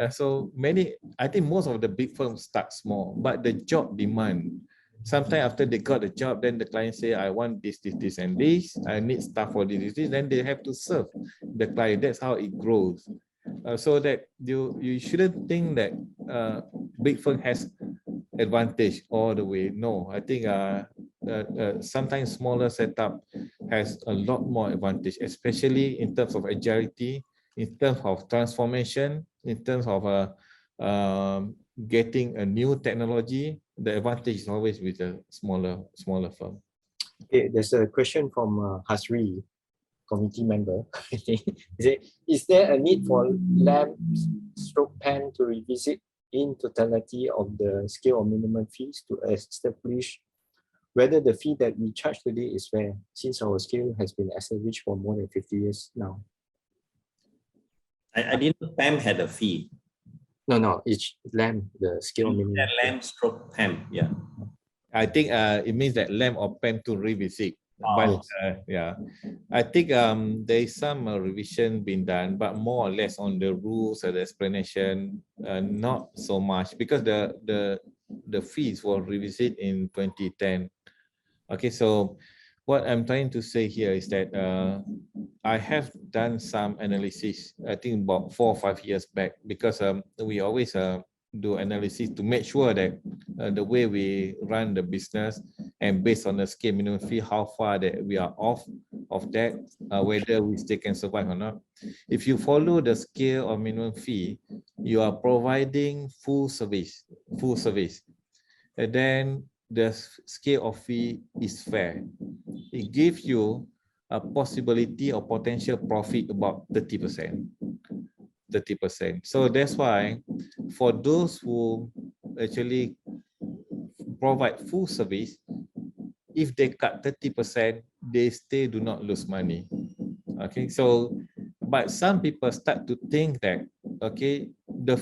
So many I think most of the big firms start small, but the job demand. Sometimes after they got the job, then the client say, I want this, and this. I need staff for this. Then they have to serve the client. That's how it grows. So that you shouldn't think that big firm has advantage all the way. No, I think sometimes smaller setup has a lot more advantage, especially in terms of agility, in terms of transformation, in terms of getting a new technology. The advantage is always with a smaller firm. Okay, there's a question from Harzani, committee member. I think, is there a need for LAM/PAM to revisit in totality of the scale of minimum fees to establish whether the fee that we charge today is fair, since our scale has been established for more than 50 years now? I didn't know PAM had a fee. No, it's LAM, the scale minimum. LAM/PAM, yeah. I think it means that LAM or PAM to revisit. But yeah, I think there is some revision being done, but more or less on the rules and the explanation, not so much, because the fees were revisited in 2010. Okay, so what I'm trying to say here is that I have done some analysis, I think about 4 or 5 years back, because we always do analysis to make sure that the way we run the business and based on the scale minimum fee, how far that we are off of that, whether we still can survive or not. If you follow the scale of minimum fee, you are providing full service, and then the scale of fee is fair. It gives you a possibility of potential profit about 30%. So that's why for those who actually provide full service, if they cut 30%, they still do not lose money. Okay, so but some people start to think that, okay, the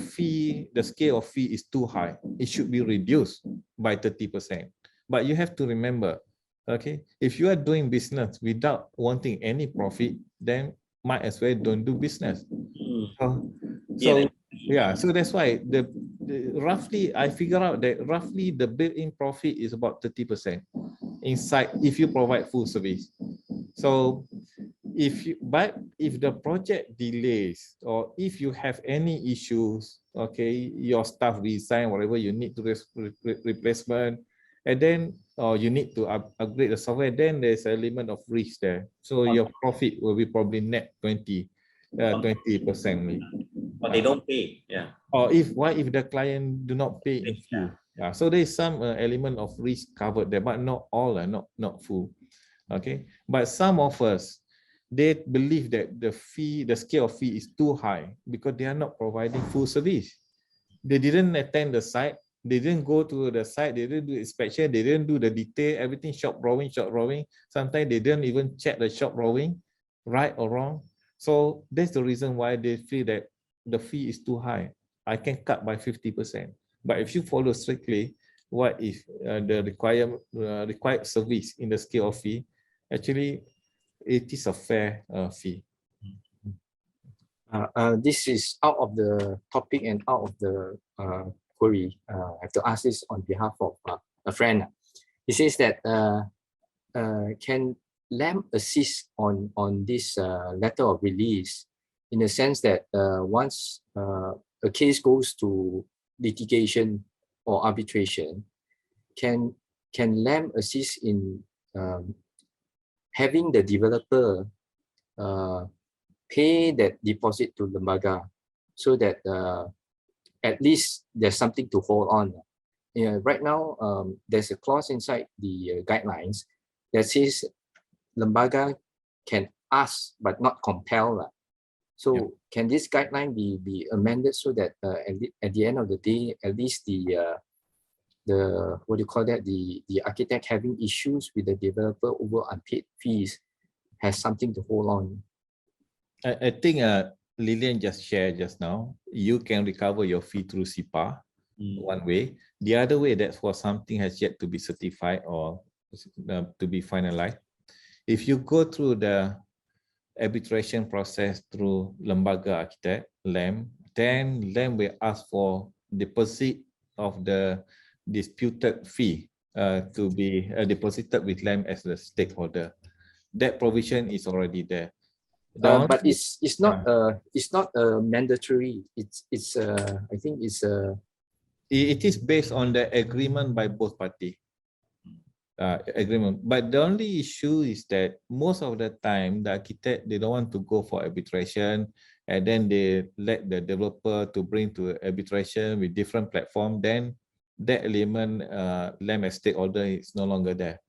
scale of fee is too high. It should be reduced by 30%. But you have to remember, okay, if you are doing business without wanting any profit, then might as well don't do business. So that's why roughly I figure out that roughly the built-in profit is about 30% inside if you provide full service. So if the project delays or if you have any issues, okay, your staff resign, whatever you need to replacement, and then you need to upgrade the software, then there's an element of risk there. So your profit will be probably net 20%. But they don't pay, yeah. Or if the client do not pay in full. Yeah. So there is some element of risk covered there, but not all, not full. Okay. But some of us, they believe that the scale of fee is too high because they are not providing full service. They didn't attend the site. They didn't go to the site. They didn't do inspection. They didn't do the detail, everything shop drawing. Sometimes they didn't even check the shop drawing, right or wrong. So that's the reason why they feel that the fee is too high. I can cut by 50%. But if you follow strictly what is the required service in the scale of fee, actually it is a fair fee. This is out of the topic and out of the query. I have to ask this on behalf of a friend. He says that can LAM assist on this letter of release, in the sense that once a case goes to litigation or arbitration, can LAM assist in having the developer pay that deposit to Lembaga, so that at least there's something to hold on. Right now, there's a clause inside the guidelines that says Lembaga can ask but not compel. So can this guideline be amended so that at the end of the day, at least the what do you call that, the architect having issues with the developer over unpaid fees has something to hold on? I think Lillian just shared just now, you can recover your fee through SIPA, one way. The other way, that's for something has yet to be certified or to be finalized. If you go through the arbitration process through Lembaga Architect, LAM, then LAM will ask for deposit of the disputed fee to be deposited with LAM as the stakeholder. That provision is already there. But it's not mandatory. It's I think it's it is based on the agreement by both parties. Agreement, but the only issue is that most of the time the architect, they don't want to go for arbitration, and then they let the developer to bring to arbitration with different platform. Then that element, LAM as stakeholder, is no longer there.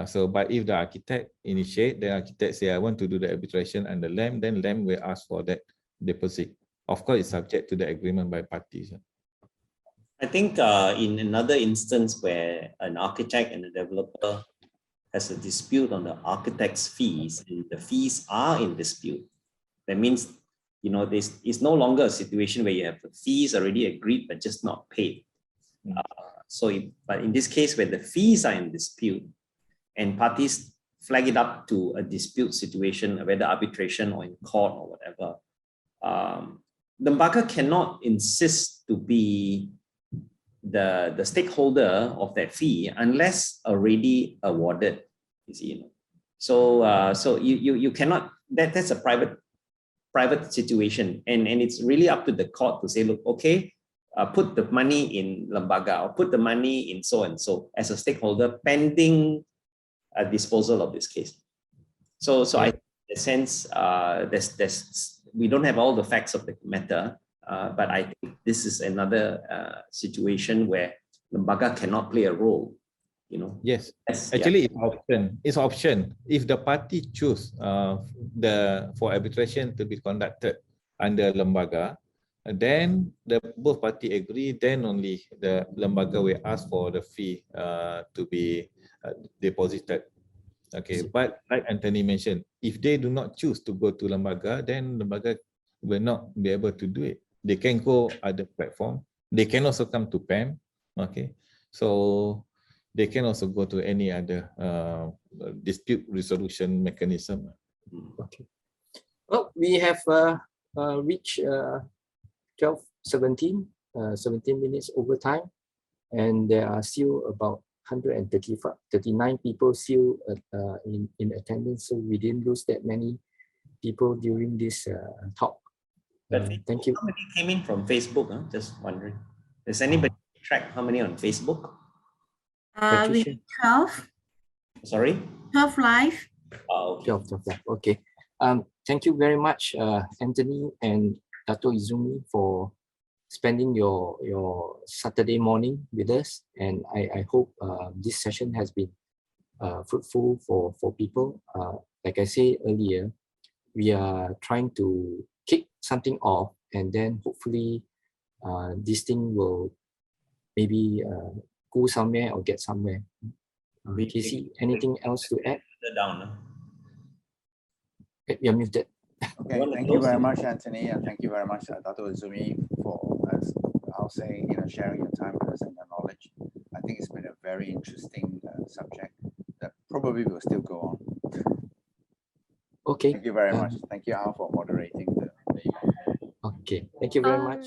So, but if the architect initiate, the architect say, I want to do the arbitration under LAM, then LAM will ask for that deposit. Of course, it's subject to the agreement by parties. I think in another instance where an architect and a developer has a dispute on the architect's fees, and the fees are in dispute, that means, you know, this is no longer a situation where you have the fees already agreed but just not paid. But in this case, where the fees are in dispute and parties flag it up to a dispute situation, whether arbitration or in court or whatever, the lembaga cannot insist to be the stakeholder of that fee unless already awarded. You see, you know? So you cannot. That's a private situation, and it's really up to the court to say, look, okay, put the money in lembaga or put the money in so and so as a stakeholder pending a disposal of this case. So I, in a sense, we don't have all the facts of the matter. But I think this is another situation where lembaga cannot play a role, you know. Yes, actually, it's option. If the party choose for arbitration to be conducted under lembaga, then both party agree. Then only the lembaga will ask for the fee to be deposited. Okay, but like Anthony mentioned, if they do not choose to go to lembaga, then lembaga will not be able to do it. They can go other platform. They can also come to PAM. Okay, so they can also go to any other dispute resolution mechanism. okay. Well, we have reached 12:17, 17 minutes over time, and there are still about 139 people still in attendance. So we didn't lose that many people during this talk. Thank you. How many came in from Facebook? Just wondering. Does anybody track how many on Facebook? We 12. Sorry? 12 live. Oh, okay. 12 live. Okay. Thank you very much, Anthony and Datuk Ezumi, for spending your Saturday morning with us. And I hope this session has been fruitful for people. Like I said earlier, we are trying to kick something off, and then hopefully this thing will maybe go somewhere or get somewhere. Casey, anything else to add? Down. You're muted. Okay, thank you very much, Anthony, and thank you very much, Datuk Ezumi, for, as I'll say, sharing your time with us and your knowledge. I think it's been a very interesting subject that probably will still go on. Okay. Thank you very much. Thank you, Al, for moderating the event. Okay. Thank you very much.